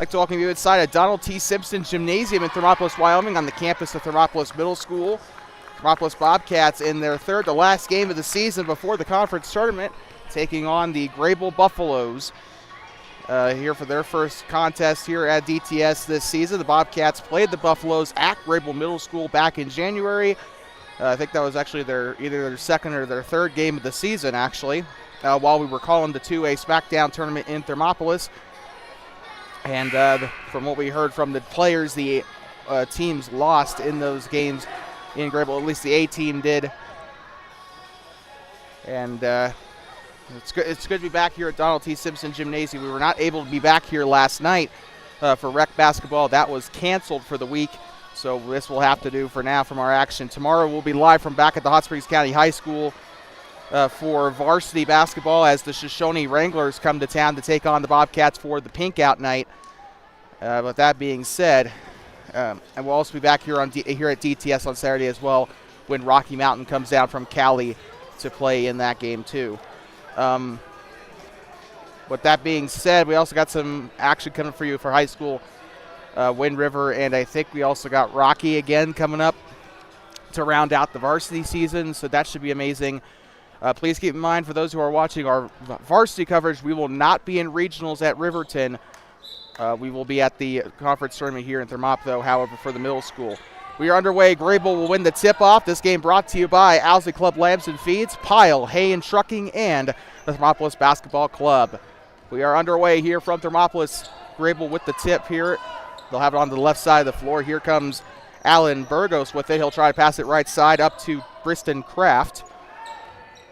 I'd like to welcome you inside of Donald T. Simpson Gymnasium in Thermopolis, Wyoming, on the campus of Thermopolis Middle School. Thermopolis Bobcats in their third to last game of the season before the conference tournament, taking on the Greybull Buffaloes here for their first contest here at DTS this season. The Bobcats played the Buffaloes at Greybull Middle School back in January. I think that was actually either their second or their third game of the season, actually, while we were calling the 2A SmackDown tournament in Thermopolis. And from what we heard from the players, the teams lost in those games in Greybull. At least the A team did. And it's good to be back here at Donald T. Simpson Gymnasium. We were not able to be back here last night for rec basketball. That was canceled for the week. So this will have to do for now from our action. Tomorrow we'll be live from back at the Hot Springs County High School for varsity basketball as the Shoshone Wranglers come to town to take on the Bobcats for the Pink Out night. But that being said, and we'll also be back here here at DTS on Saturday as well when Rocky Mountain comes down from Cali to play in that game too. With that being said, we also got some action coming for you for high school, Wind River, and I think we also got Rocky again coming up to round out the varsity season, so that should be amazing. Please keep in mind, for those who are watching our varsity coverage, we will not be in regionals at Riverton. We will be at the conference tournament here in Thermop, however, for the middle school. We are underway. Greybull will win the tip-off. This game brought to you by Owsley Club Lambs and Feeds, Pile, Hay and Trucking, and the Thermopolis Basketball Club. We are underway here from Thermopolis. Greybull with the tip here. They'll have it on the left side of the floor. Here comes Alan Burgos with it. He'll try to pass it right side up to Briston Kraft.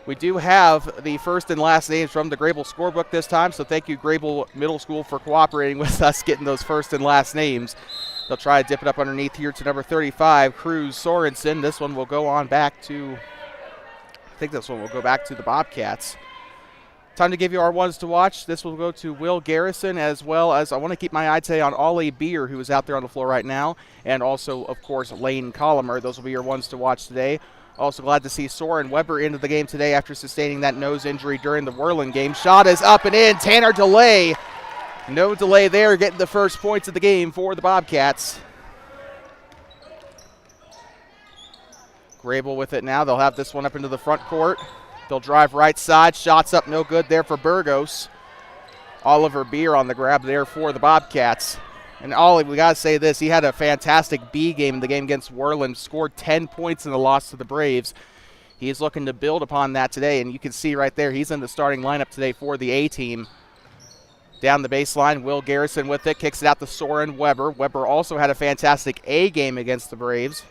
We do have the first and last names from the Greybull scorebook this time, so thank you, Greybull Middle School, for cooperating with us getting those first and last names. They'll try to dip it up underneath here to number 35, Cruz Sorensen. This one will go on back to, I think this one will go back to the Bobcats. Time to give you our ones to watch. This will go to Will Garrison, as well as I want to keep my eye today on Ollie Beer, who is out there on the floor right now, and also, of course, Lane Collimer. Those will be your ones to watch today. Also glad to see Soren Weber into the game today after sustaining that nose injury during the Whirling game. Shot is up and in. Tanner Delay. No delay there, getting the first points of the game for the Bobcats. Greybull with it now. They'll have this one up into the front court. They'll drive right side. Shots up, no good there for Burgos. Oliver Beer on the grab there for the Bobcats. And Ollie, we got to say this, he had a fantastic B game in the game against Worland, scored 10 points in the loss to the Braves. He's looking to build upon that today, and you can see right there, he's in the starting lineup today for the A team. Down the baseline, Will Garrison with it, kicks it out to Soren Weber. Weber also had a fantastic A game against the Braves.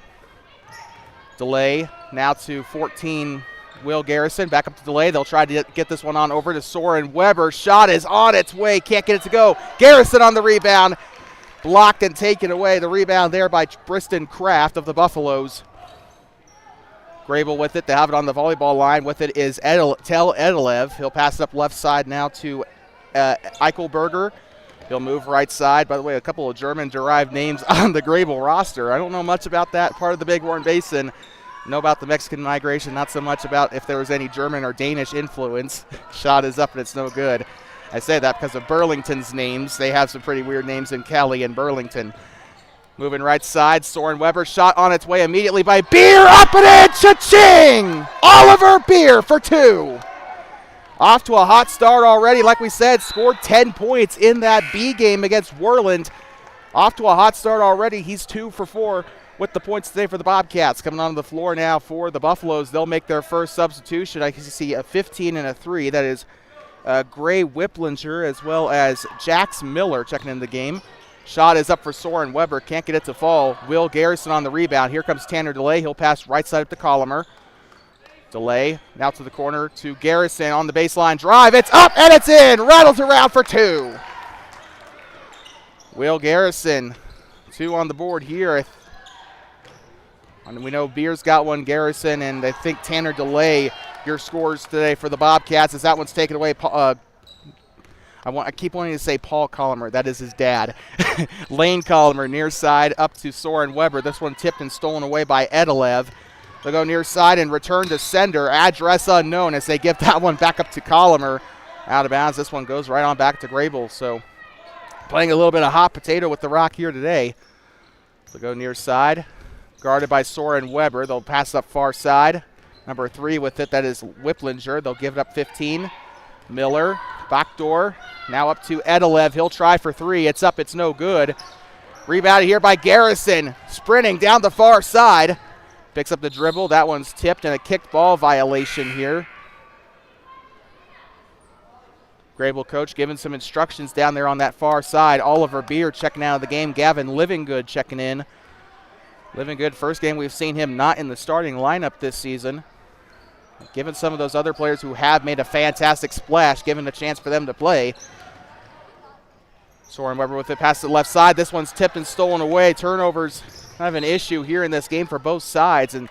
Delay now to 14, Will Garrison, back up to Delay. They'll try to get this one on over to Soren Weber. Shot is on its way, can't get it to go. Garrison on the rebound. Blocked and taken away. The rebound there by Briston Kraft of the Buffaloes. Greybull with it. They have it on the volleyball line. With it is Tel Edelev. He'll pass it up left side now to Eichelberger. He'll move right side. By the way, a couple of German-derived names on the Greybull roster. I don't know much about that part of the Bighorn Basin. Know about the Mexican migration, not so much about if there was any German or Danish influence. Shot is up and it's no good. I say that because of Burlington's names. They have some pretty weird names in Cali and Burlington. Moving right side, Soren Weber, shot on its way immediately by Beer, up and in, cha-ching! Oliver Beer for two. Off to a hot start already, like we said, scored 10 points in that B game against Worland. Off to a hot start already, he's 2 for 4 with the points today for the Bobcats. Coming onto the floor now for the Buffaloes, they'll make their first substitution. I can see a 15 and a 3, that is Gray Whiplinger as well as Jax Miller checking in the game. Shot is up for Soren Weber. Can't get it to fall. Will Garrison on the rebound. Here comes Tanner Delay. He'll pass right side up to Collimer. Delay now to the corner to Garrison on the baseline drive. It's up and it's in. Rattles around for two. Will Garrison, 2 on the board here. And we know Beer's got one, Garrison, and I think Tanner Delay, your scores today for the Bobcats, as that one's taken away. I keep wanting to say Paul Collimer. That is his dad. Lane Collimer near side up to Soren Weber. This one tipped and stolen away by Edelev. They'll go near side and return to sender. Address unknown as they give that one back up to Collimer. Out of bounds. This one goes right on back to Greybull. So playing a little bit of hot potato with the rock here today. They'll go near side. Guarded by Soren Weber. They'll pass up far side. Number 3 with it, that is Whipplinger. They'll give it up 15. Miller, backdoor. Now up to Edelev. He'll try for 3. It's up, it's no good. Rebounded here by Garrison. Sprinting down the far side. Picks up the dribble. That one's tipped and a kicked ball violation here. Greybull coach giving some instructions down there on that far side. Oliver Beer checking out of the game. Gavin Livingood checking in. Livingood, first game we've seen him not in the starting lineup this season. Given some of those other players who have made a fantastic splash, given a chance for them to play. Soren Weber with it past the left side. This one's tipped and stolen away. Turnovers kind of an issue here in this game for both sides. And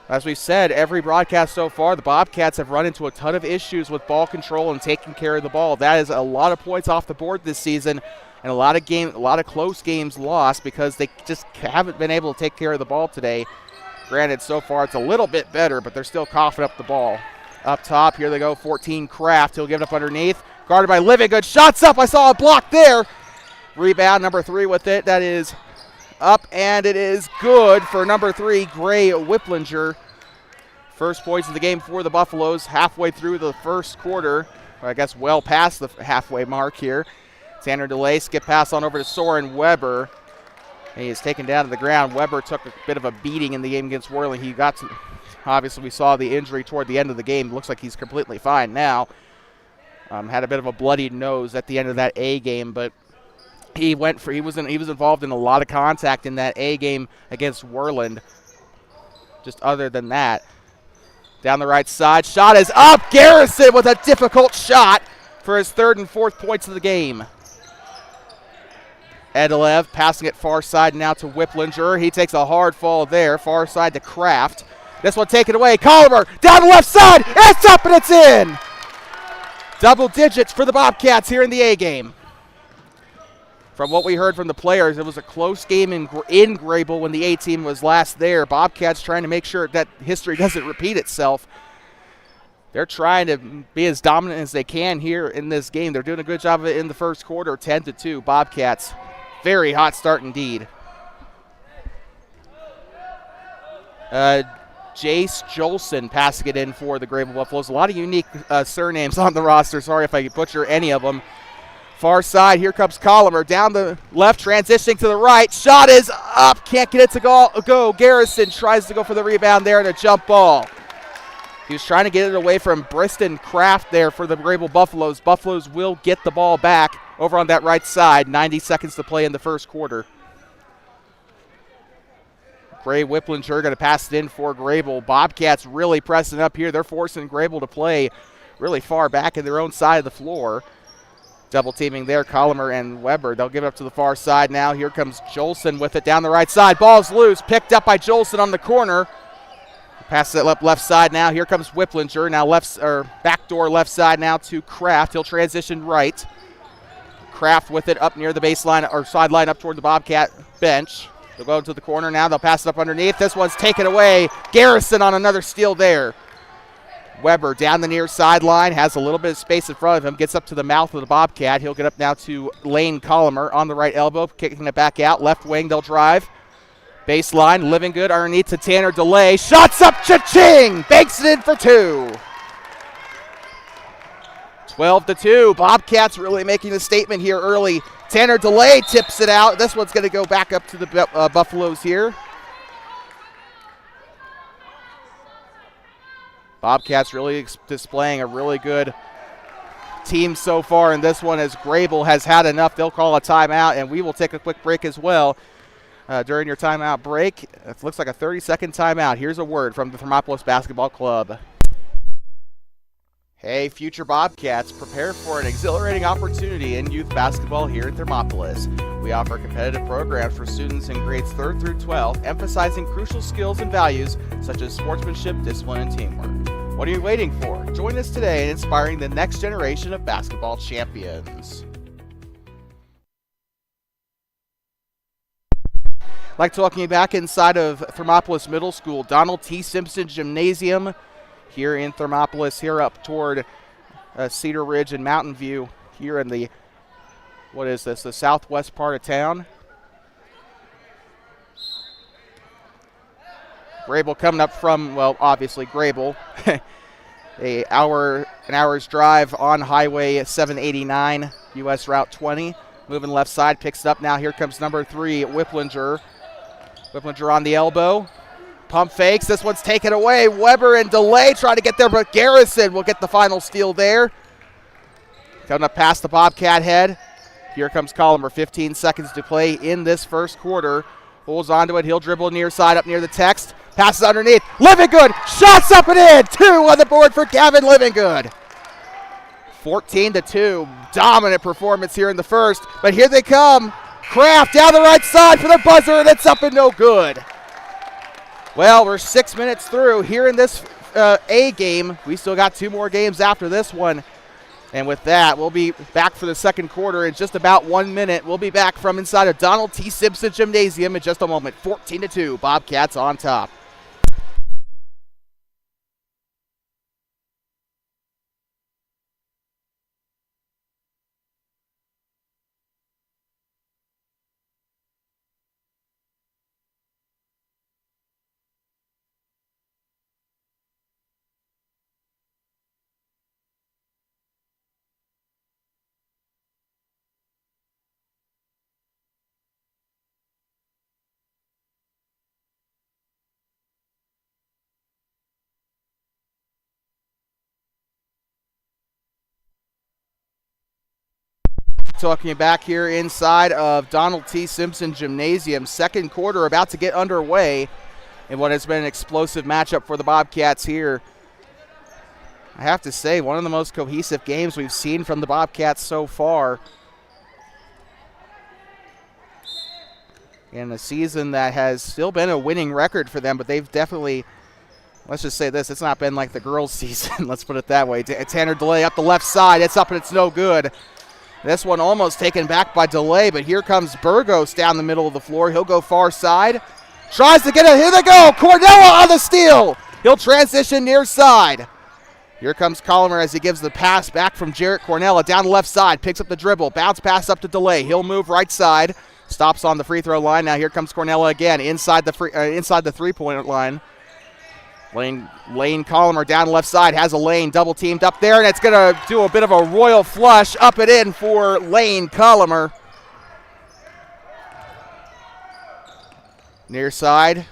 as we've said, every broadcast so far, the Bobcats have run into a ton of issues with ball control and taking care of the ball. That is a lot of points off the board this season, and a lot of close games lost because they just haven't been able to take care of the ball today. Granted, so far it's a little bit better, but they're still coughing up the ball. Up top, here they go, 14 Kraft. He'll give it up underneath. Guarded by Livingood. Shots up. I saw a block there. Rebound, number 3 with it. That is up, and it is good for number 3, Gray Whipplinger. First points of the game for the Buffaloes halfway through the first quarter. Or I guess well past the halfway mark here. Tanner DeLay, skip pass on over to Soren Weber. And he is taken down to the ground. Weber took a bit of a beating in the game against Worley. He got to, obviously we saw the injury toward the end of the game. Looks like he's completely fine now. Had a bit of a bloodied nose at the end of that A game, but he was involved in a lot of contact in that A game against Worland. Just other than that. Down the right side, shot is up. Garrison with a difficult shot for his 3rd and 4th points of the game. Edelev passing it far side now to Whipplinger. He takes a hard fall there, far side to Kraft. This one taken away. Collimer down the left side. It's up and it's in. Double digits for the Bobcats here in the A game. From what we heard from the players, it was a close game in Greybull when the A team was last there. Bobcats trying to make sure that history doesn't repeat itself. They're trying to be as dominant as they can here in this game. They're doing a good job of it in the first quarter, 10-2. Bobcats, very hot start indeed. Jace Jolson passing it in for the Greybull Buffaloes. A lot of unique surnames on the roster. Sorry if I butcher any of them. Far side, here comes Collimer. Down the left, transitioning to the right. Shot is up. Can't get it to go. Garrison tries to go for the rebound there and a jump ball. He was trying to get it away from Briston Kraft there for the Greybull Buffaloes. Buffaloes will get the ball back over on that right side. 90 seconds to play in the first quarter. Gray Whipplinger going to pass it in for Greybull. Bobcats really pressing up here. They're forcing Greybull to play really far back in their own side of the floor. Double teaming there, Collimer and Weber. They'll give it up to the far side now. Here comes Jolson with it down the right side. Ball's loose, picked up by Jolson on the corner. Passes it up left side now. Here comes Whipplinger. Now backdoor left side now to Kraft. He'll transition right. Kraft with it up near the baseline or sideline up toward the Bobcat bench. They'll go to the corner now. They'll pass it up underneath. This one's taken away. Garrison on another steal there. Weber down the near sideline, has a little bit of space in front of him, gets up to the mouth of the Bobcat. He'll get up now to Lane Collimer on the right elbow, kicking it back out. Left wing, they'll drive. Baseline, Livingood underneath to Tanner DeLay. Shots up, cha-ching! Banks it in for 2. 12-2. Bobcats really making a statement here early. Tanner DeLay tips it out. This one's going to go back up to the Buffaloes here. Bobcats really displaying a really good team so far in this one as Greybull has had enough. They'll call a timeout, and we will take a quick break as well. During your timeout break, it looks like a 30-second timeout. Here's a word from the Thermopolis Basketball Club. Hey, future Bobcats, prepare for an exhilarating opportunity in youth basketball here at Thermopolis. We offer competitive programs for students in grades 3rd through 12th, emphasizing crucial skills and values such as sportsmanship, discipline, and teamwork. What are you waiting for? Join us today in inspiring the next generation of basketball champions. I'd like to welcome you back inside of Thermopolis Middle School, Donald T. Simpson Gymnasium here in Thermopolis, here up toward Cedar Ridge and Mountain View here in the what is this, the southwest part of town. Greybull coming up from, well, obviously Greybull. An hour's drive on Highway 789, US Route 20. Moving left side, picks it up now. Here comes number 3, Whipplinger. Whipplinger on the elbow. Pump fakes. This one's taken away. Weber and Delay trying to get there, but Garrison will get the final steal there. Coming up past the Bobcat head. Here comes Collimer. 15 seconds to play in this first quarter. Holds onto it. He'll dribble near side up near the text. Passes underneath. Livingood. Shots up and in. 2 on the board for Gavin Livingood. 14-2. Dominant performance here in the first. But here they come. Kraft down the right side for the buzzer, and it's up and no good. Well, we're 6 minutes through here in this A game. We still got 2 more games after this one. And with that, we'll be back for the second quarter in just about 1 minute. We'll be back from inside of Donald T. Simpson Gymnasium in just a moment. 14-2, Bobcats on top. Talking back here inside of Donald T. Simpson Gymnasium. Second quarter about to get underway in what has been an explosive matchup for the Bobcats here. I have to say, one of the most cohesive games we've seen from the Bobcats so far. In a season that has still been a winning record for them, but they've definitely, let's just say this, it's not been like the girls' season. Let's put it that way. Tanner Delay up the left side. It's up and it's no good. This one almost taken back by Delay, but here comes Burgos down the middle of the floor. He'll go far side. Tries to get it. Here they go. Cornella on the steal. He'll transition near side. Here comes Collimer as he gives the pass back from Jarrett Cornella down the left side. Picks up the dribble. Bounce pass up to Delay. He'll move right side. Stops on the free throw line. Now here comes Cornella again inside the three-point line. Lane Collimer down the left side, has a Lane double teamed up there, and it's going to do a bit of a royal flush up and in for Lane Collimer. Near side,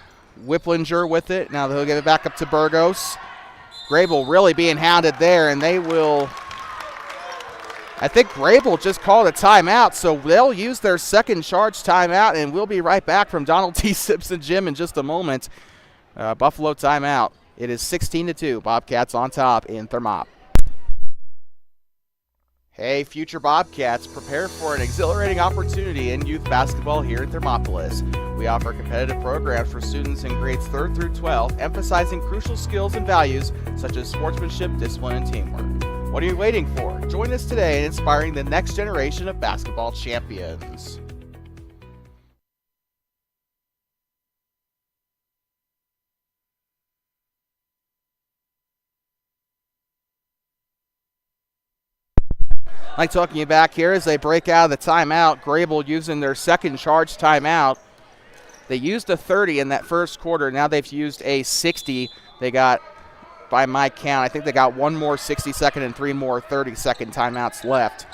Whipplinger with it. Now they'll give it back up to Burgos. Greybull really being hounded there, and they will, I think Greybull just called a timeout, so they'll use their second charge timeout, and we'll be right back from Donald T. Simpson Gym in just a moment. Buffalo timeout. It is 16-2. Bobcats on top in Thermop. Hey, future Bobcats, prepare for an exhilarating opportunity in youth basketball here in Thermopolis. We offer competitive programs for students in grades 3rd through 12, emphasizing crucial skills and values such as sportsmanship, discipline, and teamwork. What are you waiting for? Join us today in inspiring the next generation of basketball champions. Like talking you back here as they break out of the timeout. Greybull using their second charge timeout. They used a 30 in that first quarter. Now they've used a 60. They got, by my count, I think they got 1 more 60-second and 3 more 30-second timeouts left.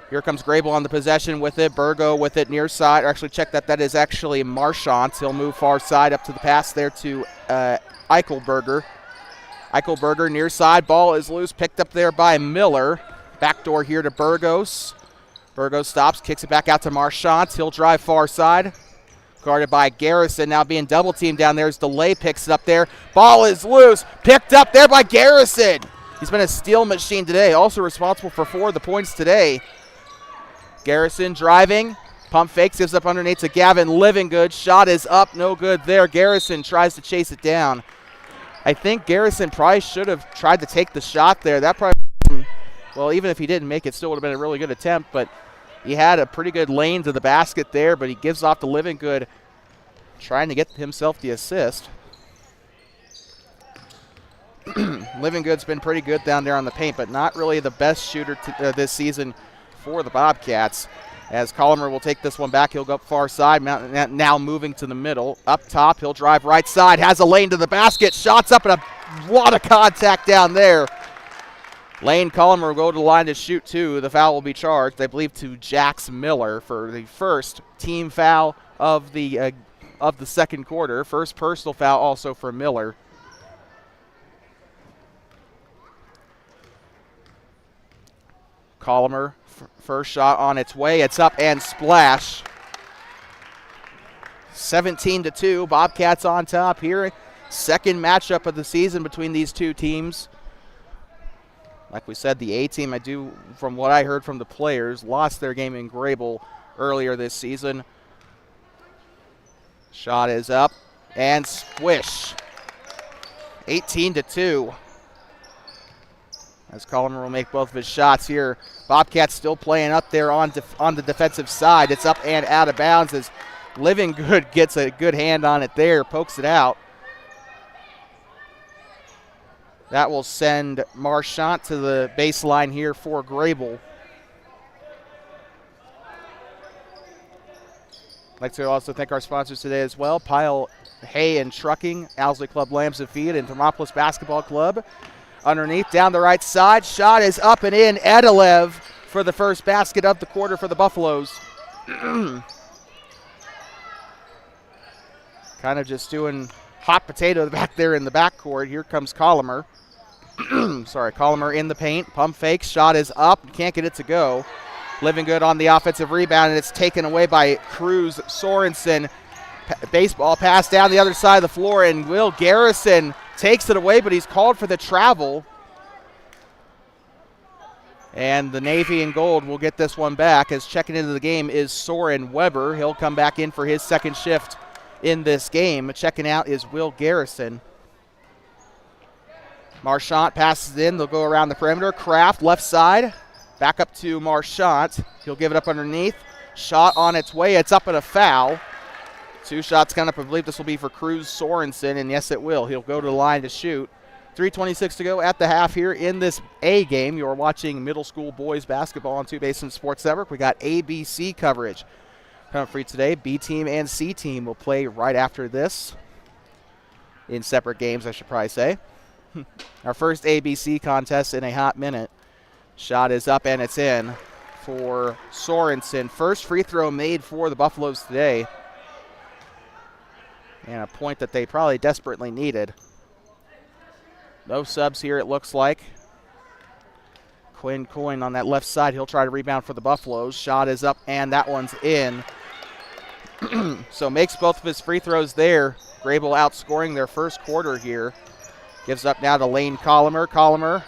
Here comes Greybull on the possession with it. Burgo with it near side. Or actually, check that. That is actually Marchant. He'll move far side up to the pass there to Eichelberger. Eichelberger near side. Ball is loose. Picked up there by Miller. Backdoor here to Burgos. Burgos stops. Kicks it back out to Marchant. He'll drive far side. Guarded by Garrison. Now being double teamed down there as Delay picks it up there. Ball is loose. Picked up there by Garrison. He's been a steal machine today. Also responsible for 4 of the points today. Garrison driving. Pump fakes. Gives up underneath to Gavin Livingood. Shot is up. No good there. Garrison tries to chase it down. I think Garrison probably should have tried to take the shot there. That probably, well, even if he didn't make it, still would have been a really good attempt. But he had a pretty good lane to the basket there, but he gives off to Livingood, trying to get himself the assist. Livingood's been pretty good down there on the paint, but not really the best shooter this season for the Bobcats. As Collimer will take this one back, he'll go up far side, now moving to the middle. Up top, he'll drive right side, has a lane to the basket, shots up, and a lot of contact down there. Lane Collimer will go to the line to shoot two. The foul will be charged, I believe, to Jax Miller for the first team foul of the second quarter. First personal foul also for Miller. Collimer, first shot on its way. It's up and splash. 17-2. Bobcats on top here. Second matchup of the season between these two teams. Like we said, the A team, from what I heard from the players, lost their game in Greybull earlier this season. Shot is up and squish. 18-2. As Collimer will make both of his shots here. Bobcats still playing up there on the defensive side. It's up and out of bounds as Living Good gets a good hand on it there, pokes it out. That will send Marchant to the baseline here for Greybull. I'd like to also thank our sponsors today as well. Pile Hay and Trucking, Owsley Club Lambs and Feed, and Thermopolis Basketball Club. Underneath, down the right side, shot is up and in. Edelev for the first basket of the quarter for the Buffaloes. Kind of just doing hot potato back there in the backcourt. Here comes Collimer. Collimer in the paint. Pump fake, shot is up. Can't get it to go. Living Good on the offensive rebound, and it's taken away by Cruz Sorensen. Baseball pass down the other side of the floor, and Will Garrison takes it away, but he's called for the travel. And the Navy and Gold will get this one back, as checking into the game is Soren Weber. He'll come back in for his second shift in this game. Checking out is Will Garrison. Marchant passes in. They'll go around the perimeter. Kraft left side. Back up to Marchant. He'll give it up underneath. Shot on its way. It's up and a foul. Two shots coming up. I believe this will be for Cruz Sorensen, and yes, it will. He'll go to the line to shoot. 3:26 to go at the half here in this A game. You're watching middle school boys basketball on Two Basin Sports Network. We got ABC coverage coming for you today. B team and C team will play right after this in separate games, I should probably say. Our first ABC contest in a hot minute. Shot is up and it's in for Sorensen. First free throw made for the Buffaloes today. And a point that they probably desperately needed. No subs here, it looks like. Quinn Coyne on that left side. He'll try to rebound for the Buffaloes. Shot is up, and that one's in. So makes both of his free throws there. Greybull outscoring their first quarter here. Gives up now to Lane Collimer. Collimer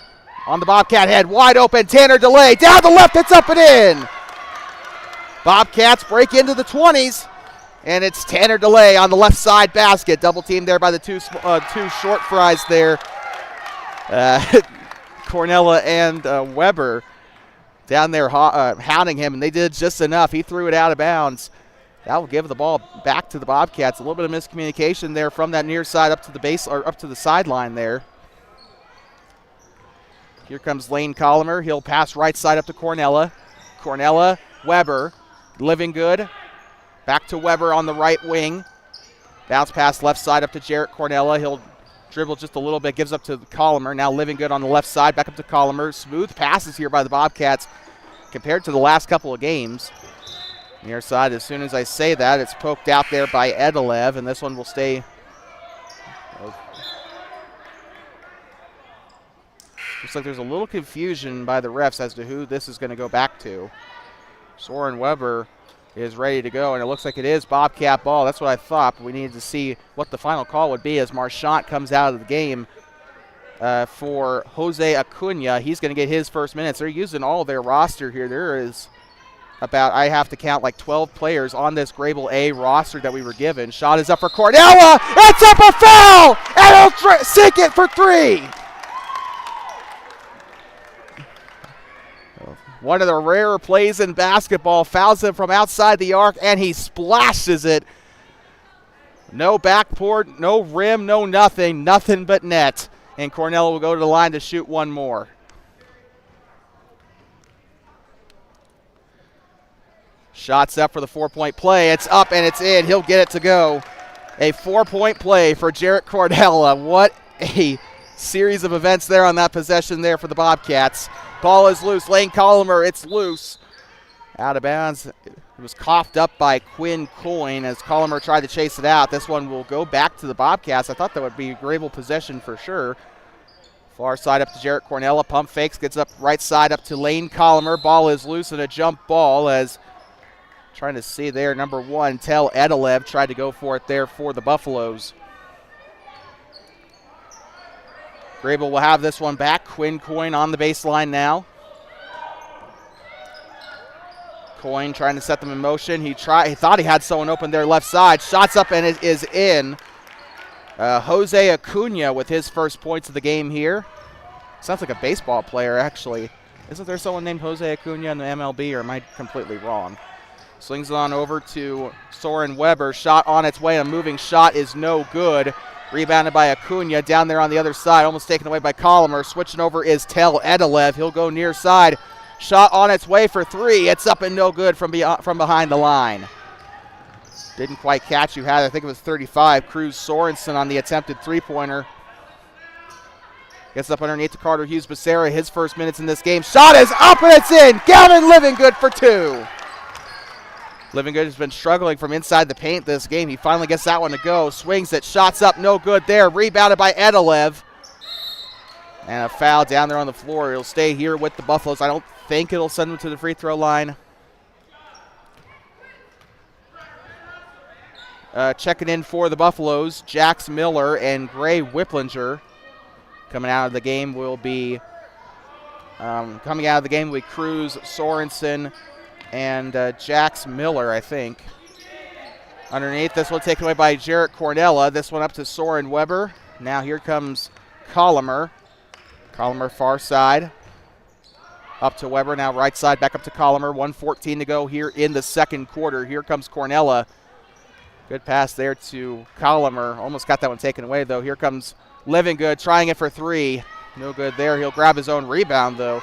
on the Bobcat head. Wide open. Tanner DeLay. Down the left. It's up and in. Bobcats break into the 20s. And it's Tanner DeLay on the left side basket. Double team there by the two short fries there. Cornella and Weber down there hounding him, and they did just enough. He threw it out of bounds. That will give the ball back to the Bobcats. A little bit of miscommunication there from that near side up to the base or up to the sideline there. Here comes Lane Collimer. He'll pass right side up to Cornella. Cornella, Weber, Living Good. Back to Weber on the right wing. Bounce pass left side up to Jarrett Cornella. He'll dribble just a little bit, gives up to Collimer. Now Living Good on the left side, back up to Collimer. Smooth passes here by the Bobcats compared to the last couple of games. Near side, as soon as I say that, it's poked out there by Edelev, and this one will stay. Looks like there's a little confusion by the refs as to who this is going to go back to. Soren Weber is ready to go, and it looks like it is Bobcat ball. That's what I thought, but we needed to see what the final call would be as Marchant comes out of the game for Jose Acuna. He's going to get his first minutes. They're using all their roster here. There is about, I have to count, like 12 players on this Greybull A roster that we were given. Shot is up for Cornella. It's up a foul, and he'll sink it for three. One of the rarer plays in basketball. Fouls him from outside the arc, and he splashes it. No backboard, no rim, no nothing. Nothing but net. And Cornell will go to the line to shoot one more. Shots up for the 4-point play. It's up and it's in. He'll get it to go. A 4-point play for Jarrett Cornella. What a series of events there on that possession there for the Bobcats. Ball is loose. Lane Colomer, it's loose. Out of bounds. It was coughed up by Quinn Coyne as Colomer tried to chase it out. This one will go back to the Bobcats. I thought that would be a Greybull possession for sure. Far side up to Jarrett Cornella. Pump fakes, gets up right side up to Lane Colomer. Ball is loose and a jump ball as trying to see there, number 1, Tel Edelev tried to go for it there for the Buffaloes. Greybull will have this one back. Quinn Coyne on the baseline now. Coyne trying to set them in motion. He thought he had someone open there left side. Shots up and it is in. Jose Acuna with his first points of the game here. Sounds like a baseball player, actually. Isn't there someone named Jose Acuna in the MLB, or am I completely wrong? Slings it on over to Soren Weber. Shot on its way. A moving shot is no good. Rebounded by Acuna down there on the other side. Almost taken away by Colomer. Switching over is Tel Edelev. He'll go near side. Shot on its way for 3. It's up and no good from behind the line. Didn't quite catch who had it. I think it was 35. Cruz Sorensen on the attempted three-pointer. Gets up underneath to Carter Hughes-Becerra. His first minutes in this game. Shot is up and it's in. Gavin Livingood for 2. Livingood has been struggling from inside the paint this game. He finally gets that one to go. Swings it. Shots up. No good there. Rebounded by Edelev. And a foul down there on the floor. He'll stay here with the Buffaloes. I don't think it'll send him to the free throw line. Checking in for the Buffaloes, Jax Miller and Gray Whipplinger. Coming out of the game will be Cruz Sorensen and Jax Miller, I think. Underneath, this one taken away by Jarrett Cornella. This one up to Soren Weber. Now here comes Colomer. Colomer far side. Up to Weber, now right side, back up to Colomer. 1:14 to go here in the second quarter. Here comes Cornella. Good pass there to Colomer. Almost got that one taken away, though. Here comes Livingood trying it for 3. No good there. He'll grab his own rebound, though.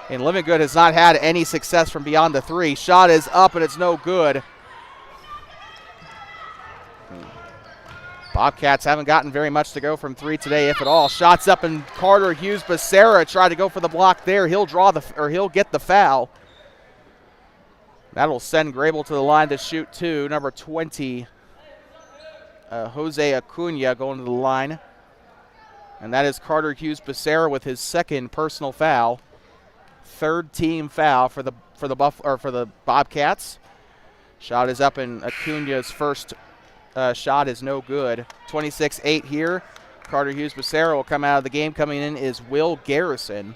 And Livingood has not had any success from beyond the 3. Shot is up, and it's no good. Bobcats haven't gotten very much to go from 3 today, if at all. Shots up, and Carter Hughes-Becerra tried to go for the block there. He'll get the foul. That'll send Greybull to the line to shoot 2. Number 20, Jose Acuna going to the line. And that is Carter Hughes-Becerra with his second personal foul. Third team foul for the Bobcats. Shot is up, and Acuna's first shot is no good. 26-8 here. Carter Hughes-Becerra will come out of the game. Coming in is Will Garrison.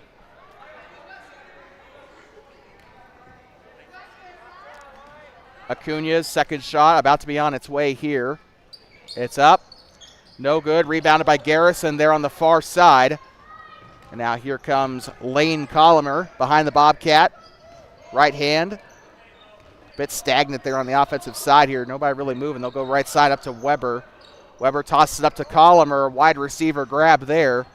Acuna's second shot about to be on its way here. It's up. No good. Rebounded by Garrison there on the far side. And now here comes Lane Colomer behind the Bobcat. Right hand. Bit stagnant there on the offensive side here. Nobody really moving. They'll go right side up to Weber. Weber tosses it up to Colomer. Wide receiver grab there.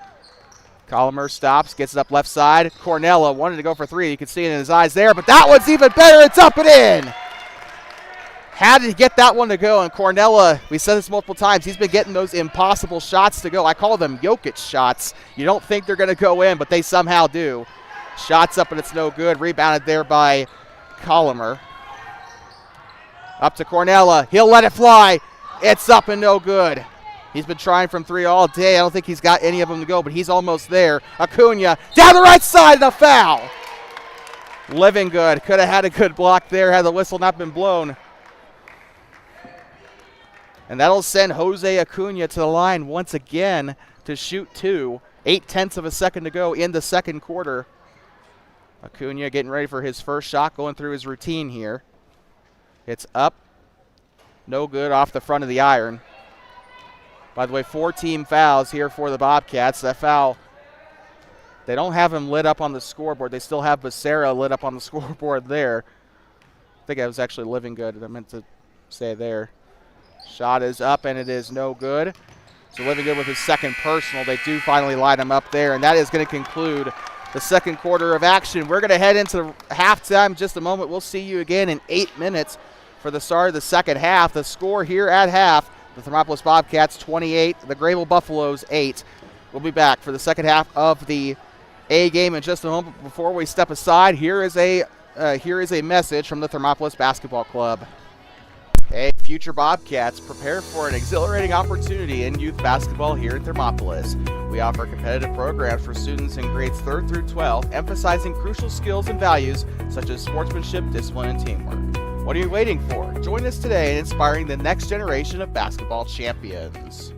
Colomer stops, gets it up left side. Cornella wanted to go for 3. You can see it in his eyes there, but that one's even better. It's up and in. Had to get that one to go, and Cornella, we said this multiple times, he's been getting those impossible shots to go. I call them Jokic shots. You don't think they're going to go in, but they somehow do. Shots up, and it's no good. Rebounded there by Colomer. Up to Cornella. He'll let it fly. It's up and no good. He's been trying from 3 all day. I don't think he's got any of them to go, but he's almost there. Acuna down the right side, and a foul. Livingood could have had a good block there had the whistle not been blown. And that'll send Jose Acuna to the line once again to shoot 2. 0.8 of a second to go in the second quarter. Acuna getting ready for his first shot, going through his routine here. It's up. No good off the front of the iron. By the way, 4 team fouls here for the Bobcats. That foul, they don't have him lit up on the scoreboard. They still have Becerra lit up on the scoreboard there. I think that was actually Livingood. I meant to say there. Shot is up, and it is no good. So Livingood with his second personal. They do finally light him up there, and that is going to conclude the second quarter of action. We're going to head into halftime in just a moment. We'll see you again in 8 minutes for the start of the second half. The score here at half, the Thermopolis Bobcats 28, the Greybull Buffaloes 8. We'll be back for the second half of the A game in just a moment. Before we step aside, here is a message from the Thermopolis Basketball Club. Hey, future Bobcats, prepare for an exhilarating opportunity in youth basketball here in Thermopolis. We offer competitive programs for students in grades 3rd through 12, emphasizing crucial skills and values such as sportsmanship, discipline, and teamwork. What are you waiting for? Join us today in inspiring the next generation of basketball champions.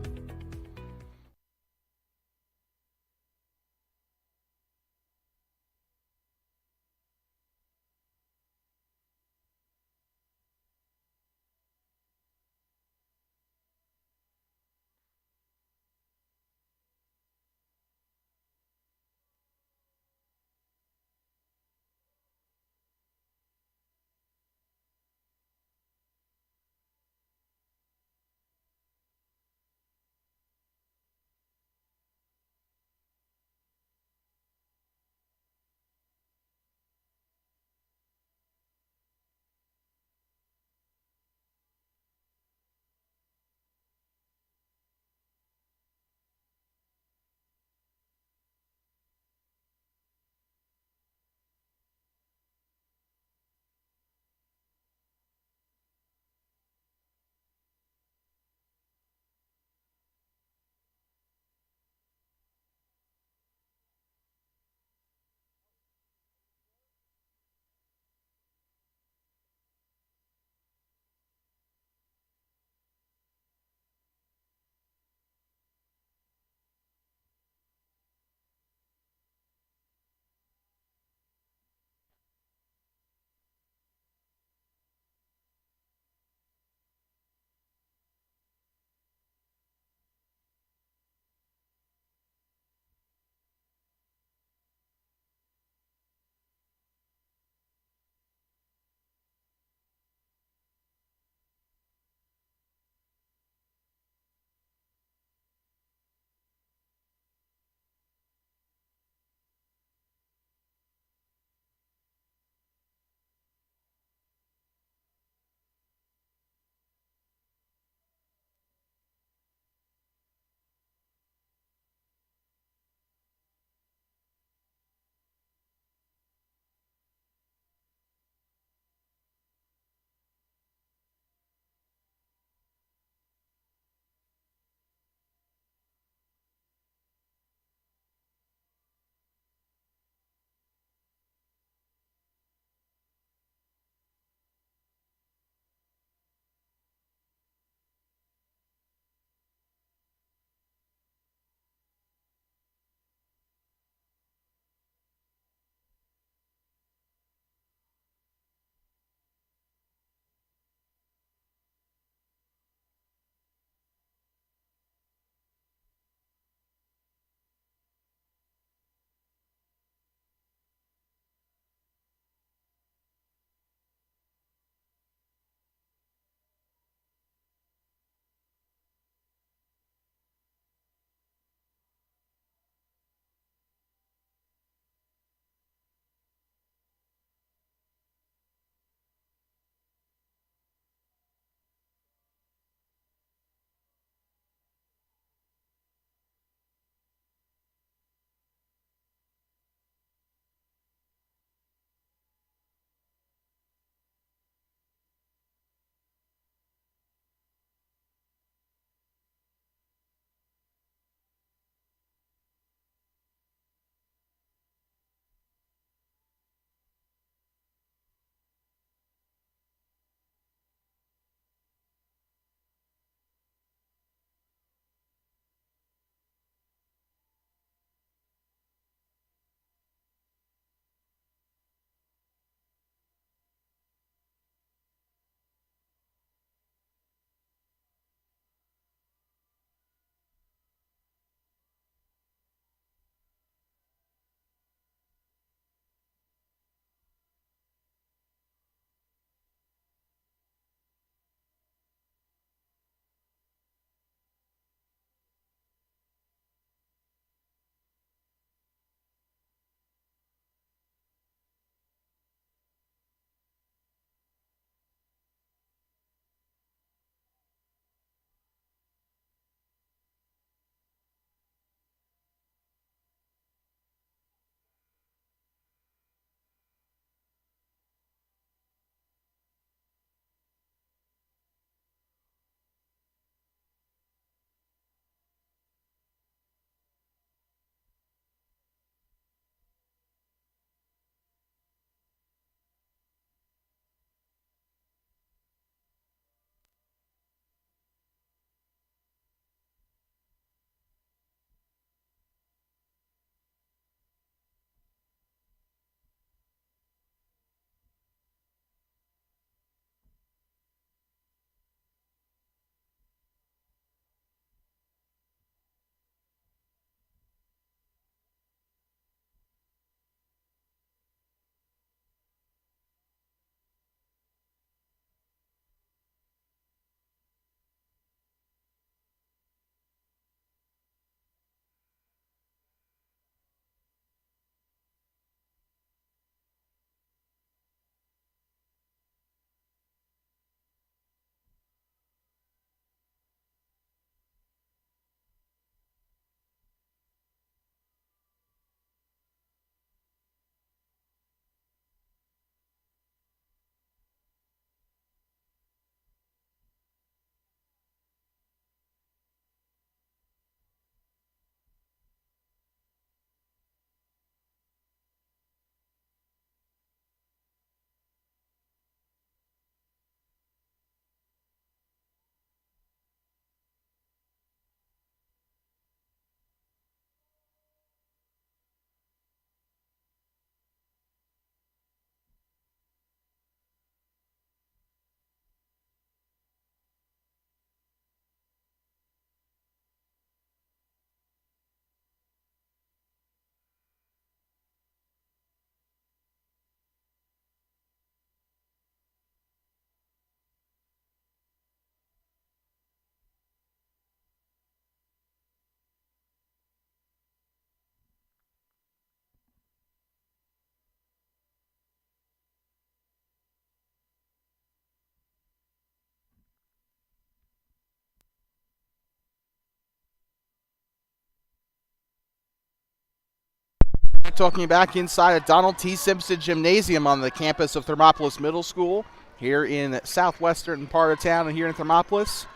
Talking back inside of Donald T. Simpson Gymnasium on the campus of Thermopolis Middle School here in the southwestern part of town and here in Thermopolis.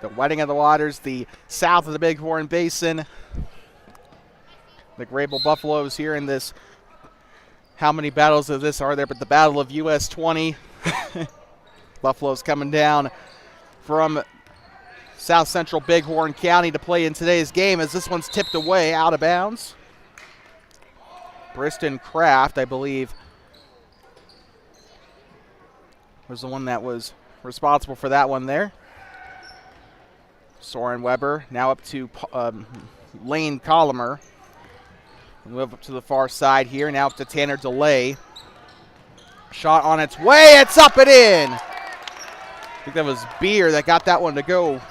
The wetting of the waters, the south of the Bighorn Basin. The Greybull Buffaloes here in this, how many battles of this are there, but the Battle of US 20. Buffaloes coming down from South Central Bighorn County to play in today's game as this one's tipped away out of bounds. Briston Kraft, I believe, was the one that was responsible for that one there. Soren Weber now up to Lane Colomer. Move up to the far side here, now up to Tanner DeLay. Shot on its way, it's up and in! I think that was Beer that got that one to go.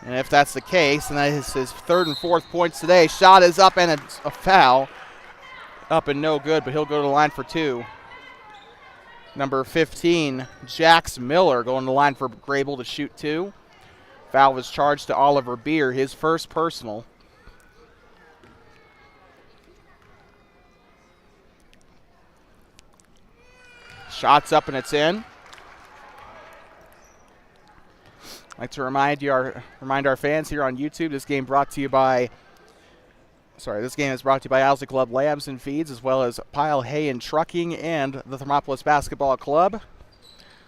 And if that's the case, then that is his third and fourth points today. Shot is up and it's a foul. Up and no good, but he'll go to the line for two. Number 15, Jax Miller, going to the line for Greybull to shoot two. Foul was charged to Oliver Beer, his first personal. Shots up and it's in. I'd like to remind our fans here on YouTube, this game is brought to you by Owsley Club Lambs and Feeds, as well as Pile Hay and Trucking and the Thermopolis Basketball Club.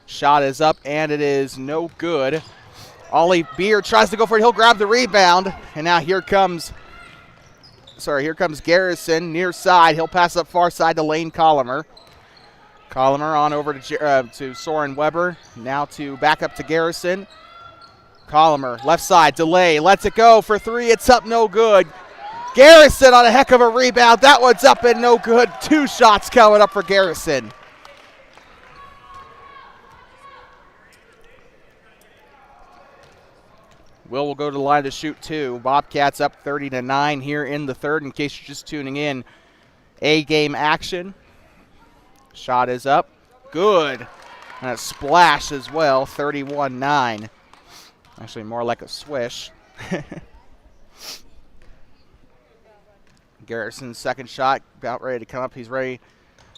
Shot is up and it is no good. Ollie Beer tries to go for it. He'll grab the rebound, and now here comes Garrison near side. He'll pass up far side to Lane Colomer. Colomer on over to Soren Weber. Now to back up to Garrison. Colomer, left side, DeLay, lets it go for three. It's up, no good. Garrison on a heck of a rebound. That one's up and no good. Two shots coming up for Garrison. Will go to the line to shoot two. Bobcats up 30-9 here in the third, in case you're just tuning in. A-game action. Shot is up. Good. And a splash as well, 31-9. Actually, more like a swish. Garrison's second shot about ready to come up. He's ready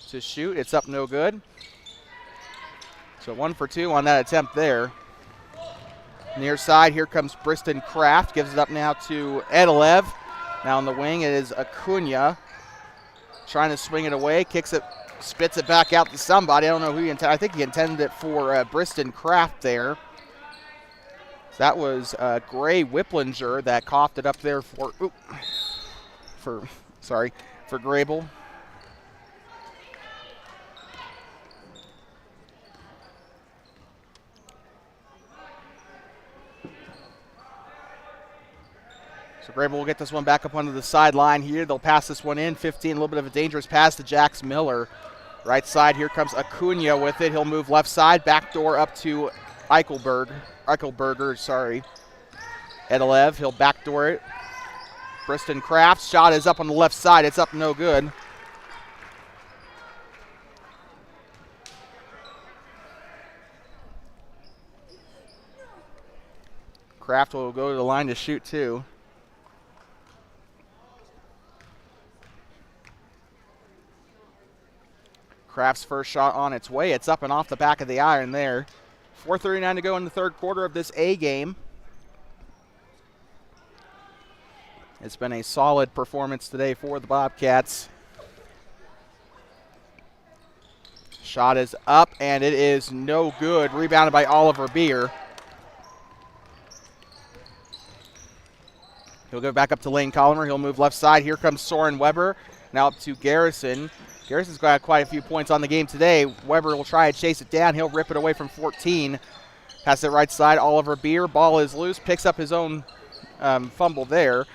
to shoot. It's up, no good. So 1 for 2 on that attempt there. Near side, here comes Briston Kraft. Gives it up now to Edelev. Now on the wing, it is Acuna. Trying to swing it away. Kicks it, spits it back out to somebody. I don't know who he intended. I think he intended it for Briston Kraft there. That was Gray Whipplinger that coughed it up there for Greybull. So Greybull will get this one back up onto the sideline here. They'll pass this one in. 15, a little bit of a dangerous pass to Jax Miller. Right side, here comes Acuna with it. He'll move left side, backdoor up to Eichelberger. Edelev, he'll backdoor it. Briston Kraft's shot is up on the left side. It's up, no good. Kraft will go to the line to shoot two. Kraft's first shot on its way. It's up and off the back of the iron there. 4:39 to go in the third quarter of this A game. It's been a solid performance today for the Bobcats. Shot is up, and it is no good. Rebounded by Oliver Beer. He'll go back up to Lane Colomer. He'll move left side. Here comes Soren Weber. Now up to Garrison. Garrison's got quite a few points on the game today. Weber will try and chase it down. He'll rip it away from 14. Pass it right side. Oliver Beer. Ball is loose. Picks up his own fumble there.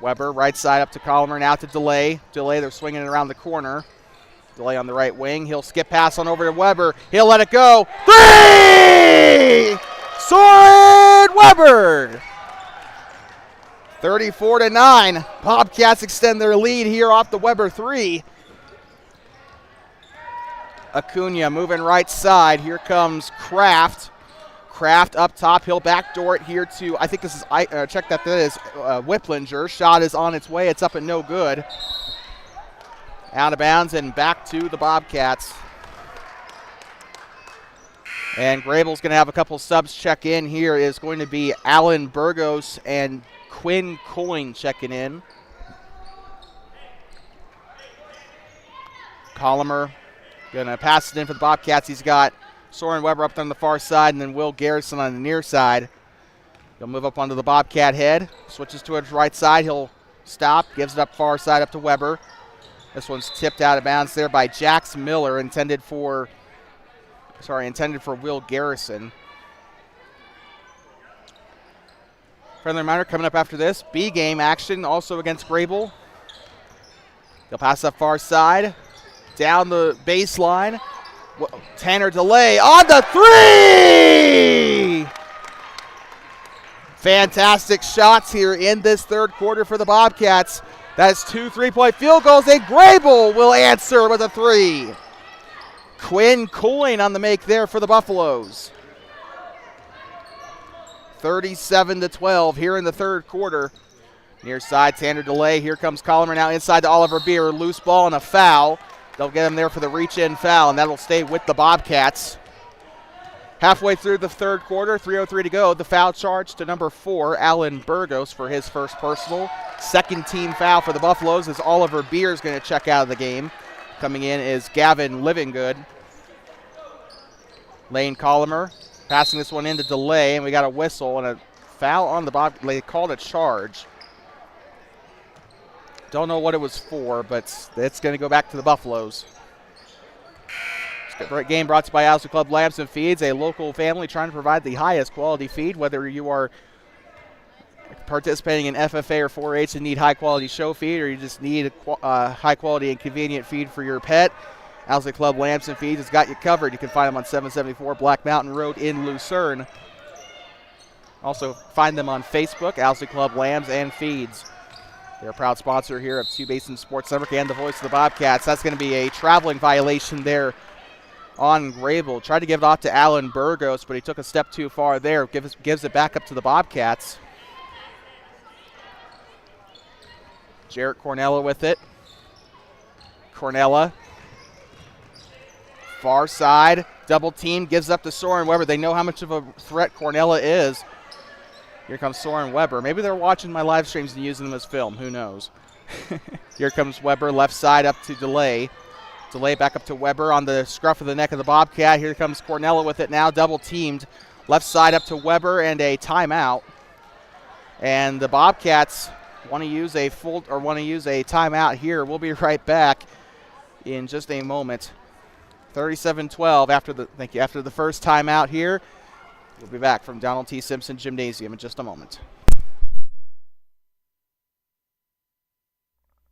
Weber, right side up to Colomer. Now to DeLay. DeLay, they're swinging it around the corner. DeLay on the right wing. He'll skip pass on over to Weber. He'll let it go. Three! Soren Weber! 34-9. Bobcats extend their lead here off the Weber three. Acuna moving right side. Here comes Kraft. Kraft up top. He'll backdoor it here to, I think this is, check that is Whiplinger. Shot is on its way. It's up and no good. Out of bounds and back to the Bobcats. And Greybull's going to have a couple subs check in. Here is going to be Alan Burgos and Quinn Coyne checking in. Collimer going to pass it in for the Bobcats. He's got Soren Weber up on the far side and then Will Garrison on the near side. He'll move up onto the Bobcat head. Switches to his right side. He'll stop. Gives it up far side up to Weber. This one's tipped out of bounds there by Jax Miller, intended for Will Garrison. Friendly reminder coming up after this. B game action also against Greybull. They'll pass up far side. Down the baseline. Tanner DeLay on the three! Fantastic shots here in this third quarter for the Bobcats. That's 2 3-point field goals, and Greybull will answer with a three. Quinn Coyne on the make there for the Buffaloes. 37-12 here in the third quarter. Near side, Tanner DeLay. Here comes Collimer now inside to Oliver Beer. Loose ball and a foul. They'll get him there for the reach-in foul, and that'll stay with the Bobcats. Halfway through the third quarter, 3:03 to go. The foul charge to number 4, Alan Burgos, for his first personal. Second team foul for the Buffaloes as Oliver Beer is going to check out of the game. Coming in is Gavin Livingood. Lane Collimer passing this one into DeLay, and we got a whistle and a foul on the Bob. They called a charge. Don't know what it was for, but it's going to go back to the Buffaloes. This game brought to you by Owsley Club Lamps and Feeds, a local family trying to provide the highest quality feed. Whether you are participating in FFA or 4-H and need high-quality show feed, or you just need a high-quality and convenient feed for your pet, Owsley Club Lamps and Feeds has got you covered. You can find them on 774 Black Mountain Road in Lucerne. Also find them on Facebook, Owsley Club Lambs and Feeds. They're a proud sponsor here of Two Basin Sports Network and the voice of the Bobcats. That's going to be a traveling violation there on Greybull. Tried to give it off to Alan Burgos, but he took a step too far there. Gives it back up to the Bobcats. Jarrett Cornella with it. Cornella. Far side. Double team. Gives up to Soren Weber. They know how much of a threat Cornella is. Here comes Soren Weber. Maybe they're watching my live streams and using them as film. Who knows? Here comes Weber. Left side up to DeLay. DeLay back up to Weber on the scruff of the neck of the Bobcat. Here comes Cornella with it now. Double teamed. Left side up to Weber and a timeout. And the Bobcats want to use a timeout here. We'll be right back in just a moment. 37-12 after the first timeout here. We'll be back from Donald T. Simpson Gymnasium in just a moment.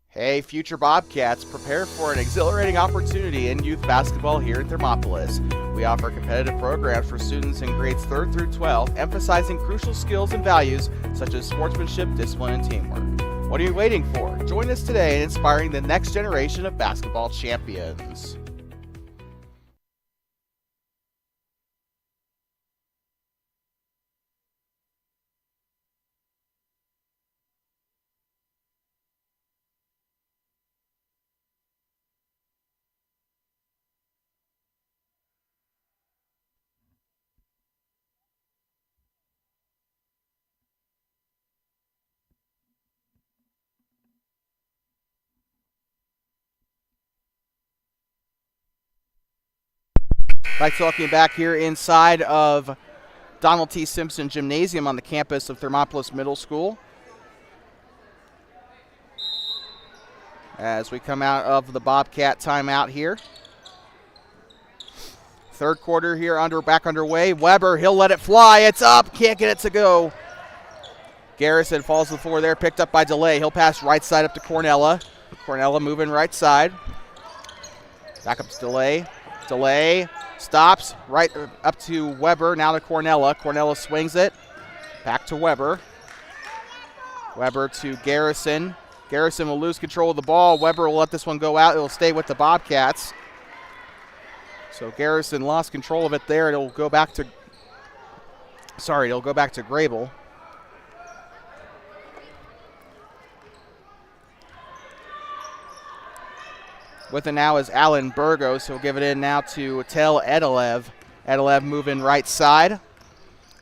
Hey, future Bobcats, prepare for an exhilarating opportunity in youth basketball here in Thermopolis. We offer competitive programs for students in grades 3rd through 12, emphasizing crucial skills and values such as sportsmanship, discipline, and teamwork. What are you waiting for? Join us today in inspiring the next generation of basketball champions. Like talking back here inside of Donald T. Simpson Gymnasium on the campus of Thermopolis Middle School. As we come out of the Bobcat timeout here. Third quarter here back underway. Weber, he'll let it fly. It's up. Can't get it to go. Garrison falls to the floor there, picked up by DeLay. He'll pass right side up to Cornella. Cornella moving right side. Back up to DeLay. DeLay stops right up to Weber, now to Cornella. Cornella swings it. Back to Weber. Weber to Garrison. Garrison will lose control of the ball. Weber will let this one go out. It will stay with the Bobcats. So Garrison lost control of it there. It will go back to Sorry, it'll go back to Greybull. With it now is Alan Burgos. He'll give it in now to Tel Edelev. Edelev moving right side.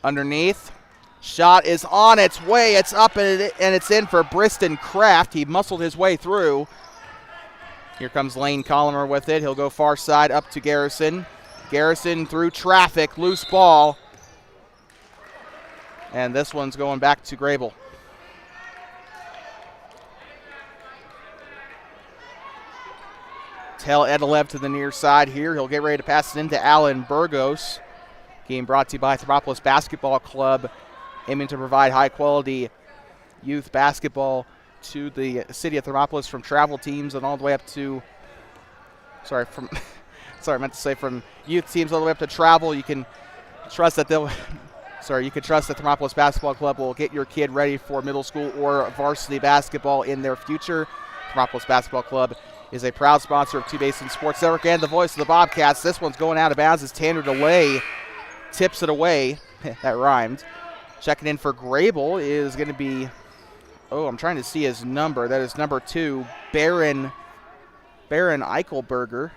Underneath. Shot is on its way. It's up and it's in for Briston Kraft. He muscled his way through. Here comes Lane Collimer with it. He'll go far side up to Garrison. Garrison through traffic. Loose ball. And this one's going back to Greybull. Tel Edelev to the near side here. He'll get ready to pass it into Alan Burgos. Game brought to you by Thermopolis Basketball Club, aiming to provide high-quality youth basketball to the city of Thermopolis from travel teams and all the way up to, from youth teams all the way up to travel. You can trust that you can trust that Thermopolis Basketball Club will get your kid ready for middle school or varsity basketball in their future. Thermopolis Basketball Club is a proud sponsor of Two-Basin Sports Network and the voice of the Bobcats. This one's going out of bounds as Tanner DeLay tips it away. That rhymed. Checking in for Greybull is going to be, I'm trying to see his number. That is number 2, Baron Eichelberger.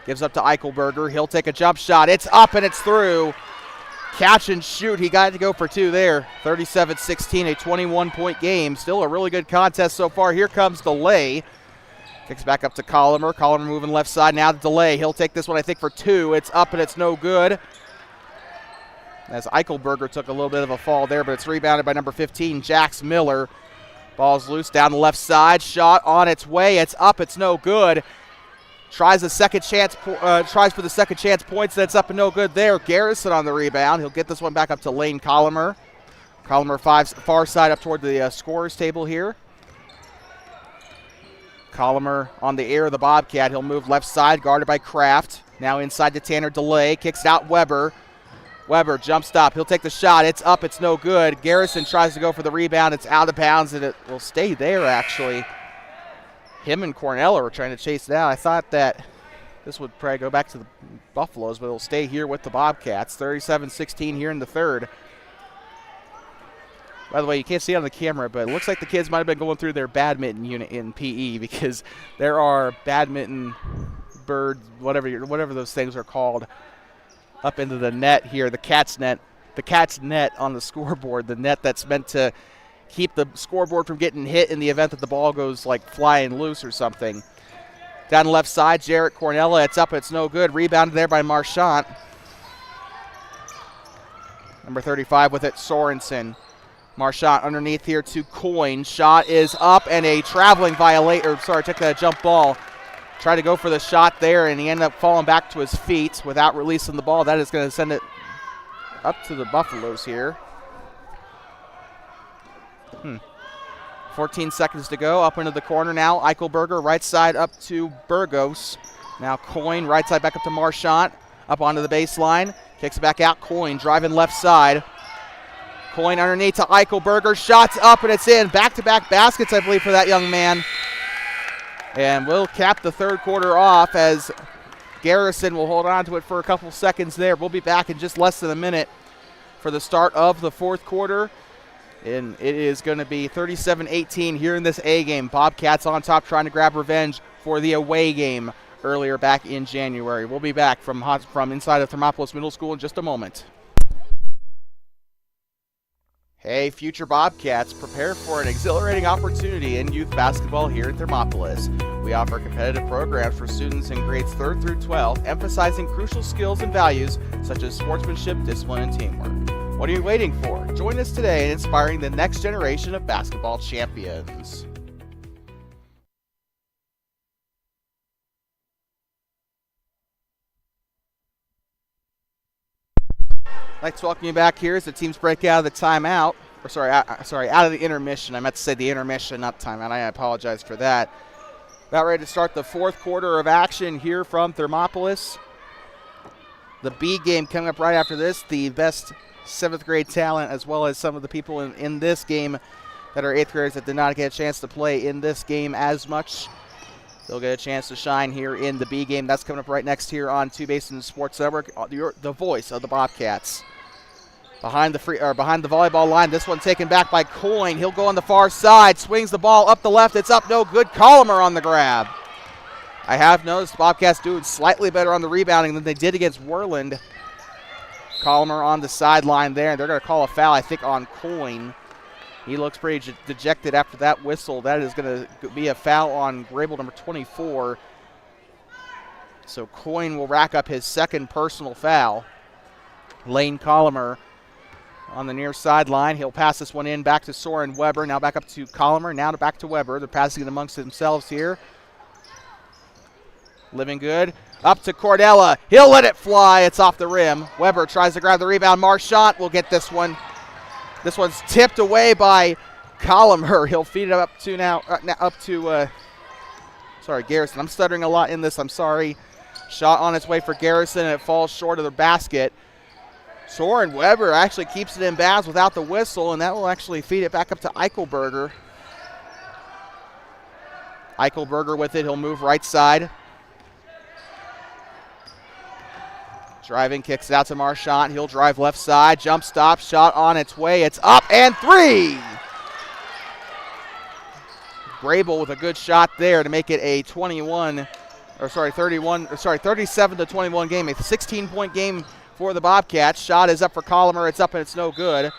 Gives up to Eichelberger. He'll take a jump shot. It's up and it's through. Catch and shoot. He got to go for 2 there. 37-16, a 21-point game. Still a really good contest so far. Here comes DeLay. Kicks back up to Collimer. Collimer moving left side now to DeLay. He'll take this one, I think, for 2. It's up and it's no good. As Eichelberger took a little bit of a fall there, but it's rebounded by number 15, Jax Miller. Ball's loose down the left side. Shot on its way. It's up. It's no good. Tries for the second chance points. That's up and no good there. Garrison on the rebound. He'll get this one back up to Lane Collimer. Collimer far side up toward the scorer's table here. Collimer on the air of the Bobcat. He'll move left side, guarded by Kraft. Now inside to Tanner DeLay. Kicks out Weber. Weber jump stop. He'll take the shot. It's up. It's no good. Garrison tries to go for the rebound. It's out of bounds, and it will stay there, actually. Him and Cornell are trying to chase it out. I thought that this would probably go back to the Buffaloes, but it'll stay here with the Bobcats. 37-16 here in the third. By the way, you can't see it on the camera, but it looks like the kids might have been going through their badminton unit in PE because there are badminton birds, whatever those things are called, up into the net here, the cat's net on the scoreboard, the net that's meant to keep the scoreboard from getting hit in the event that the ball goes like flying loose or something. Down the left side, Jarrett Cornella. It's up. It's no good. Rebounded there by Marchant. Number 35 with it, Sorensen. Marchant underneath here to Coyne. Shot is up and a traveling took a jump ball. Tried to go for the shot there, and he ended up falling back to his feet without releasing the ball. That is going to send it up to the Buffaloes here. 14 seconds to go. Up into the corner now. Eichelberger right side up to Burgos. Now Coyne right side back up to Marchant. Up onto the baseline. Kicks back out. Coyne driving left side. Coyne underneath to Eichelberger. Shots up and it's in. Back-to-back baskets, I believe, for that young man. And we'll cap the third quarter off as Garrison will hold on to it for a couple seconds there. We'll be back in just less than a minute for the start of the fourth quarter. And it is going to be 37-18 here in this A game. Bobcats on top trying to grab revenge for the away game earlier back in January. We'll be back from inside of Thermopolis Middle School in just a moment. Hey, future Bobcats, prepare for an exhilarating opportunity in youth basketball here in Thermopolis. We offer competitive programs for students in grades 3rd through 12, emphasizing crucial skills and values such as sportsmanship, discipline, and teamwork. What are you waiting for? Join us today in inspiring the next generation of basketball champions. I'd like to welcome you back here as the teams break out of the timeout. Out of the intermission. I meant to say the intermission, not timeout. I apologize for that. About ready to start the fourth quarter of action here from Thermopolis. The B game coming up right after this. The best 7th grade talent, as well as some of the people in this game that are 8th graders that did not get a chance to play in this game as much. They'll get a chance to shine here in the B game. That's coming up right next here on Two Basin Sports Network, the voice of the Bobcats. Behind the volleyball line, this one taken back by Coyne. He'll go on the far side, swings the ball up the left. It's up, no good. Colomer on the grab. I have noticed the Bobcats doing slightly better on the rebounding than they did against Worland. Colomer on the sideline there. They're going to call a foul, I think, on Coyne. He looks pretty dejected after that whistle. That is going to be a foul on Greybull number 24. So Coyne will rack up his second personal foul. Lane Colomer on the near sideline. He'll pass this one in back to Soren Weber. Now back up to Colomer. Now back to Weber. They're passing it amongst themselves here. Living good. Up to Cordella. He'll let it fly. It's off the rim. Weber tries to grab the rebound. Marchant will get this one. This one's tipped away by Colomer. He'll feed it up to Garrison. I'm stuttering a lot in this. I'm sorry. Shot on its way for Garrison, and it falls short of the basket. Soren Weber actually keeps it in bounds without the whistle, and that will actually feed it back up to Eichelberger. Eichelberger with it. He'll move right side. Driving, kicks it out to Marchant. He'll drive left side. Jump stop, shot on 37 way. It's up and three. Greybull with a good shot there to make it a 37-21 game. A 16-point game for the Bobcats. Shot is up for Colomer. It's up and it's no good.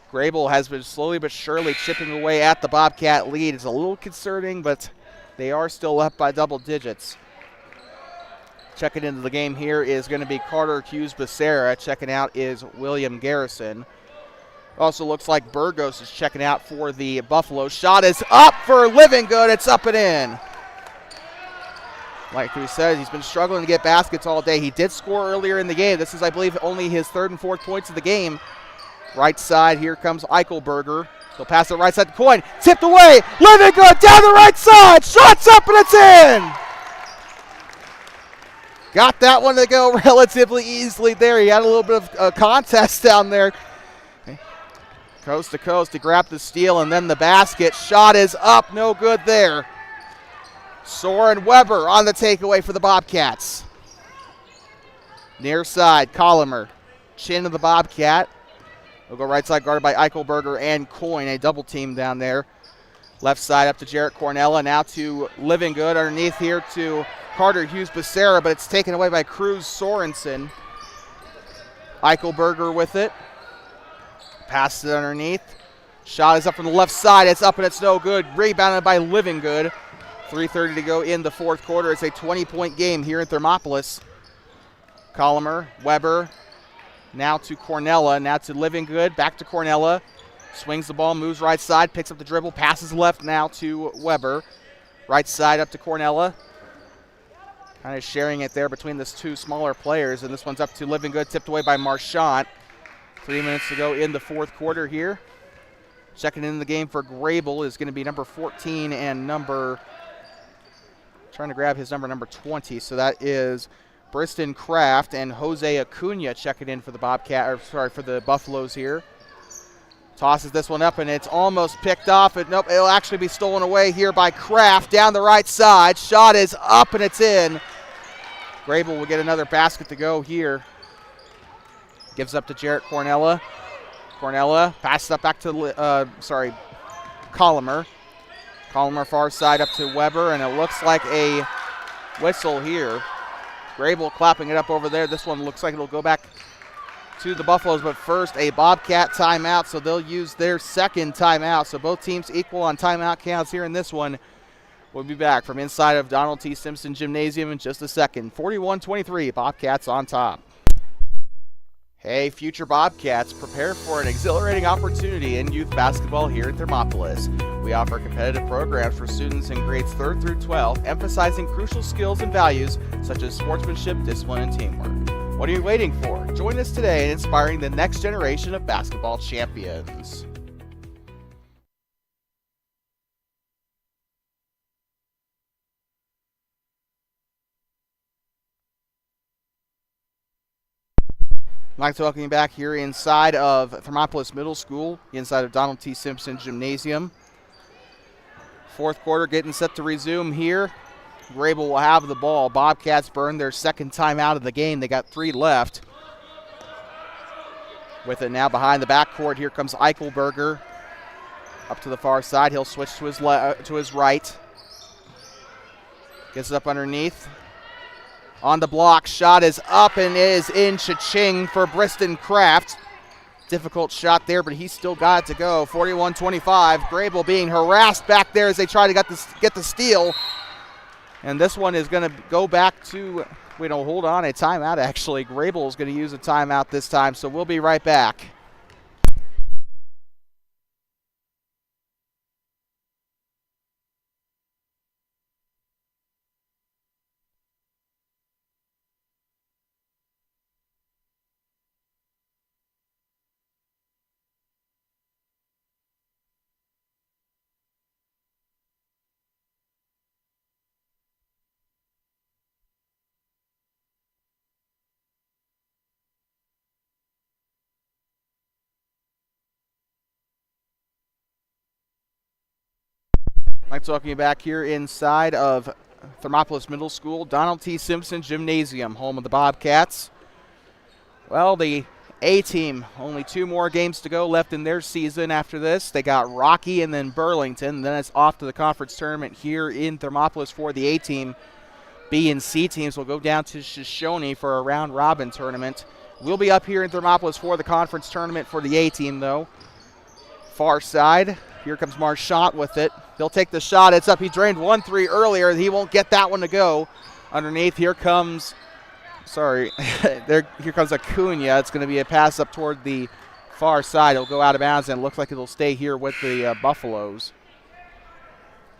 Greybull has been slowly but surely chipping away at the Bobcat lead. It's a little concerning, but they are still up by double digits. Checking into the game here is going to be Carter Hughes-Becerra. Checking out is William Garrison. Also looks like Burgos is checking out for the Buffalo. Shot is up for Living Good. It's up and in. Like we said, he's been struggling to get baskets all day. He did score earlier in the game. This is, I believe, only his third and fourth points of the game. Right side, here comes Eichelberger. He'll pass it right side to Coyne. Tipped away. Living Good down the right side. Shots up and it's in. Got that one to go relatively easily there. He had a little bit of a contest down there. Coast to coast to grab the steal and then the basket. Shot is up, no good there. Soren Weber on the takeaway for the Bobcats. Near side, Colomer. Chin of the Bobcat. We'll go right side guarded by Eichelberger and Coyne. A double team down there. Left side up to Jarrett Cornella. Now to Living Good underneath here to Carter Hughes-Becerra, but it's taken away by Cruz Sorensen. Eichelberger with it. Passes it underneath. Shot is up from the left side. It's up and it's no good. Rebounded by Living Good. 3:30 to go in the fourth quarter. It's a 20-point game here in Thermopolis. Colomer, Weber, now to Cornella, now to Living Good, back to Cornella. Swings the ball, moves right side, picks up the dribble, passes left now to Weber. Right side up to Cornella. Kind of sharing it there between these two smaller players, and this one's up to Living Good, tipped away by Marchant. 3 minutes to go in the fourth quarter here. Checking in the game for Greybull is going to be number 14 and trying to grab his number 20. So that is Briston Kraft and Jose Acuna checking in for the for the Buffaloes here. Tosses this one up and it's almost picked off. Nope, it'll actually be stolen away here by Kraft down the right side. Shot is up and it's in. Greybull will get another basket to go here. Gives up to Jarrett Cornella. Cornella passes up back to Colomer. Colomer far side up to Weber, and it looks like a whistle here. Greybull clapping it up over there. This one looks like it'll go back to the Buffaloes, but first a Bobcat timeout, so they'll use their second timeout. So both teams equal on timeout counts here in this one. We'll be back from inside of Donald T. Simpson Gymnasium in just a second. 41-23, Bobcats on top. Hey, future Bobcats, prepare for an exhilarating opportunity in youth basketball here in Thermopolis. We offer competitive programs for students in grades 3rd through 12, emphasizing crucial skills and values such as sportsmanship, discipline, and teamwork. What are you waiting for? Join us today in inspiring the next generation of basketball champions. I'd like to welcome you back here inside of Thermopolis Middle School, inside of Donald T. Simpson Gymnasium. Fourth quarter getting set to resume here. Greybull will have the ball. Bobcats burn their second time out of the game. They got 3 left. With it now behind the backcourt, here comes Eichelberger. Up to the far side, he'll switch to his right. Gets it up underneath. On the block, shot is up and is in. Cha-ching for Briston Kraft. Difficult shot there, but he still got it to go. 41-25. Greybull being harassed back there as they try to get the steal. And this one is going to go back to, hold on, a timeout actually. Greybull is going to use a timeout this time, so we'll be right back. I'm talking back here inside of Thermopolis Middle School, Donald T. Simpson Gymnasium, home of the Bobcats. Well, the A-team, only 2 more games to go left in their season after this. They got Rocky and then Burlington. Then it's off to the conference tournament here in Thermopolis for the A-team. B and C teams will go down to Shoshone for a round-robin tournament. We'll be up here in Thermopolis for the conference tournament for the A-team, though. Far side. Here comes Marchant with it. He'll take the shot. It's up. He drained 1-3 earlier. He won't get that one to go. Underneath, here comes Acuna. It's going to be a pass up toward the far side. It'll go out of bounds, and it looks like it'll stay here with the Buffaloes.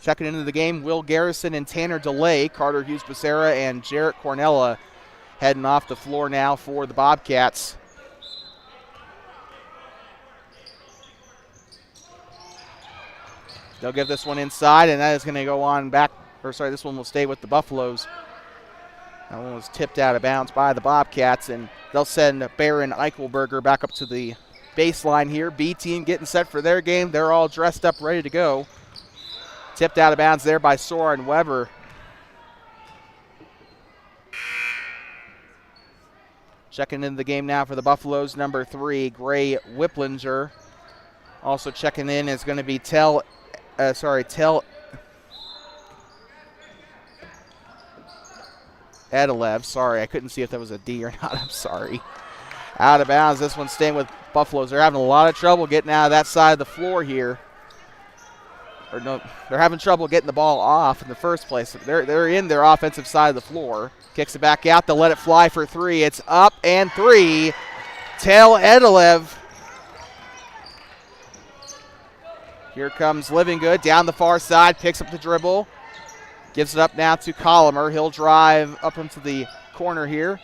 Checking into the game, Will Garrison and Tanner DeLay. Carter Hughes-Becerra and Jarrett Cornella heading off the floor now for the Bobcats. They'll give this one inside, and that is going to go on back. This one will stay with the Buffaloes. That one was tipped out of bounds by the Bobcats, and they'll send Baron Eichelberger back up to the baseline here. B team getting set for their game. They're all dressed up, ready to go. Tipped out of bounds there by Soren Weber. Checking into the game now for the Buffaloes, number 3, Gray Whipplinger. Also checking in is going to be Tell Edelev. Sorry, I couldn't see if that was a D or not. I'm sorry. Out of bounds. This one's staying with Buffaloes. They're having a lot of trouble getting out of that side of the floor here. Or no, they're having trouble getting the ball off in the first place. They're in their offensive side of the floor. Kicks it back out. They'll let it fly for 3. It's up and 3. Tell Edelev. Here comes Livingood down the far side, picks up the dribble, gives it up now to Colomer. He'll drive up into the corner here.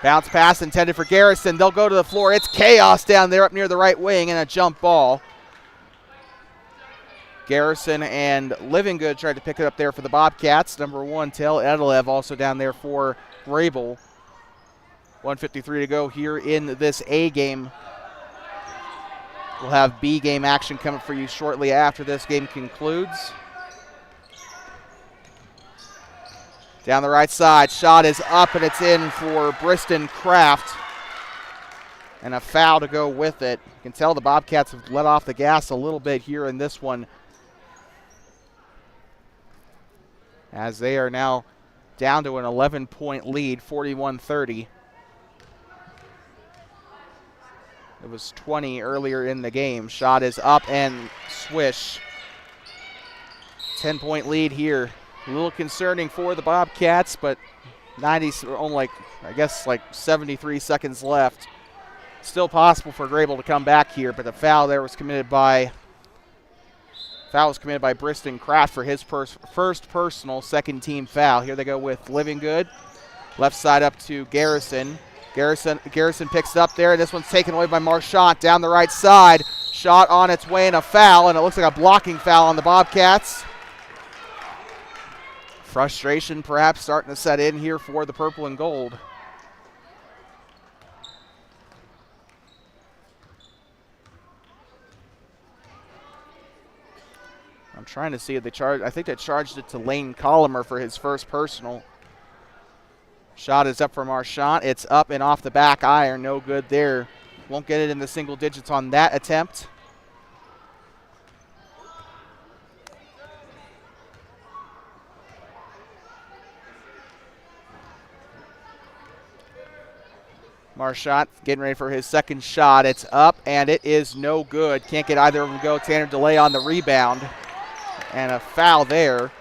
Bounce pass intended for Garrison. They'll go to the floor. It's chaos down there up near the right wing and a jump ball. Garrison and Livingood tried to pick it up there for the Bobcats. Number 1, Tel Edelev, also down there for Greybull. 1:53 to go here in this A game. We'll have B game action coming for you shortly after this game concludes. Down the right side, shot is up and it's in for Briston Kraft. And a foul to go with it. You can tell the Bobcats have let off the gas a little bit here in this one, as they are now down to an 11-point lead, 41-30. It was 20 earlier in the game. Shot is up and swish. 10-point lead here. A little concerning for the Bobcats, but 73 seconds left. Still possible for Greybull to come back here, but the foul there was committed by Briston Kraft for his first personal second team foul. Here they go with Livingood. Left side up to Garrison. Garrison picks it up there, and this one's taken away by Marchant down the right side. Shot on its way and a foul, and it looks like a blocking foul on the Bobcats. Frustration perhaps starting to set in here for the purple and gold. trying to see if they charged. I think they charged it to Lane Collimer for his first personal. Shot is up from Marchant. It's up and off the back iron. No good there. Won't get it in the single digits on that attempt. Marchant getting ready for his second shot. It's up, and it is no good. Can't get either of them to go. Tanner DeLay on the rebound. And a foul there.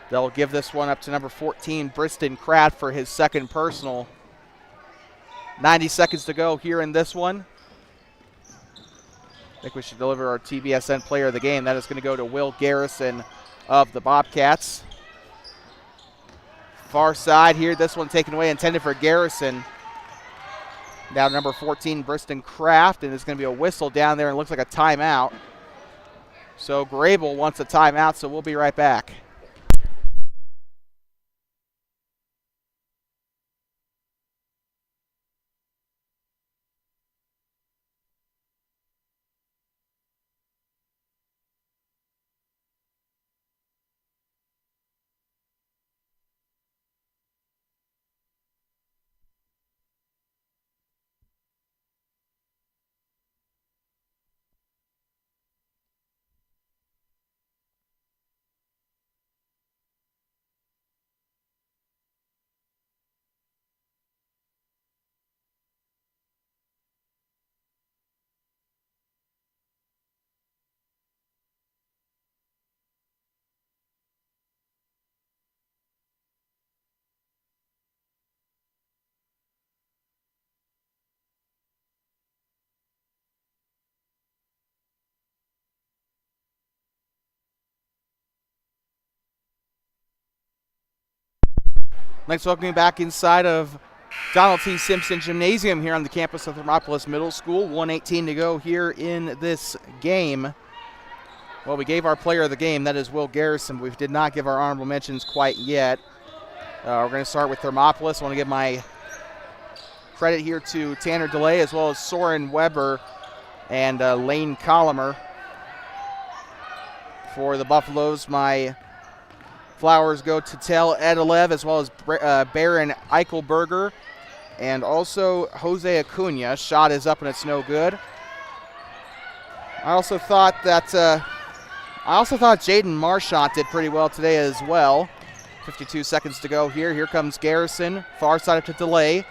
They'll give this one up to number 14, Briston Kraft, for his second personal. 90 seconds to go here in this one. I think we should deliver our TBSN player of the game. That is going to go to Will Garrison of the Bobcats. Far side here. This one taken away, intended for Garrison. Now number 14, Briston Kraft, and it's going to be a whistle down there, and it looks like a timeout. So Greybull wants a timeout, so we'll be right back. Thanks for welcoming back inside of Donald T. Simpson Gymnasium here on the campus of Thermopolis Middle School. 1:18 to go here in this game. Well, we gave our player of the game, that is Will Garrison. We did not give our honorable mentions quite yet. We're going to start with Thermopolis. I want to give my credit here to Tanner DeLay as well as Soren Weber and Lane Collimer. For the Buffaloes, my flowers go to Tel Edelev as well as Baron Eichelberger and also Jose Acuna. Shot is up and it's no good. I also thought Jaden Marchant did pretty well today as well. 52 seconds to go here. Here comes Garrison. Far side up to DeLay.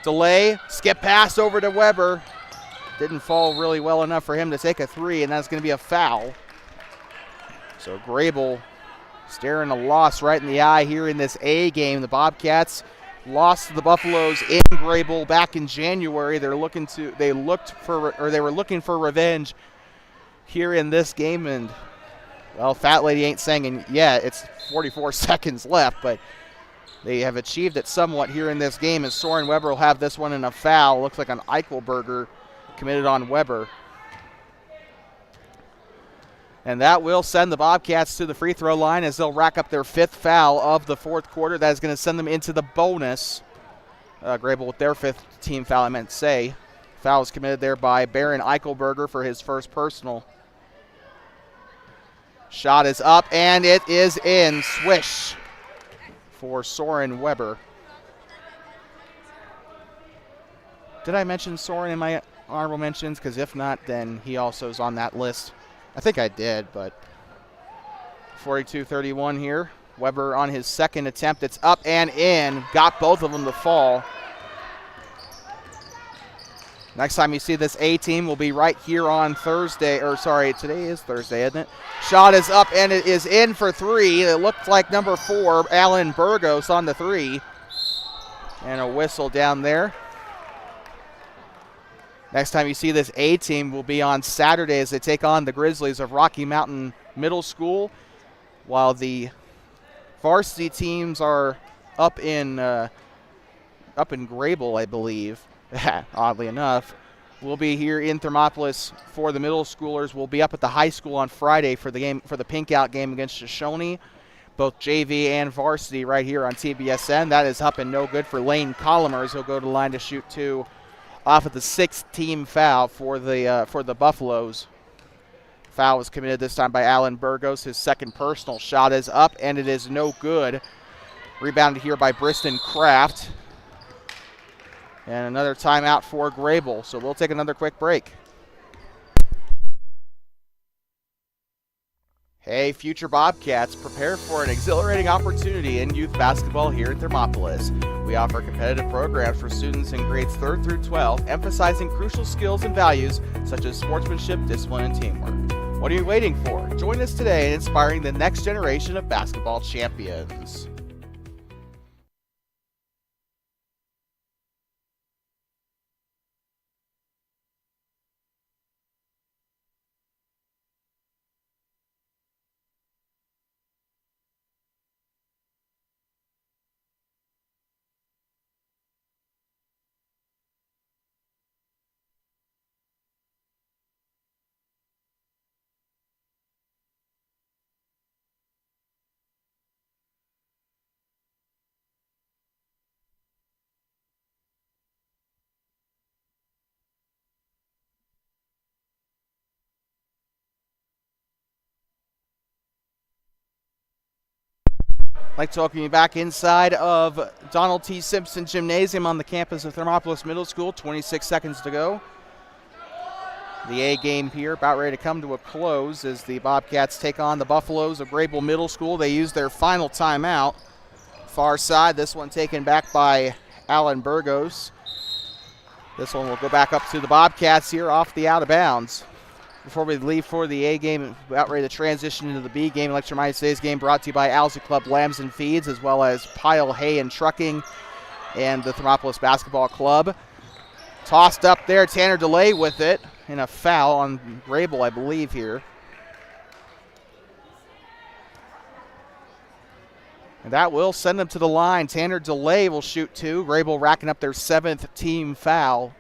DeLay, skip pass over to Weber. Didn't fall really well enough for him to take a three, and that's going to be a foul. So Greybull staring a loss right in the eye here in this A game. The Bobcats lost to the Buffaloes in Greybull back in January. They were looking for revenge here in this game, and well, Fat Lady ain't singing yet. It's 44 seconds left, but they have achieved it somewhat here in this game, as Soren Weber will have this one in a foul. Looks like an Eichelberger committed on Weber. And that will send the Bobcats to the free throw line as they'll rack up their fifth foul of the fourth quarter. That is going to send them into the bonus. Greybull with their fifth team foul, I meant to say. Foul is committed there by Baron Eichelberger for his first personal. Shot is up, and it is in. Swish for Soren Weber. Did I mention Soren in my honorable mentions? Because if not, then he also is on that list. I think I did, but 42-31 here. Weber on his second attempt. It's up and in. Got both of them to fall. Next time you see this A team will be right here on Thursday. Or sorry, today is Thursday, isn't it? Shot is up and it is in for three. It looked like number 4, Alan Burgos, on the three. And a whistle down there. Next time you see this A team will be on Saturday as they take on the Grizzlies of Rocky Mountain Middle School, while the varsity teams are up in Greybull, I believe. Oddly enough, we'll be here in Thermopolis for the middle schoolers. We'll be up at the high school on Friday for the pink out game against Shoshone, both JV and varsity right here on TBSN. That is up and no good for Lane Collimer as he'll go to the line to shoot two off of the 6th team foul for the Buffaloes. Foul was committed this time by Alan Burgos. His second personal. Shot is up, and it is no good. Rebounded here by Briston Kraft. And another timeout for Greybull, so we'll take another quick break. Hey, future Bobcats, prepare for an exhilarating opportunity in youth basketball here at Thermopolis. We offer competitive programs for students in grades 3rd through 12, emphasizing crucial skills and values such as sportsmanship, discipline, and teamwork. What are you waiting for? Join us today in inspiring the next generation of basketball champions. I'd like to welcome you back inside of Donald T. Simpson Gymnasium on the campus of Thermopolis Middle School. 26 seconds to go. The A game here about ready to come to a close as the Bobcats take on the Buffaloes of Greybull Middle School. They use their final timeout. Far side, this one taken back by Alan Burgos. This one will go back up to the Bobcats here off the out of bounds. Before we leave for the A game, about ready to transition into the B game. I'd like to remind you today's game brought to you by Alza Club Lambs and Feeds, as well as Pile Hay and Trucking and the Thermopolis Basketball Club. Tossed up there, Tanner DeLay with it, and a foul on Greybull, I believe, here. And that will send them to the line. Tanner DeLay will shoot two. Greybull racking up their 7th team foul,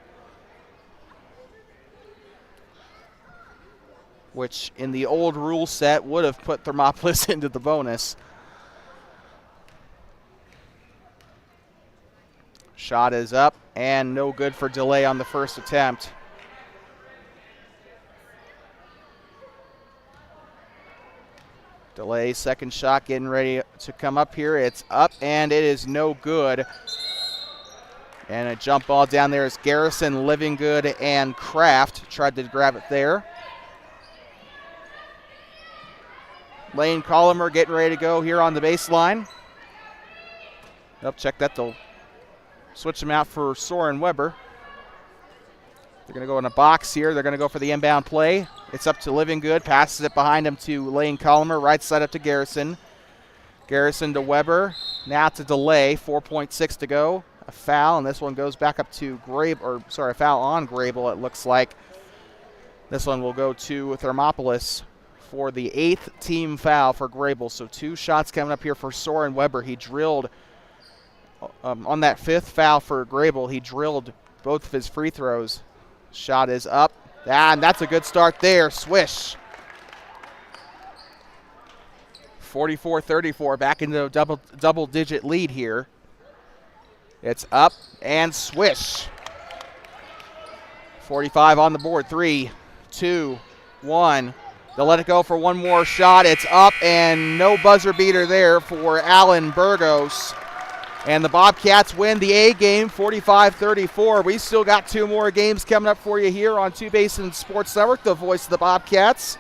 which in the old rule set would have put Thermopolis into the bonus. Shot is up and no good for DeLay on the first attempt. DeLay, second shot getting ready to come up here. It's up and it is no good. And a jump ball down there is Garrison, Livingood, and Kraft tried to grab it there. Lane Collimer getting ready to go here on the baseline. Nope, check that. They'll switch them out for Soren Weber. They're going to go in a box here. They're going to go for the inbound play. It's up to Livingood. Passes it behind him to Lane Collimer. Right side up to Garrison. Garrison to Weber. Now to DeLay. 4.6 to go. A foul, and this one goes back up to a foul on Greybull, it looks like. This one will go to Thermopolis for the 8th team foul for Greybull. So 2 shots coming up here for Soren Weber. He drilled on that 5th foul for Greybull. He drilled both of his free throws. Shot is up, and that's a good start there. Swish. 44-34, back into a double-digit lead here. It's up and swish. 45 on the board. 3, 2, 1. They'll let it go for one more shot. It's up and no buzzer beater there for Alan Burgos. And the Bobcats win the A game 45-34. We still got 2 more games coming up for you here on Two Basin Sports Network, the voice of the Bobcats.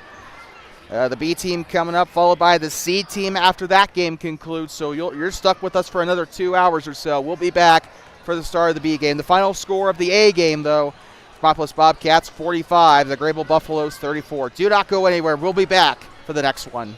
The B team coming up, followed by the C team after that game concludes. So you're stuck with us for another 2 hours or so. We'll be back for the start of the B game. The final score of the A game, though, Thermopolis Bobcats 45, the Greybull Buffaloes 34. Do not go anywhere. We'll be back for the next one.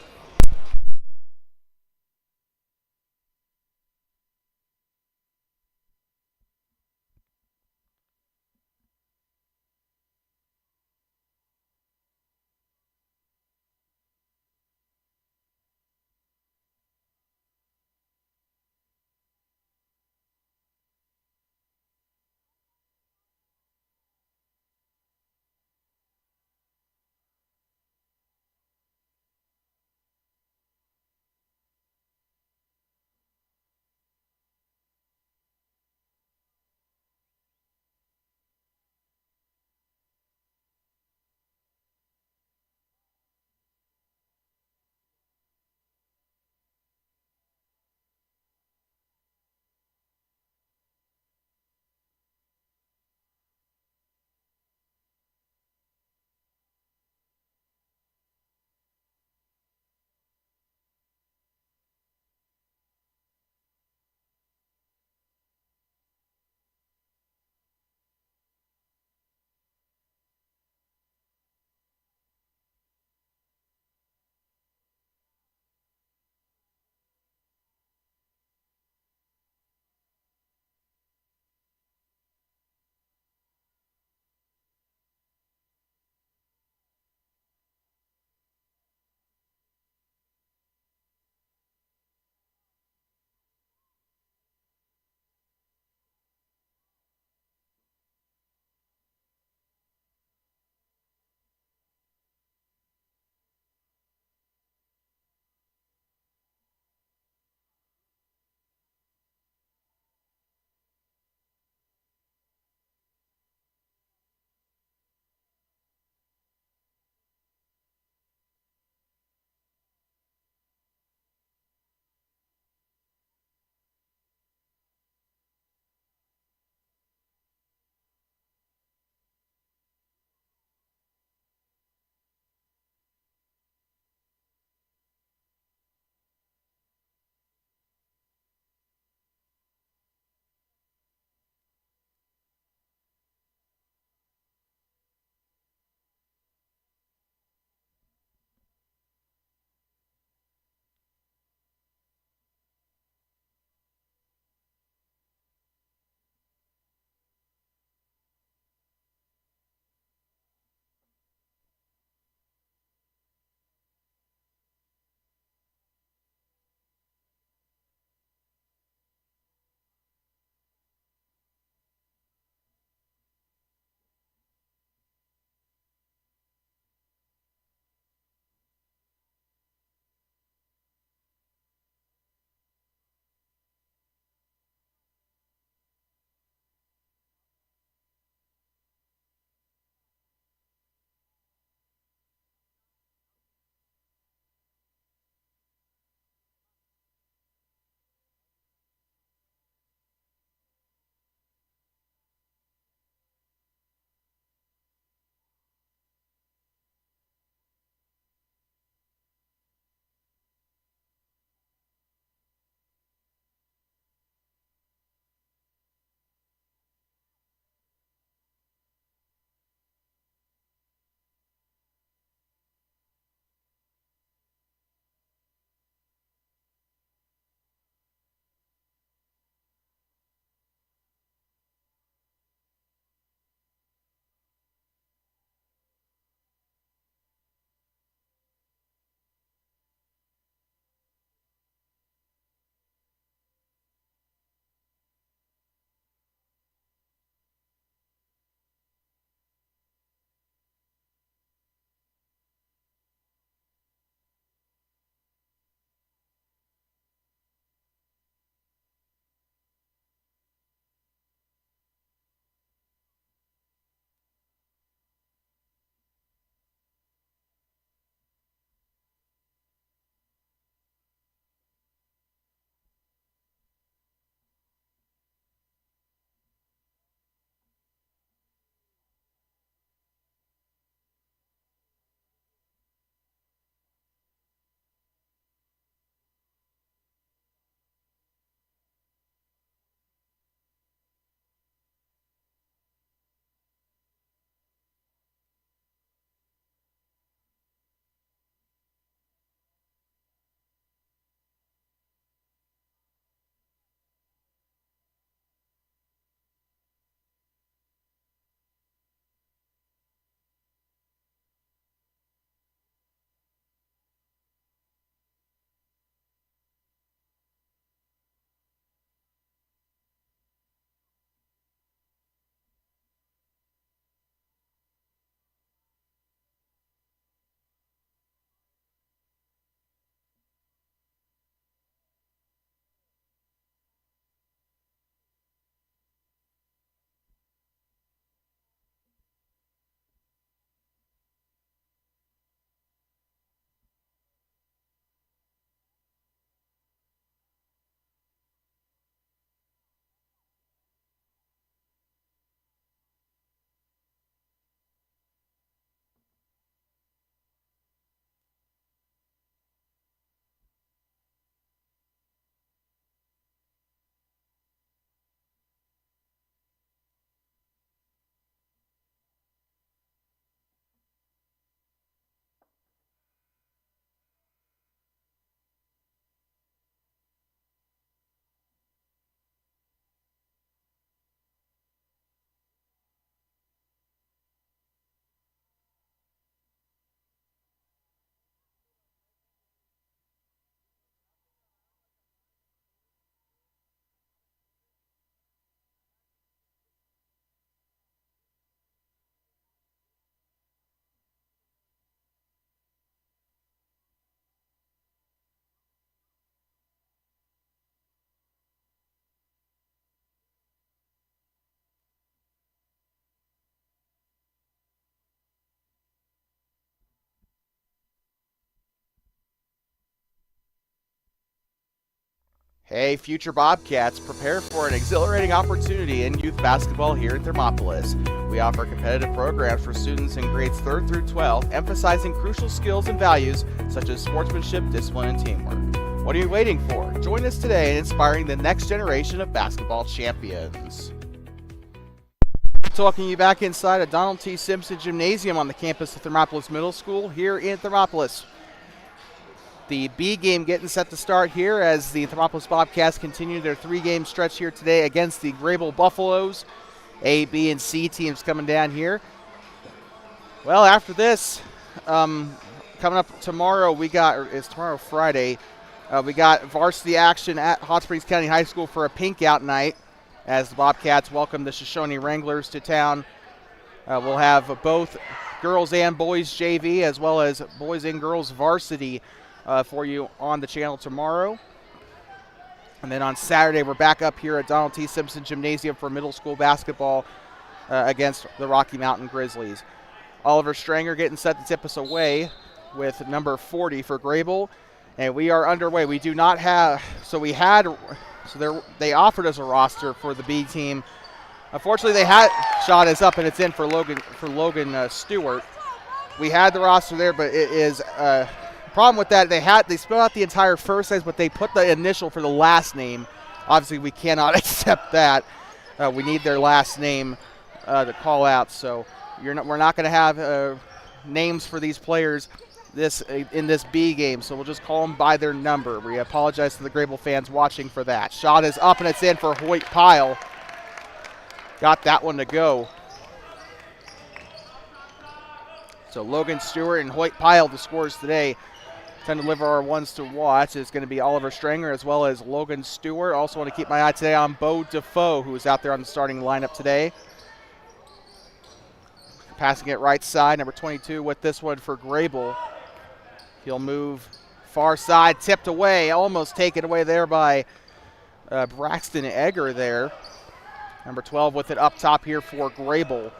Hey, future Bobcats, prepare for an exhilarating opportunity in youth basketball here at Thermopolis. We offer competitive programs for students in grades 3rd through 12, emphasizing crucial skills and values such as sportsmanship, discipline, and teamwork. What are you waiting for? Join us today in inspiring the next generation of basketball champions. Talking you back inside of Donald T. Simpson Gymnasium on the campus of Thermopolis Middle School here in Thermopolis. The B game getting set to start here as the Thermopolis Bobcats continue their 3-game stretch here today against the Greybull Buffaloes. A, B, and C teams coming down here. Well, after this, coming up tomorrow, it's tomorrow Friday, we got varsity action at Hot Springs County High School for a pink out night as the Bobcats welcome the Shoshone Wranglers to town. We'll have both girls and boys JV as well as boys and girls varsity for you on the channel tomorrow. And then on Saturday, we're back up here at Donald T. Simpson Gymnasium for middle school basketball against the Rocky Mountain Grizzlies. Oliver Stranger getting set to tip us away with number 40 for Greybull. And we are underway. We do not have, they offered us a roster for the B team. Unfortunately, they had shot us up and it's in for Logan Stewart. We had the roster there, but it is problem with that, they spelled out the entire first name, but they put the initial for the last name. Obviously, we cannot accept that. We need their last name to call out. So we're not going to have names for these players in this B game. So we'll just call them by their number. We apologize to the Greybull fans watching for that. Shot is up and it's in for Hoyt Pyle. Got that one to go. So Logan Stewart and Hoyt Pyle, the scores today. 10 to deliver our ones to watch is going to be Oliver Stranger as well as Logan Stewart. Also want to keep my eye today on Bo Defoe, who is out there on the starting lineup today. Passing it right side, number 22 with this one for Greybull. He'll move far side, tipped away, almost taken away there by Braxton Egger there. Number 12 with it up top here for Greybull.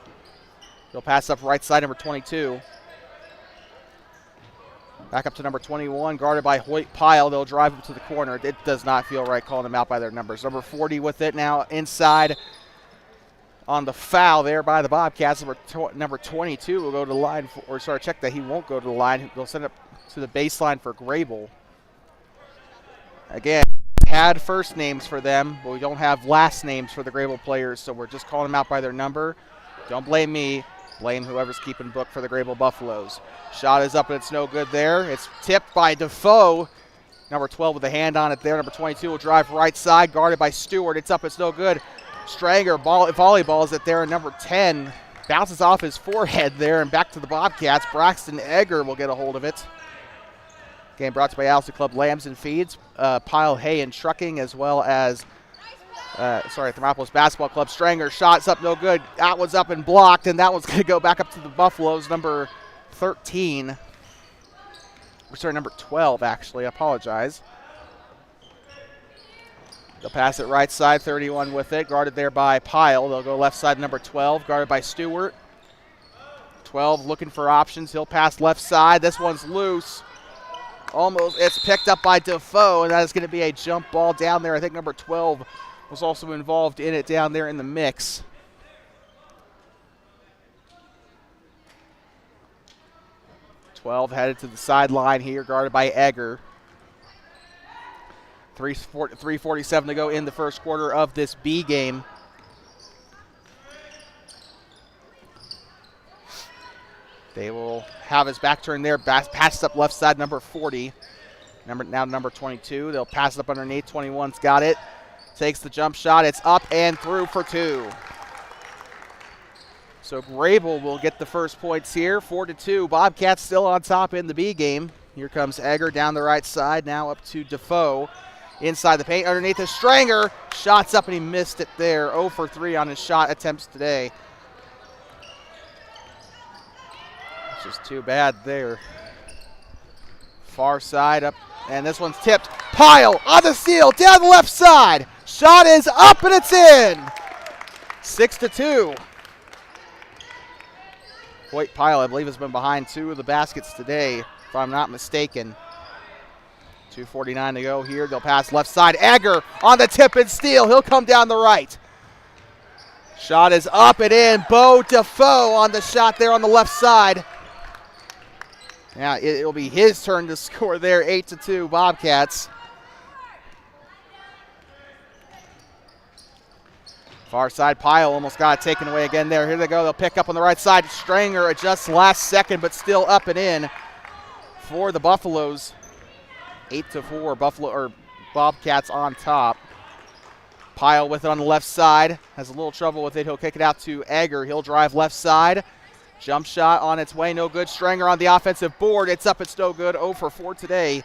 He'll pass up right side, number 22. Back up to number 21, guarded by Hoyt Pyle. They'll drive him to the corner. It does not feel right calling them out by their numbers. Number 40 with it now inside on the foul there by the Bobcats. Number 22 will go to the line, check that he won't go to the line. They'll send it to the baseline for Greybull. Again, had first names for them, but we don't have last names for the Greybull players, so we're just calling them out by their number. Don't blame me. Blame whoever's keeping book for the Greybull Buffaloes. Shot is up and it's no good there. It's tipped by Defoe. Number 12 with a hand on it there. Number 22 will drive right side, guarded by Stewart. It's up, it's no good. Stranger volleyballs it there, and number 10 bounces off his forehead there and back to the Bobcats. Braxton Egger will get a hold of it. Game brought to you by Allison Club Lambs and Feeds, Pile Hay and Trucking, as well as Thermopolis Basketball Club. Stranger shots up, no good. That one's up and blocked, and that one's going to go back up to the Buffaloes. Number 13. Number 12, actually. I apologize. They'll pass it right side, 31 with it, guarded there by Pyle. They'll go left side, number 12, guarded by Stewart. 12 looking for options. He'll pass left side. This one's loose. Almost. It's picked up by Defoe, and that is going to be a jump ball down there. I think number 12 was also involved in it down there in the mix. Headed to the sideline here, guarded by Egger. 3:47 to go in the first quarter of this B game. They will have his back turn there. Pass up left side, number 40. Number 22. They'll pass it up underneath. 21's got it. Takes the jump shot. It's up and through for 2. So Greybull will get the first points here, 4-2. Bobcats still on top in the B game. Here comes Egger down the right side, now up to Defoe. Inside the paint, underneath is Stranger. Shots up and he missed it there. 0 for 3 on his shot attempts today. It's just too bad there. Far side up, and this one's tipped. Pyle on the steal, down the left side. Shot is up and it's in. 6-2. Hoyt Pyle, I believe, has been behind 2 of the baskets today, if I'm not mistaken. 2:49 to go here. They'll pass left side. Egger on the tip and steal. He'll come down the right. Shot is up and in. Bo Defoe on the shot there on the left side. Now it'll be his turn to score there. 8-2 Bobcats. Far side, Pyle almost got it taken away again there. Here they go. They'll pick up on the right side. Stranger adjusts last second, but still up and in for the Buffaloes. 8-4 Bobcats on top. Pyle with it on the left side. Has a little trouble with it. He'll kick it out to Egger. He'll drive left side. Jump shot on its way. No good. Stranger on the offensive board. It's up. It's no good. 0 for 4 today.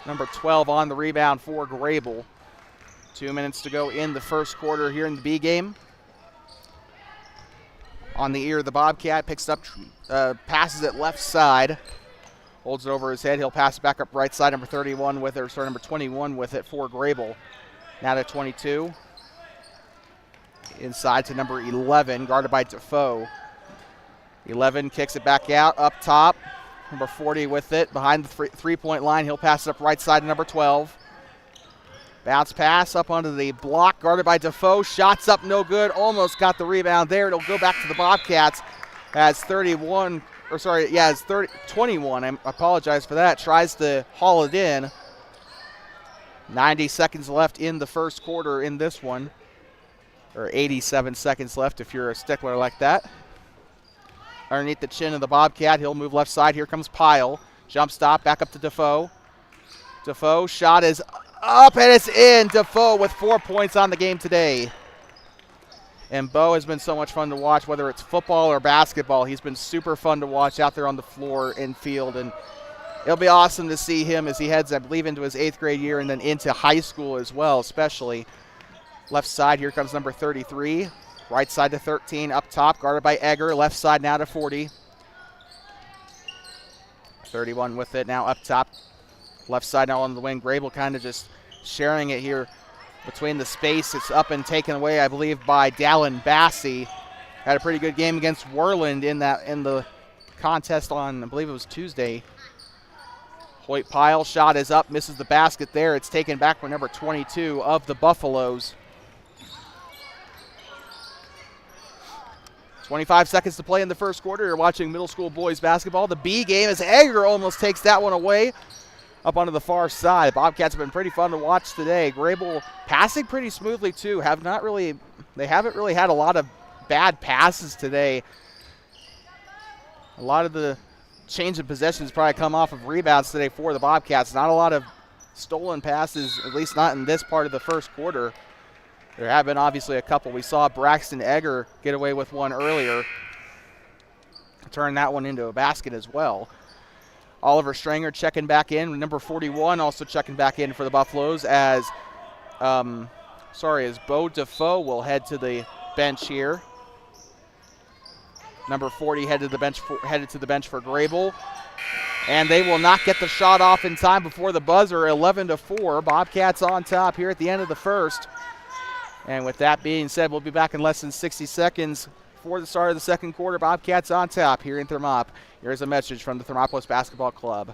Number 12 on the rebound for Greybull. 2 minutes to go in the first quarter here in the B game. On the ear of the Bobcat, picks up, passes it left side, holds it over his head. He'll pass it back up right side. Number 31 with it, or sorry, number 21 with it for Greybull. Now to 22. Inside to number 11, guarded by Defoe. 11 kicks it back out, up top. Number 40 with it, behind the three-point line. He'll pass it up right side to number 12. Bounce pass up onto the block, guarded by Defoe. Shots up, no good. Almost got the rebound there. It'll go back to the Bobcats as 21, or sorry, yeah, as 21. I apologize for that. Tries to haul it in. 90 seconds left in the first quarter in this one, or 87 seconds left if you're a stickler like that. Underneath the chin of the Bobcat, he'll move left side. Here comes Pyle. Jump stop, back up to Defoe. Defoe, shot is up and it's in. Defoe with 4 points on the game today. And Bo has been so much fun to watch, whether it's football or basketball. He's been super fun to watch out there on the floor and field. And it'll be awesome to see him as he heads, I believe, into his 8th grade year and then into high school as well, especially. Left side, here comes number 33. Right side to 13, up top, guarded by Egger. Left side now to 40. 31 with it, now up top. Left side now on the wing. Greybull kind of just sharing it here between the space. It's up and taken away, I believe, by Dallin Bassey. Had a pretty good game against Worland in the contest on, I believe it was Tuesday. Hoyt Pyle, shot is up, misses the basket there. It's taken back by number 22 of the Buffaloes. 25 seconds to play in the first quarter. You're watching middle school boys basketball. The B game as Egger almost takes that one away up onto the far side. Bobcats have been pretty fun to watch today. Greybull passing pretty smoothly too. They haven't really had a lot of bad passes today. A lot of the change of possessions probably come off of rebounds today for the Bobcats. Not a lot of stolen passes, at least not in this part of the first quarter. There have been obviously a couple. We saw Braxton Egger get away with one earlier. Turn that one into a basket as well. Oliver Stranger checking back in. Number 41 also checking back in for the Buffaloes as Bo Defoe will head to the bench here. Number 40 headed to the bench for Greybull. And they will not get the shot off in time before the buzzer. 11-4. Bobcats on top here at the end of the first. And with that being said, we'll be back in less than 60 seconds for the start of the second quarter. Bobcats on top here in Thermop. Here's a message from the Thermopolis Basketball Club.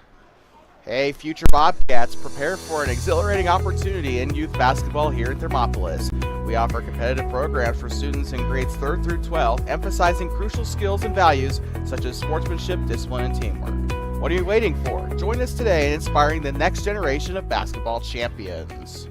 Hey, future Bobcats, prepare for an exhilarating opportunity in youth basketball here in Thermopolis. We offer competitive programs for students in grades 3rd through 12, emphasizing crucial skills and values such as sportsmanship, discipline, and teamwork. What are you waiting for? Join us today in inspiring the next generation of basketball champions.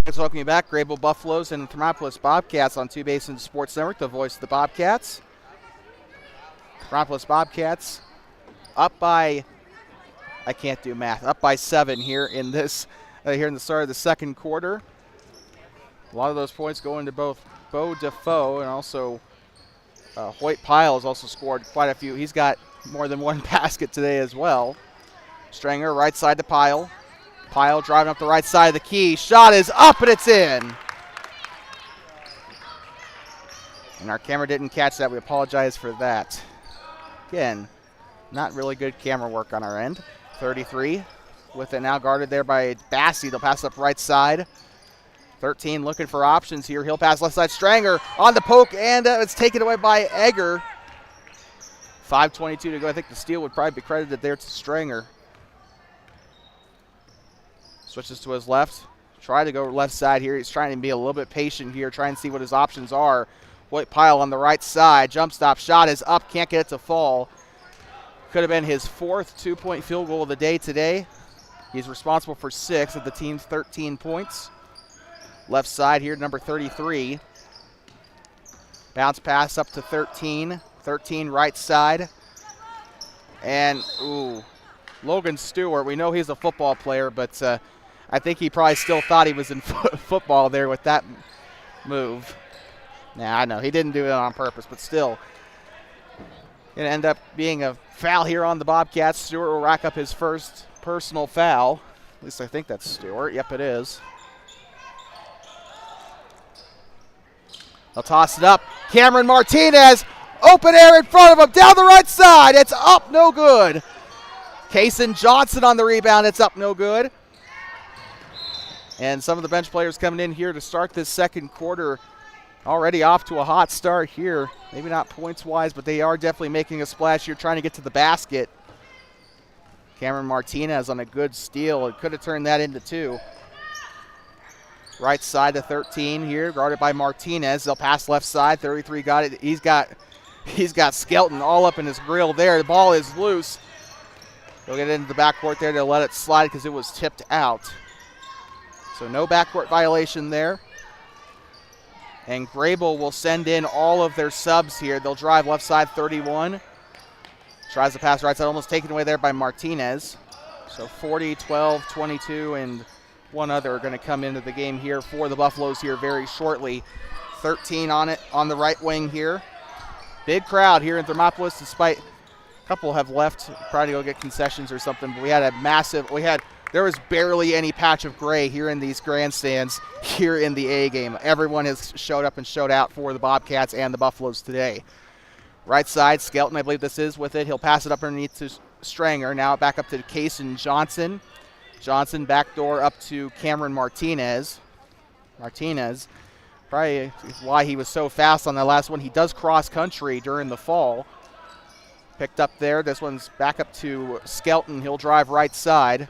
Let's welcome you back. Greybull Buffaloes and Thermopolis Bobcats on Two Basins Sports Network, the voice of the Bobcats. Thermopolis Bobcats up by, I can't do math, up by 7 here in this, here in the start of the second quarter. A lot of those points going to both Bo Defoe and also Hoyt Pyle has also scored quite a few. He's got more than one basket today as well. Stranger right side to Pyle. Pyle driving up the right side of the key. Shot is up and it's in. And our camera didn't catch that. We apologize for that. Again, not really good camera work on our end. 33 with it now guarded there by Bassey. They'll pass up right side. 13 looking for options here. He'll pass left side. Stranger on the poke, and it's taken away by Egger. 5:22 to go. I think the steal would probably be credited there to Stranger. Switches to his left. Try to go left side here. He's trying to be a little bit patient here, trying to see what his options are. White Pile on the right side. Jump stop. Shot is up. Can't get it to fall. Could have been his 4th 2-point field goal of the day today. He's responsible for 6 of the team's 13 points. Left side here, number 33. Bounce pass up to 13. 13 right side. And, Logan Stewart, we know he's a football player, but I think he probably still thought he was in football there with that move. Nah, I know, he didn't do it on purpose, but still. Going to end up being a foul here on the Bobcats. Stewart will rack up his first personal foul. At least I think that's Stewart. Yep, it is. They'll toss it up. Cameron Martinez, open air in front of him, down the right side. It's up, no good. Kason Johnson on the rebound. It's up, no good. And some of the bench players coming in here to start this second quarter already off to a hot start here. Maybe not points-wise, but they are definitely making a splash here, trying to get to the basket. Cameron Martinez on a good steal. It could have turned that into 2. Right side to 13 here, guarded by Martinez. They'll pass left side. 33 got it. He's got Skelton all up in his grill there. The ball is loose. They'll get into the backcourt there. They'll let it slide because it was tipped out. So no backcourt violation there. And Greybull will send in all of their subs here. They'll drive left side 31. Tries to pass right side, almost taken away there by Martinez. So 40, 12, 22, and one other are going to come into the game here for the Buffaloes here very shortly. 13 on it on the right wing here. Big crowd here in Thermopolis, despite a couple have left, probably to go get concessions or something. But we had a massive, there was barely any patch of gray here in these grandstands here in the A game. Everyone has showed up and showed out for the Bobcats and the Buffaloes today. Right side, Skelton, I believe this is with it. He'll pass it up underneath to Stranger. Now back up to Kason Johnson. Johnson backdoor up to Cameron Martinez. Martinez, probably why he was so fast on the last one. He does cross country during the fall. Picked up there. This one's back up to Skelton. He'll drive right side.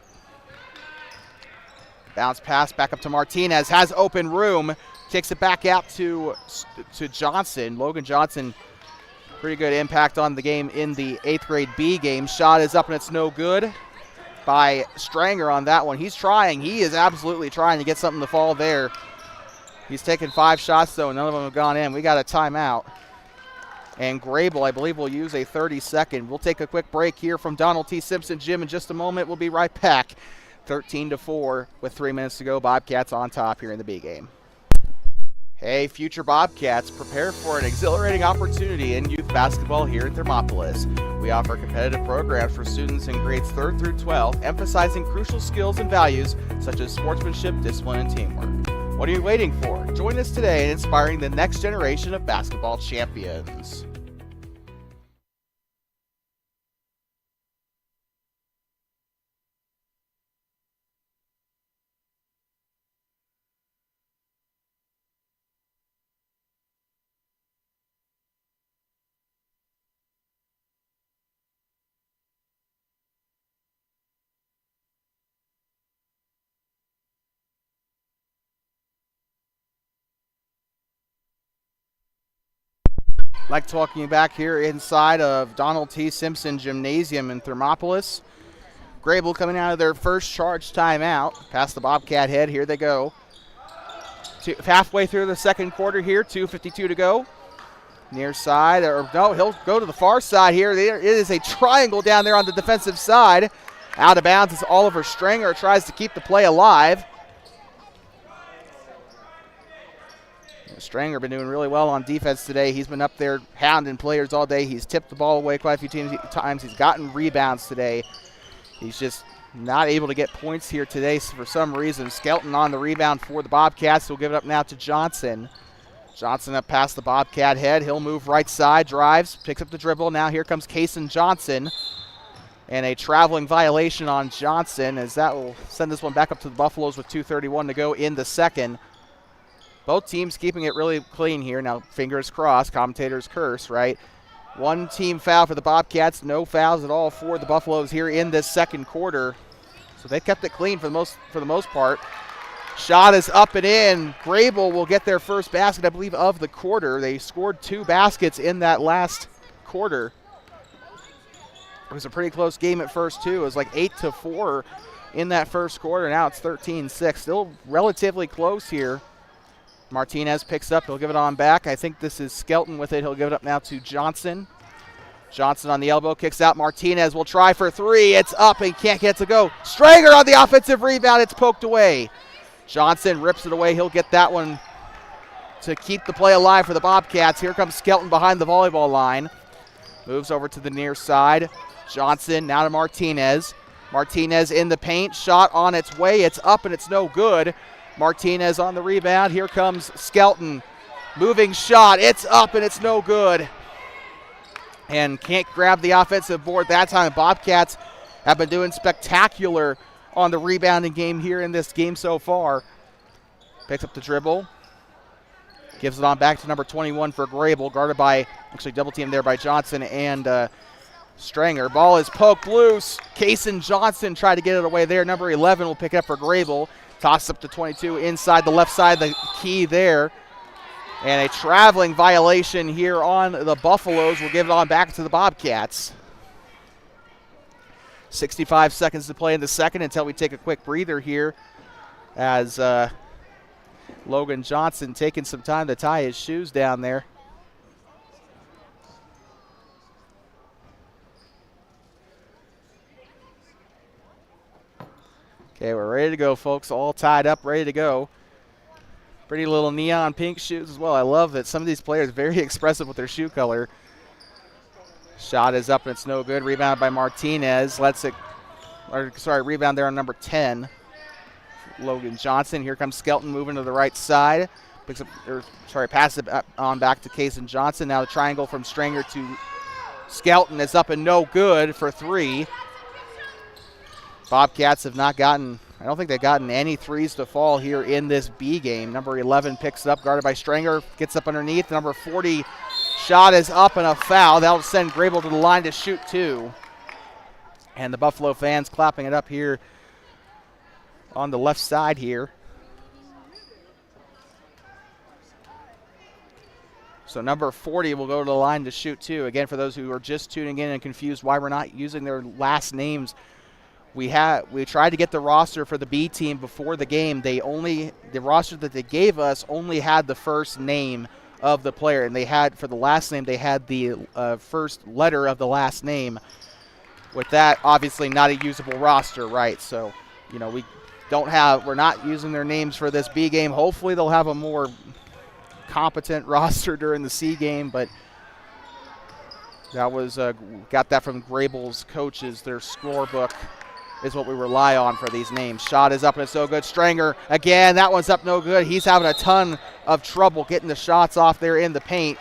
Bounce pass back up to Martinez. Has open room. Kicks it back out to Johnson. Logan Johnson, pretty good impact on the game in the 8th grade B game. Shot is up and it's no good by Stranger on that one. He's trying. He is absolutely trying to get something to fall there. He's taken 5 shots, though. None of them have gone in. We got a timeout. And Greybull, I believe, will use a 30-second. We'll take a quick break here from Donald T. Simpson Gym in just a moment. We'll be right back. 13-4 with 3 minutes to go. Bobcats on top here in the B game. Hey, future Bobcats, prepare for an exhilarating opportunity in youth basketball here in Thermopolis. We offer competitive programs for students in grades 3rd through 12, emphasizing crucial skills and values such as sportsmanship, discipline, and teamwork. What are you waiting for? Join us today in inspiring the next generation of basketball champions. Like talking back here inside of Donald T. Simpson Gymnasium in Thermopolis. Greybull coming out of their first charge timeout. Past the Bobcat head. Here they go. Halfway through the second quarter here. 2:52 to go. Near side. Or no, he'll go to the far side here. There is a triangle down there on the defensive side. Out of bounds as Oliver Stranger tries to keep the play alive. Stranger been doing really well on defense today. He's been up there hounding players all day. He's tipped the ball away quite a few times. He's gotten rebounds today. He's just not able to get points here today for some reason. Skelton on the rebound for the Bobcats. He'll give it up now to Johnson. Johnson up past the Bobcat head. He'll move right side, drives, picks up the dribble. Now here comes Kason Johnson. And a traveling violation on Johnson, as that will send this one back up to the Buffaloes with 2:31 to go in the second. Both teams keeping it really clean here. Now, fingers crossed, commentators curse, right? One team foul for the Bobcats, no fouls at all for the Buffaloes here in this second quarter. So they kept it clean for the most part. Shot is up and in. Greybull will get their first basket, I believe, of the quarter. They scored 2 baskets in that last quarter. It was a pretty close game at first, too. It was like 8-4 in that first quarter. Now it's 13-6. Still relatively close here. Martinez picks up. He'll give it on back. I think this is Skelton with it. He'll give it up now to Johnson. Johnson on the elbow, kicks out. Martinez will try for 3. It's up and can't get to go. Stranger on the offensive rebound. It's poked away. Johnson rips it away. He'll get that one to keep the play alive for the Bobcats. Here comes Skelton behind the volleyball line. Moves over to the near side. Johnson now to Martinez. Martinez in the paint. Shot on its way. It's up and it's no good. Martinez on the rebound. Here comes Skelton. Moving shot. It's up and it's no good. And can't grab the offensive board that time. Bobcats have been doing spectacular on the rebounding game here in this game so far. Picks up the dribble. Gives it on back to number 21 for Greybull. Guarded by, actually double teamed there by Johnson and Stranger. Ball is poked loose. Kason Johnson tried to get it away there. Number 11 will pick it up for Greybull. Toss up to 22 inside the left side, the key there. And a traveling violation here on the Buffaloes. Will give it on back to the Bobcats. 65 seconds to play in the second until we take a quick breather here as Logan Johnson taking some time to tie his shoes down there. Okay, we're ready to go, folks. All tied up, ready to go. Pretty little neon pink shoes as well. I love that some of these players are very expressive with their shoe color. Shot is up and it's no good. Rebound by Martinez. Rebound there on number 10. Logan Johnson. Here comes Skelton moving to the right side. Passes it on back to Kason Johnson. Now the triangle from Stranger to Skelton is up and no good for 3. Bobcats have not gotten, I don't think they've gotten any threes to fall here in this B game. Number 11 picks it up, guarded by Stranger, gets up underneath. Number 40 shot is up and a foul. That'll send Greybull to the line to shoot 2. And the Buffalo fans clapping it up here on the left side here. So number 40 will go to the line to shoot 2. Again, for those who are just tuning in and confused why we're not using their last names, we tried to get the roster for the B team before the game. The roster that they gave us only had the first name of the player, and they had, for the last name, they had the first letter of the last name. With that, obviously not a usable roster, right? So, we're not using their names for this B game. Hopefully they'll have a more competent roster during the C game, but that was got that from Greybull's coaches. Their scorebook is what we rely on for these names. Shot is up and it's so good. Stranger again, that one's up no good. He's having a ton of trouble getting the shots off there in the paint.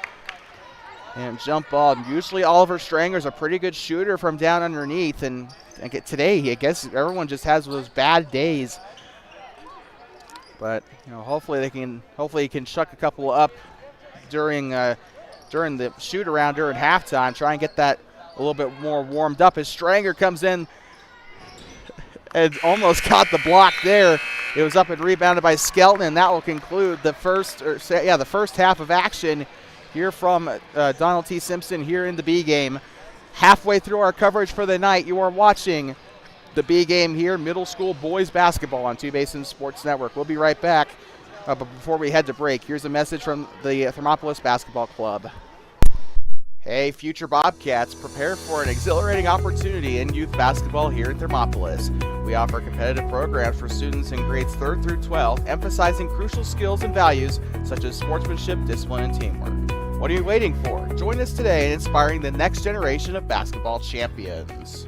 And jump ball. Usually Oliver Stranger's a pretty good shooter from down underneath, and today I guess everyone just has those bad days. But hopefully he can chuck a couple up during the shoot around during halftime. Try and get that a little bit more warmed up as Stranger comes in and almost caught the block there. It was up and rebounded by Skelton, and that will conclude the first half of action here from Donald T. Simpson here in the B game. Halfway through our coverage for the night, you are watching the B game here, middle school boys basketball on Two Basins Sports Network. We'll be right back, but before we head to break, here's a message from the Thermopolis Basketball Club. Hey, future Bobcats, prepare for an exhilarating opportunity in youth basketball here in Thermopolis. We offer competitive programs for students in grades 3rd through 12, emphasizing crucial skills and values such as sportsmanship, discipline, and teamwork. What are you waiting for? Join us today in inspiring the next generation of basketball champions.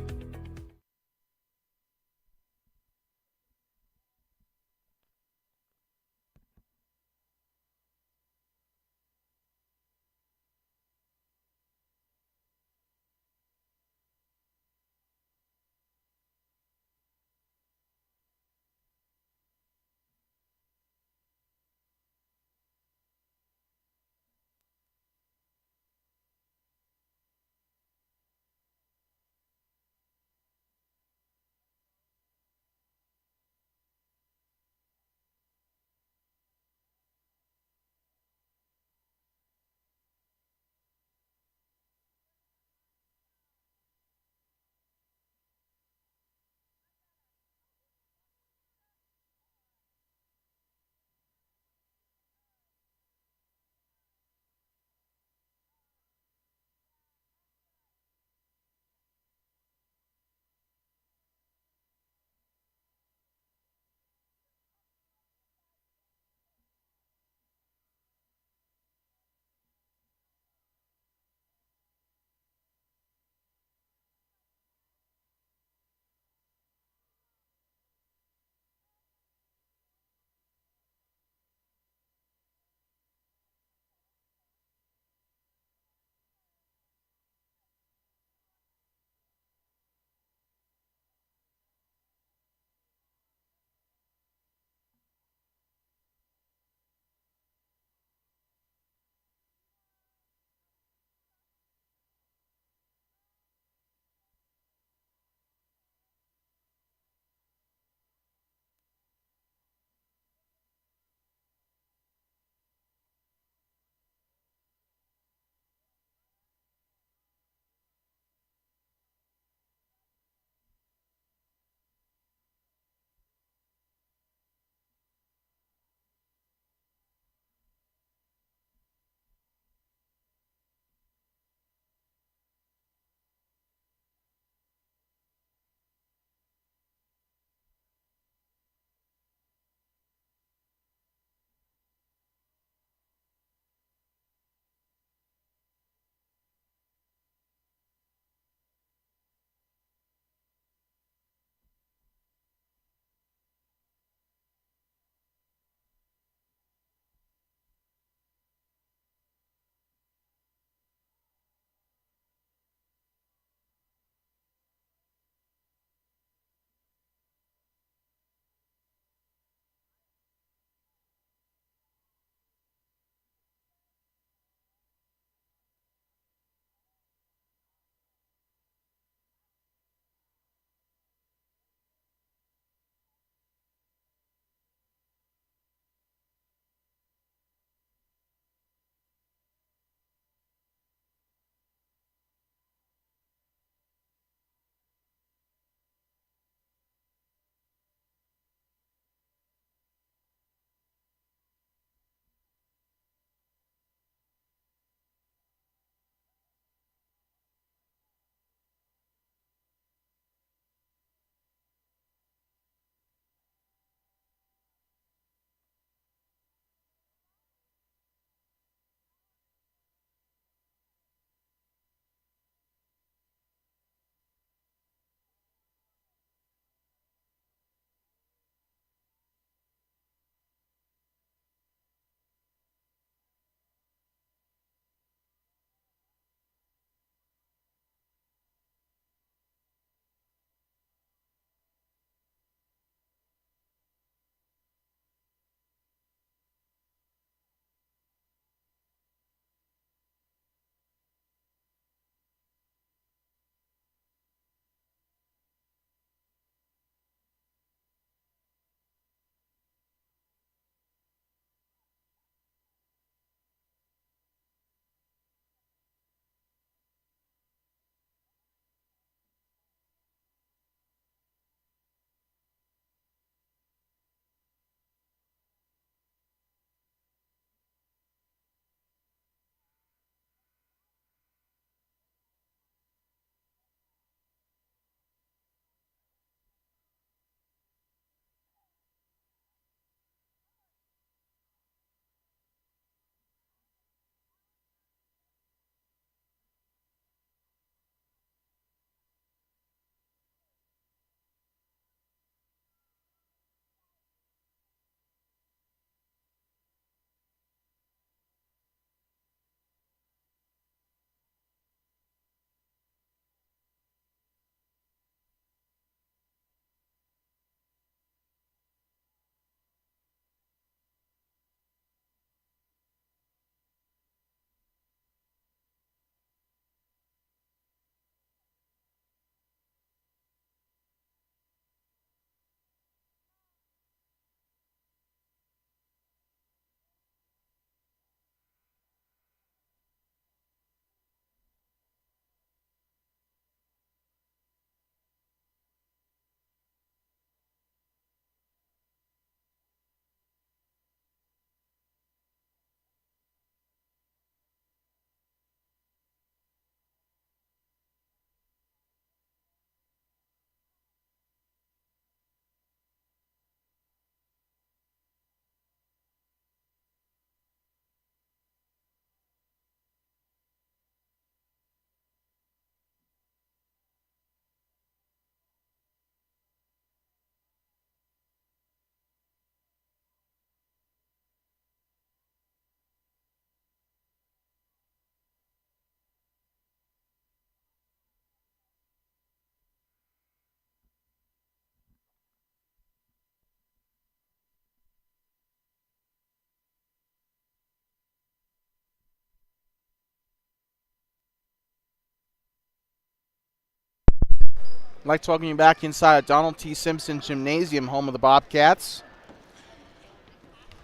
I'd like to welcome you back inside of Donald T. Simpson Gymnasium, home of the Bobcats.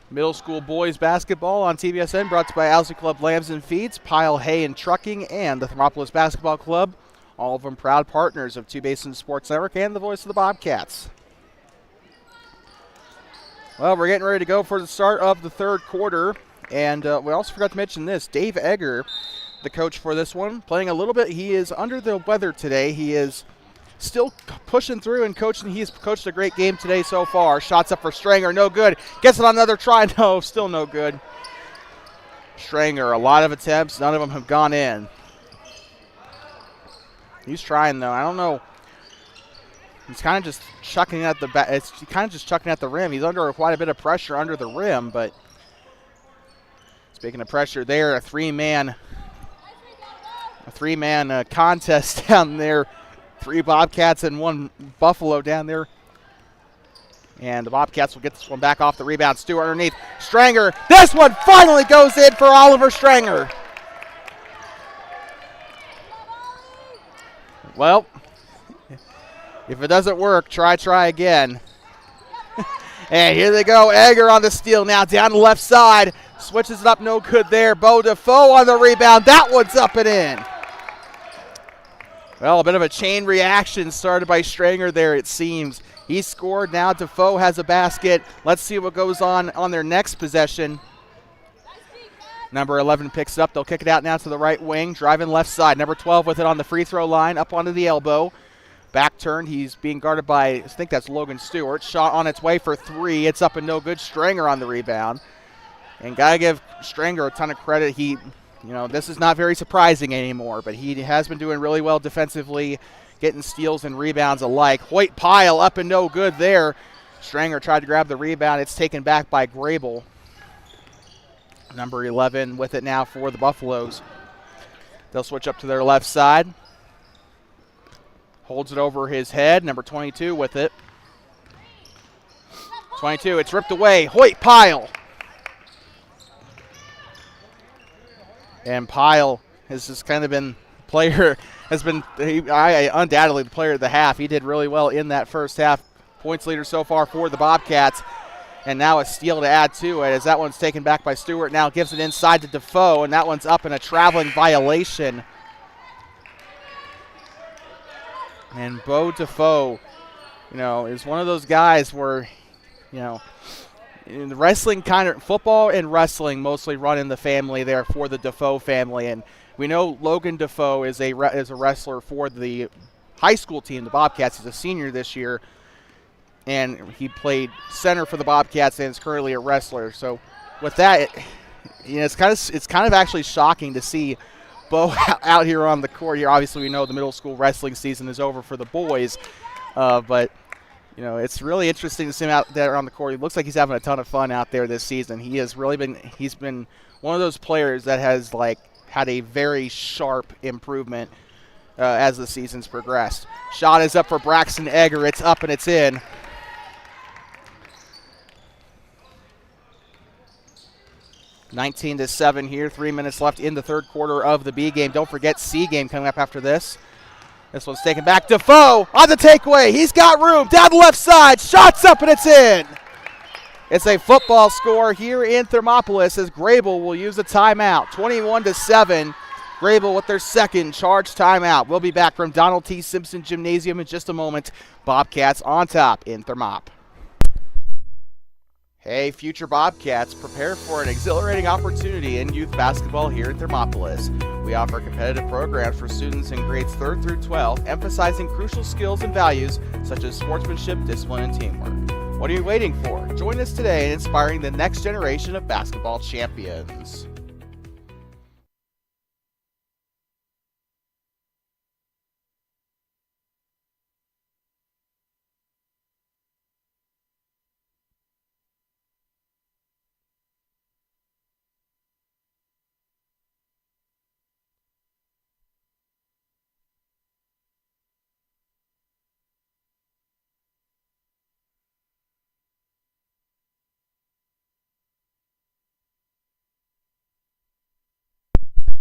Middle school boys basketball on TBSN, brought to you by Owsley Club Lambs and Feeds, Pile Hay and Trucking, and the Thermopolis Basketball Club. All of them proud partners of Two Basins Sports Network and the voice of the Bobcats. Well, we're getting ready to go for the start of the third quarter. And we also forgot to mention this. Dave Egger, the coach for this one, playing a little bit. He is under the weather today. He is still pushing through and coaching. He's coached a great game today so far. Shots up for Stranger, no good. Gets it on another try, no, still no good. Stranger, a lot of attempts. None of them have gone in. He's trying, though. I don't know. He's kind of just chucking at the back. It's kind of just chucking at the rim. He's under quite a bit of pressure under the rim, but speaking of pressure there, a three-man contest down there. 3 Bobcats and 1 Buffalo down there. And the Bobcats will get this one back off the rebound. Stewart underneath. Stranger. This one finally goes in for Oliver Stranger. Well, if it doesn't work, try again. And here they go. Egger on the steal now down the left side. Switches it up, no good there. Bo Defoe on the rebound. That one's up and in. Well, a bit of a chain reaction started by Stranger there, it seems. He scored. Now Defoe has a basket. Let's see what goes on their next possession. Number 11 picks it up. They'll kick it out now to the right wing. Driving left side. Number 12 with it on the free throw line. Up onto the elbow. Back turned. He's being guarded by, I think that's Logan Stewart. Shot on its way for 3. It's up and no good. Stranger on the rebound. And got to give Stranger a ton of credit. This is not very surprising anymore, but he has been doing really well defensively, getting steals and rebounds alike. Hoyt Pyle up and no good there. Stranger tried to grab the rebound. It's taken back by Greybull. Number 11 with it now for the Buffaloes. They'll switch up to their left side. Holds it over his head. Number 22 with it. 22, it's ripped away. Hoyt Pyle. And Pyle has just kind of been undoubtedly the player of the half. He did really well in that first half. Points leader so far for the Bobcats. And now a steal to add to it as that one's taken back by Stewart. Now gives it inside to Defoe, and that one's up in a traveling violation. And Bo Defoe, is one of those guys where, in the wrestling football and wrestling mostly run in the family there for the Defoe family. And we know Logan Defoe is a wrestler for the high school team, the Bobcats. He's a senior this year. And he played center for the Bobcats and is currently a wrestler. So with that, it's kind of actually shocking to see Bo out here on the court here. Obviously, we know the middle school wrestling season is over for the boys, but it's really interesting to see him out there on the court. He looks like he's having a ton of fun out there this season. He's been one of those players that has had a very sharp improvement as the season's progressed. Shot is up for Braxton Egger. It's up and it's in. (19-7) here. 3 minutes left in the third quarter of the B game. Don't forget C game coming up after this. This one's taken back. Defoe on the takeaway. He's got room. Down the left side. Shots up and it's in. It's a football score here in Thermopolis as Greybull will use a timeout. 21-7. Greybull with their second charge timeout. We'll be back from Donald T. Simpson Gymnasium in just a moment. Bobcats on top in Thermop. Hey, future Bobcats, prepare for an exhilarating opportunity in youth basketball here in Thermopolis. We offer competitive programs for students in grades 3rd through 12, emphasizing crucial skills and values such as sportsmanship, discipline, and teamwork. What are you waiting for? Join us today in inspiring the next generation of basketball champions.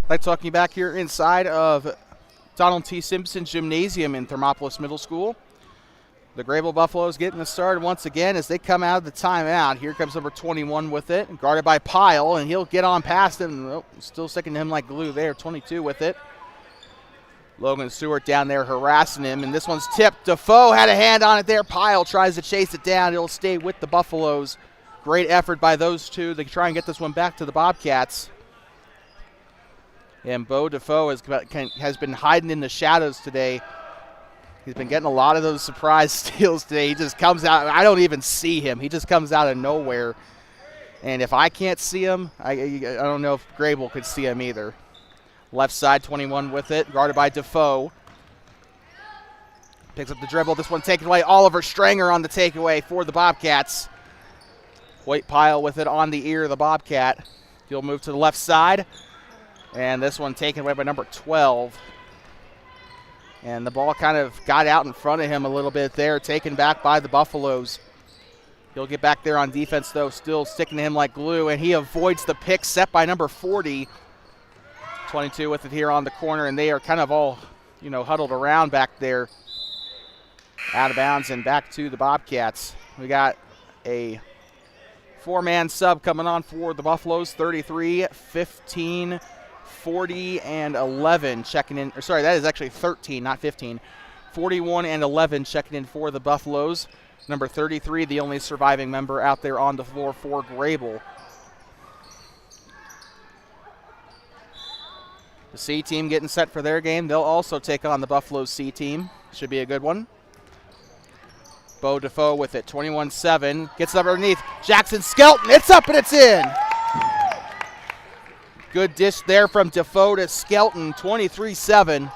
I'd like to welcome you back here inside of Donald T. Simpson Gymnasium in Thermopolis Middle School. The Greybull Buffaloes getting the start once again as they come out of the timeout. Here comes number 21 with it, guarded by Pyle, and he'll get on past him. Oh, still sticking to him like glue there. 22 with it. Logan Stewart down there harassing him, and this one's tipped. Defoe had a hand on it there. Pyle tries to chase it down. It'll stay with the Buffaloes. Great effort by those two. They try and get this one back to the Bobcats. And Bo Defoe has been hiding in the shadows today. He's been getting a lot of those surprise steals today. He just comes out. I don't even see him. He just comes out of nowhere. And if I can't see him, I don't know if Greybull could see him either. Left side, 21 with it, guarded by Defoe. Picks up the dribble. This one taken away. Oliver Stranger on the takeaway for the Bobcats. White Pyle with it on the ear of the Bobcat. He'll move to the left side. And this one taken away by number 12. And the ball kind of got out in front of him a little bit there, taken back by the Buffaloes. He'll get back there on defense, though, still sticking to him like glue, and he avoids the pick set by number 40. 22 with it here on the corner, and they are kind of all, huddled around back there. Out of bounds and back to the Bobcats. We got a four-man sub coming on for the Buffaloes, 33, 15, 40, and 11 checking in. Sorry, that is actually 13, not 15. 41 and 11 checking in for the Buffaloes. Number 33, the only surviving member out there on the floor for Greybull. The C team getting set for their game. They'll also take on the Buffaloes C team. Should be a good one. Bo Defoe with it, 21-7. Gets up underneath. Jackson Skelton. It's up and it's in. Good dish there from Defoe to Skelton, 23-7.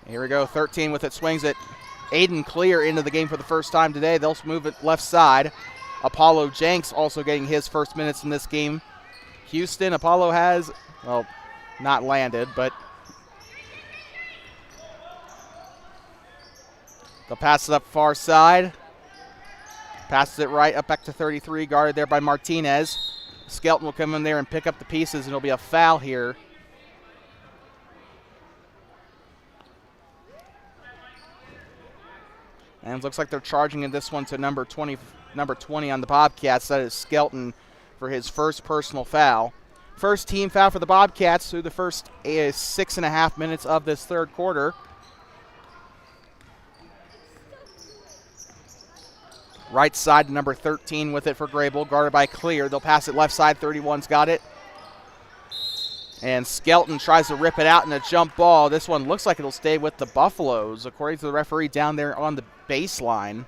Here we go, 13 with it, swings it. Aiden Clear into the game for the first time today. They'll move it left side. Apollo Jenks also getting his first minutes in this game. Houston, Apollo has, not landed, but they'll pass it up far side. Passes it right up back to 33, guarded there by Martinez. Skelton will come in there and pick up the pieces, and it'll be a foul here. And it looks like they're charging in this one to number 20 on the Bobcats. That is Skelton for his first personal foul. First team foul for the Bobcats through the first 6.5 minutes of this third quarter. Right side, number 13 with it for Greybull, guarded by Clear. They'll pass it left side, 31's got it. And Skelton tries to rip it out in a jump ball. This one looks like it'll stay with the Buffaloes, according to the referee down there on the baseline.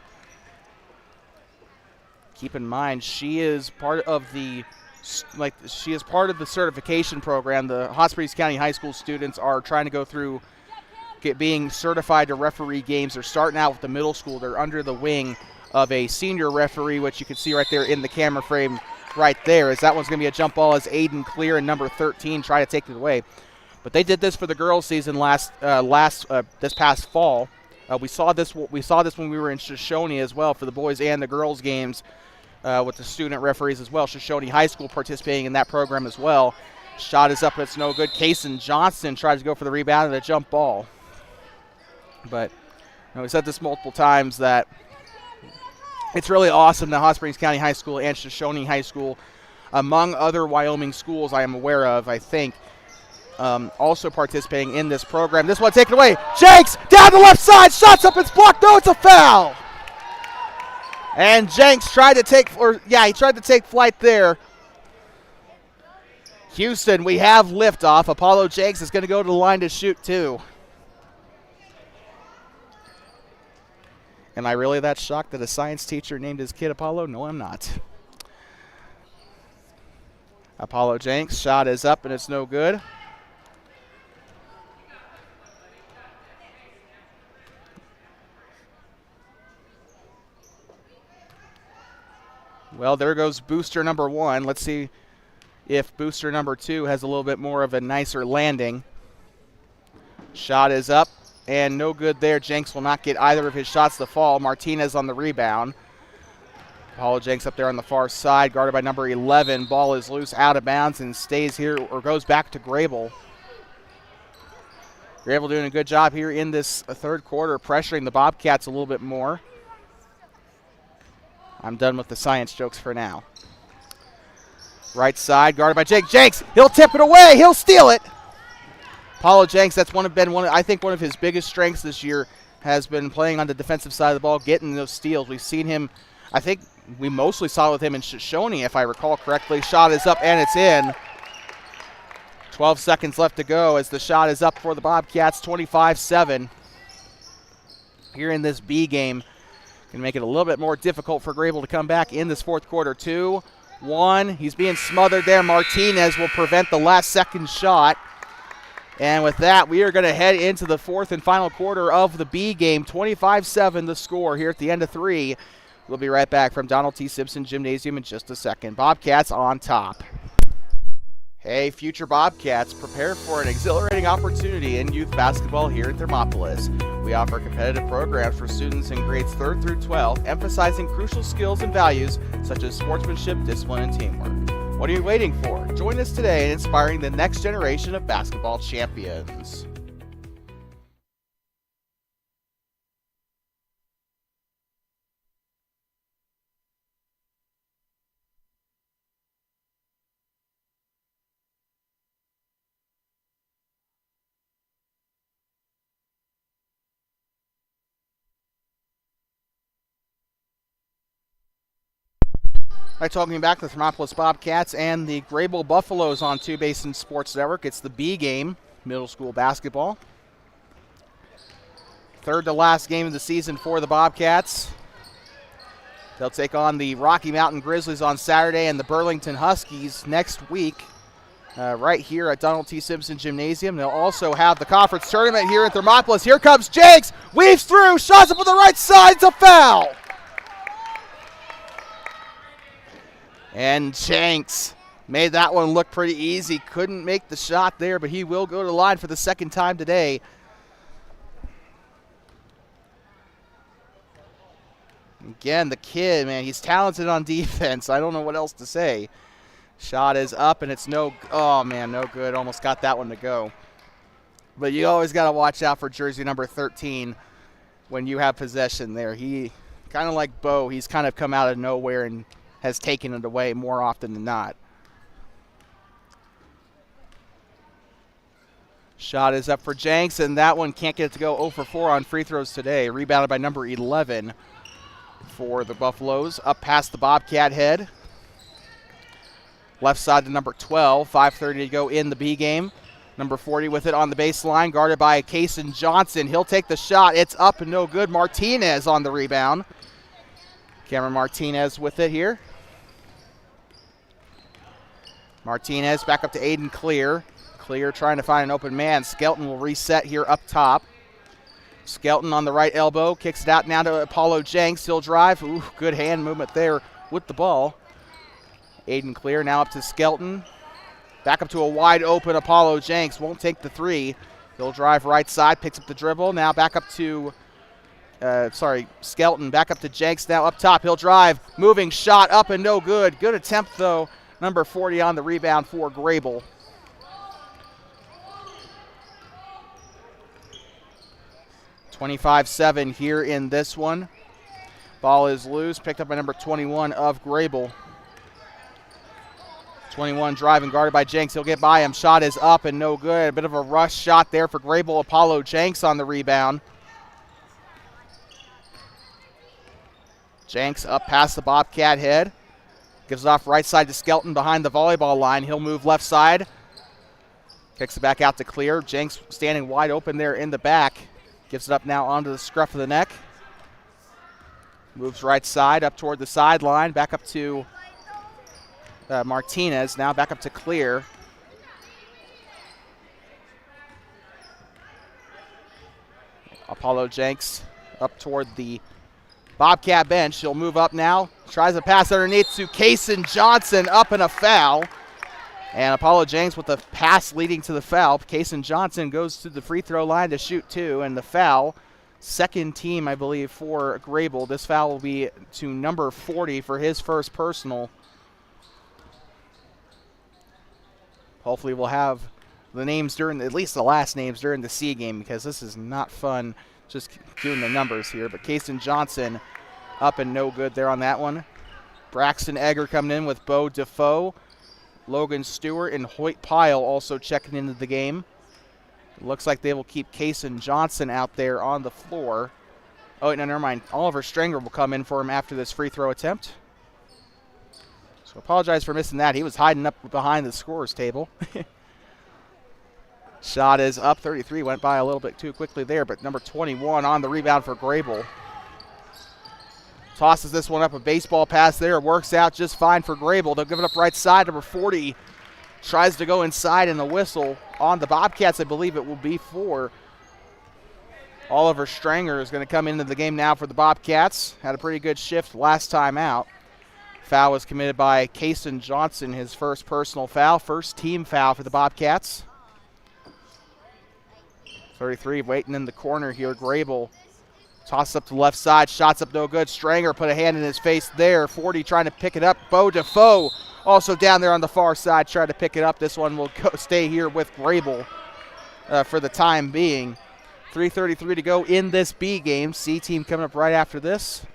Keep in mind, she is part of the certification program. The Hot Springs County High School students are trying to go through being certified to referee games. They're starting out with the middle school. They're under the wing of a senior referee, which you can see right there in the camera frame right there, as that one's going to be a jump ball as Aiden Clear and number 13 try to take it away. But they did this for the girls' season this past fall. We saw this when we were in Shoshone as well for the boys and the girls' games with the student referees as well. Shoshone High School participating in that program as well. Shot is up, it's no good. Kaysen Johnson tries to go for the rebound and a jump ball. But we said this multiple times that it's really awesome that Hot Springs County High School and Shoshone High School, among other Wyoming schools I am aware of, I think, also participating in this program. This one taken away. Jenks down the left side. Shots up. It's blocked. No, it's a foul. And Jenks tried to take flight there. Houston, we have liftoff. Apollo Jenks is going to go to the line to shoot too. Am I really that shocked that a science teacher named his kid Apollo? No, I'm not. Apollo Jenks, shot is up and it's no good. Well, there goes booster number 1. Let's see if booster number 2 has a little bit more of a nicer landing. Shot is up. And no good there. Jenks will not get either of his shots to fall. Martinez on the rebound. Apollo Jenks up there on the far side, guarded by number 11. Ball is loose out of bounds and stays here, or goes back to Greybull. Greybull doing a good job here in this third quarter, pressuring the Bobcats a little bit more. I'm done with the science jokes for now. Right side, guarded by Jake Jenks. He'll tip it away. He'll steal it. Apollo Jenks, that's I think one of his biggest strengths this year, has been playing on the defensive side of the ball, getting those steals. We've seen him, I think we mostly saw it with him in Shoshone, if I recall correctly. Shot is up and it's in. 12 seconds left to go as the shot is up for the Bobcats, 25-7. Here in this B game, can make it a little bit more difficult for Greybull to come back in this fourth quarter. 2-1, he's being smothered there. Martinez will prevent the last second shot. And with that, we are going to head into the fourth and final quarter of the B game. 25-7 the score here at the end of 3. We'll be right back from Donald T. Simpson Gymnasium in just a second. Bobcats on top. Hey, future Bobcats, prepare for an exhilarating opportunity in youth basketball here at Thermopolis. We offer competitive programs for students in grades 3rd through 12, emphasizing crucial skills and values such as sportsmanship, discipline, and teamwork. What are you waiting for? Join us today in inspiring the next generation of basketball champions. By talking back the Thermopolis Bobcats and the Greybull Buffaloes on Two Basin Sports Network. It's the B game, middle school basketball. Third to last game of the season for the Bobcats. They'll take on the Rocky Mountain Grizzlies on Saturday and the Burlington Huskies next week right here at Donald T. Simpson Gymnasium. They'll also have the conference tournament here at Thermopolis. Here comes Jenks, weaves through, shots up on the right side, it's a foul. And Jenks made that one look pretty easy. Couldn't make the shot there, but he will go to the line for the second time today. Again, the kid, man, he's talented on defense. I don't know what else to say. Shot is up, and it's no good. Almost got that one to go. But you always got to watch out for jersey number 13 when you have possession there. He, kind of like Bo, he's kind of come out of nowhere and has taken it away more often than not. Shot is up for Jenks, and that one can't get it to go. 0 for 4 on free throws today. Rebounded by number 11 for the Buffaloes. Up past the Bobcat head. Left side to number 12. 5:30 to go in the B game. Number 40 with it on the baseline, guarded by Kason Johnson. He'll take the shot. It's up and no good. Martinez on the rebound. Cameron Martinez with it here. Martinez back up to Aiden Clear. Clear trying to find an open man. Skelton will reset here up top. Skelton on the right elbow. Kicks it out now to Apollo Jenks. He'll drive. Ooh, good hand movement there with the ball. Aiden Clear now up to Skelton. Back up to a wide open Apollo Jenks. Won't take the three. He'll drive right side. Picks up the dribble. Now back up to Skelton. Back up to Jenks now up top. He'll drive. Moving shot up and no good. Good attempt though. Number 40 on the rebound for Greybull. (25-7) here in this one. Ball is loose. Picked up by number 21 of Greybull. 21 driving, guarded by Jenks. He'll get by him. Shot is up and no good. A bit of a rush shot there for Greybull. Apollo Jenks on the rebound. Jenks up past the Bobcat head. Gives it off right side to Skelton behind the volleyball line. He'll move left side. Kicks it back out to Clear. Jenks standing wide open there in the back. Gives it up now onto the scruff of the neck. Moves right side up toward the sideline. Back up to Martinez. Now back up to Clear. Apollo Jenks up toward the Bobcat bench. He'll move up now. Tries a pass underneath to Kason Johnson. Up and a foul. And Apollo Jenks with the pass leading to the foul. Kason Johnson goes to the free throw line to shoot two. And the foul second team, I believe, for Greybull. This foul will be to number 40 for his first personal. Hopefully we'll have the names during, at least the last names during the C game, because this is not fun just doing the numbers here. But Kason Johnson up and no good there on that one. Braxton Egger coming in with Bo Defoe. Logan Stewart and Hoyt Pyle also checking into the game. It looks like they will keep Kason Johnson out there on the floor. Oh, no, never mind. Oliver Stranger will come in for him after this free throw attempt. So apologize for missing that. He was hiding up behind the scorer's table. Shot is up. 33 went by a little bit too quickly there, but number 21 on the rebound for Greybull. Tosses this one up, a baseball pass there. Works out just fine for Greybull. They'll give it up right side. Number 40 tries to go inside, and the whistle on the Bobcats, I believe it will be for Oliver Stranger, is going to come into the game now for the Bobcats. Had a pretty good shift last time out. Foul was committed by Kason Johnson, his first personal foul. First team foul for the Bobcats. 33 waiting in the corner here. Greybull tosses up to the left side. Shots up no good. Stranger put a hand in his face there. 40 trying to pick it up. Bo Defoe also down there on the far side trying to pick it up. This one will stay here with Greybull for the time being. 3:33 to go in this B game. C team coming up right after this.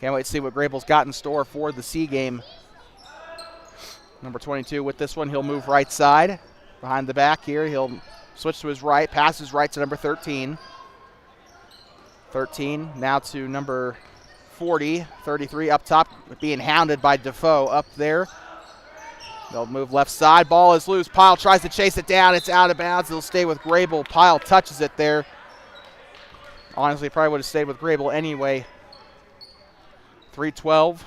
Can't wait to see what Greybull's got in store for the C game. Number 22 with this one. He'll move right side. Behind the back here. He'll switch to his right. Passes right to number 13. 13 now to number 40. 33 up top being hounded by Defoe up there. They'll move left side. Ball is loose. Pyle tries to chase it down. It's out of bounds. It'll stay with Greybull. Pyle touches it there. Honestly, probably would have stayed with Greybull anyway. 3:12.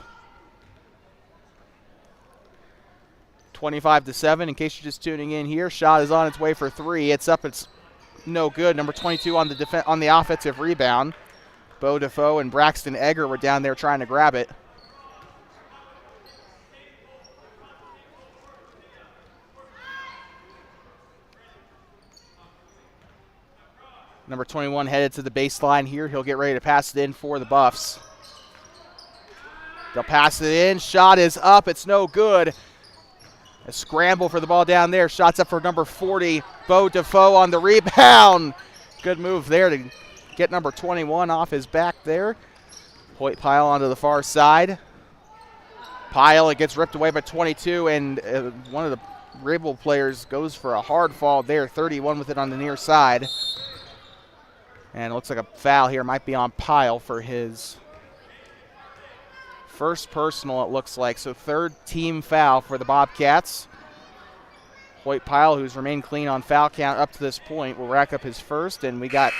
25-7. In case you're just tuning in here, shot is on its way for three. It's up. It's no good. Number 22 on the offensive rebound. Bo Defoe and Braxton Egger were down there trying to grab it. Number 21 headed to the baseline here. He'll get ready to pass it in for the Buffs. They'll pass it in. Shot is up. It's no good. A scramble for the ball down there. Shots up for number 40. Bo Defoe on the rebound. Good move there to get number 21 off his back there. Hoyt Pyle onto the far side. Pyle, it gets ripped away by 22, and one of the Greybull players goes for a hard fall there. 31 with it on the near side. And it looks like a foul here might be on Pyle for his first personal, it looks like. So third team foul for the Bobcats. Hoyt Pyle, who's remained clean on foul count up to this point, will rack up his first. And we got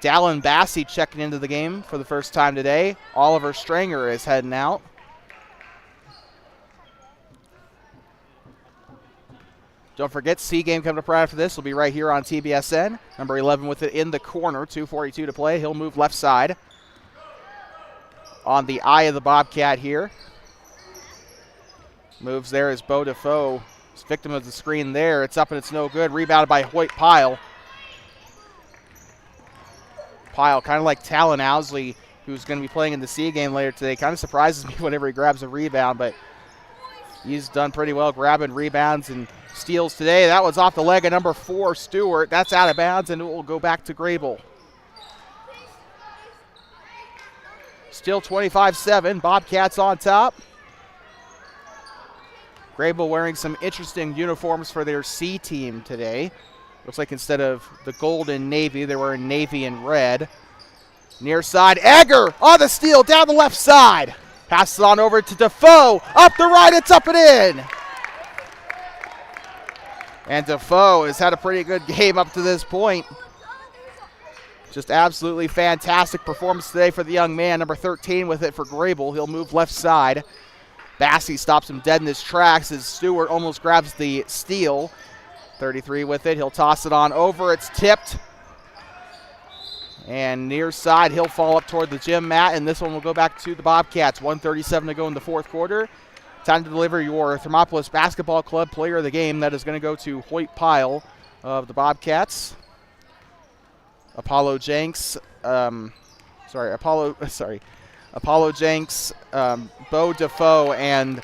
Dallin Bassey checking into the game for the first time today. Oliver Stranger is heading out. Don't forget, C game coming up right after this will be right here on TBSN. Number 11 with it in the corner, 2:42 to play. He'll move left side. On the eye of the Bobcat here. Moves there is Bo Defoe. He's victim of the screen there. It's up and it's no good. Rebounded by Hoyt Pyle. Pyle, kind of like Talon Owsley, who's going to be playing in the C game later today. Kind of surprises me whenever he grabs a rebound, but he's done pretty well grabbing rebounds and steals today. That was off the leg of number 4, Stewart. That's out of bounds, and it will go back to Greybull. Still 25-7. Bobcats on top. Greybull wearing some interesting uniforms for their C team today. Looks like instead of the gold and navy, they're wearing navy and red. Near side, Egger on the steal down the left side. Passes it on over to Defoe. Up the right, it's up and in. And Defoe has had a pretty good game up to this point. Just absolutely fantastic performance today for the young man. Number 13 with it for Greybull. He'll move left side. Bassey stops him dead in his tracks as Stewart almost grabs the steal. 33 with it. He'll toss it on over. It's tipped. And near side, he'll fall up toward the gym mat, and this one will go back to the Bobcats. 1:37 to go in the fourth quarter. Time to deliver your Thermopolis Basketball Club player of the game. That is going to go to Hoyt Pyle of the Bobcats. Apollo Jenks, Apollo Jenks, Bo Defoe, and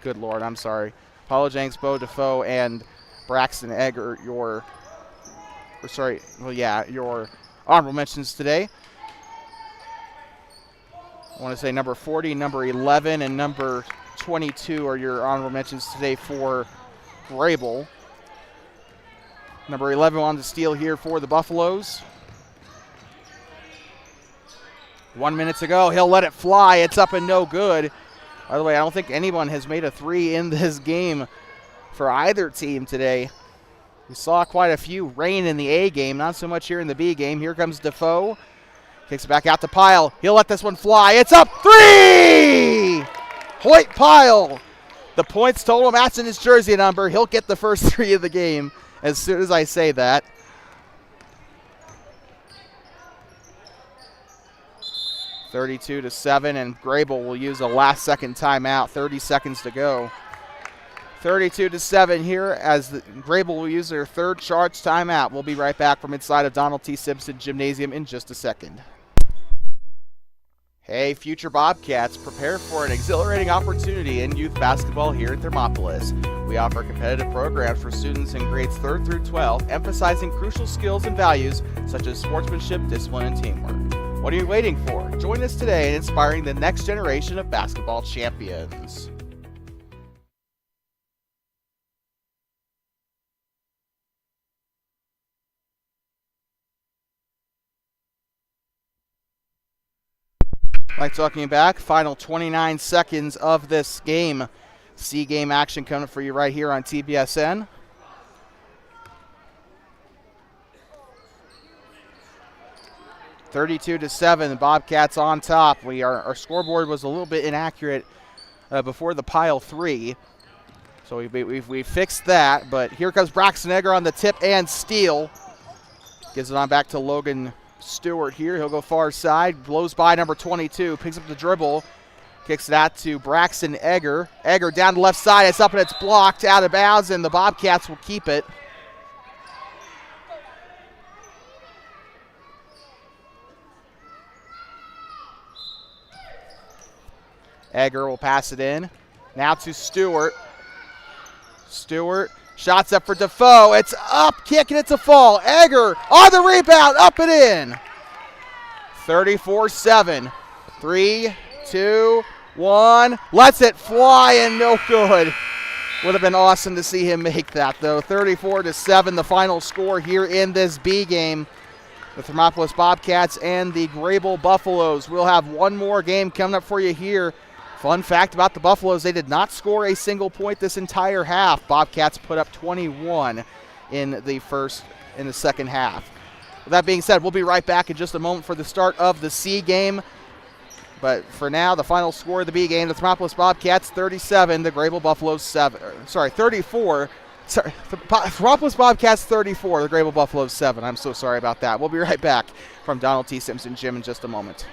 good Lord, I'm sorry. Apollo Jenks, Bo Defoe, and Braxton Egger, your honorable mentions today. I want to say number 40, number 11, and number 22 are your honorable mentions today for Greybull. Number 11 on the steal here for the Buffaloes. 1 minute to go. He'll let it fly. It's up and no good. By the way, I don't think anyone has made a three in this game for either team today. We saw quite a few rain in the A game, not so much here in the B game. Here comes Defoe. Kicks it back out to Pyle. He'll let this one fly. It's up. Three! Hoyt Pyle. The points total matching his jersey number. He'll get the first three of the game as soon as I say that. (32-7), and Greybull will use a last-second timeout. 30 seconds to go. 32-7 here as the Greybull will use their third charge timeout. We'll be right back from inside of Donald T. Simpson Gymnasium in just a second. Hey, future Bobcats, prepare for an exhilarating opportunity in youth basketball here at Thermopolis. We offer competitive programs for students in grades 3rd through 12, emphasizing crucial skills and values such as sportsmanship, discipline, and teamwork. What are you waiting for? Join us today in inspiring the next generation of basketball champions. Like talking back, final 29 seconds of this game. C game action coming for you right here on TBSN. (32-7), the Bobcats on top. Our scoreboard was a little bit inaccurate before the pile three, so we fixed that. But here comes Braxton Egger on the tip and steal. Gives it on back to Logan Stewart here. He'll go far side, blows by number 22, picks up the dribble, kicks it out to Braxton Egger. Egger down the left side. It's up and it's blocked out of bounds, and the Bobcats will keep it. Egger will pass it in. Now to Stewart. Stewart, shots up for Defoe. It's up, kick, and it's a fall. Egger on the rebound, up and in. 34-7. 3, 2, 1. Lets it fly and no good. Would have been awesome to see him make that, though. 34-7, the final score here in this B game. The Thermopolis Bobcats and the Greybull Buffaloes. We'll have one more game coming up for you here. Fun fact about the Buffaloes, they did not score a single point this entire half. Bobcats put up 21 in the second half. With that being said, we'll be right back in just a moment for the start of the C game. But for now, the final score of the B game, the Thermopolis Bobcats 37, the Greybull Buffaloes 34. The Thermopolis Bobcats 34, the Greybull Buffaloes 7. I'm so sorry about that. We'll be right back from Donald T. Simpson Gym in just a moment.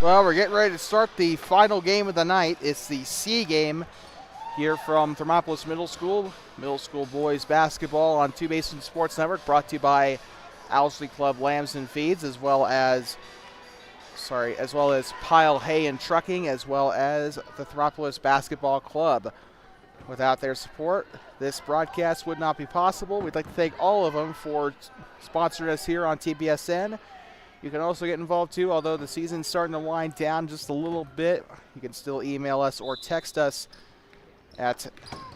Well, we're getting ready to start the final game of the night. It's the C game here from Thermopolis Middle School. Middle school boys basketball on Two Basin Sports Network, brought to you by Owsley Club Lambs and Feeds, as well as Pile Hay and Trucking, as well as the Thermopolis Basketball Club. Without their support, this broadcast would not be possible. We'd like to thank all of them for sponsoring us here on TBSN. You can also get involved too, although the season's starting to wind down just a little bit. You can still email us or text us at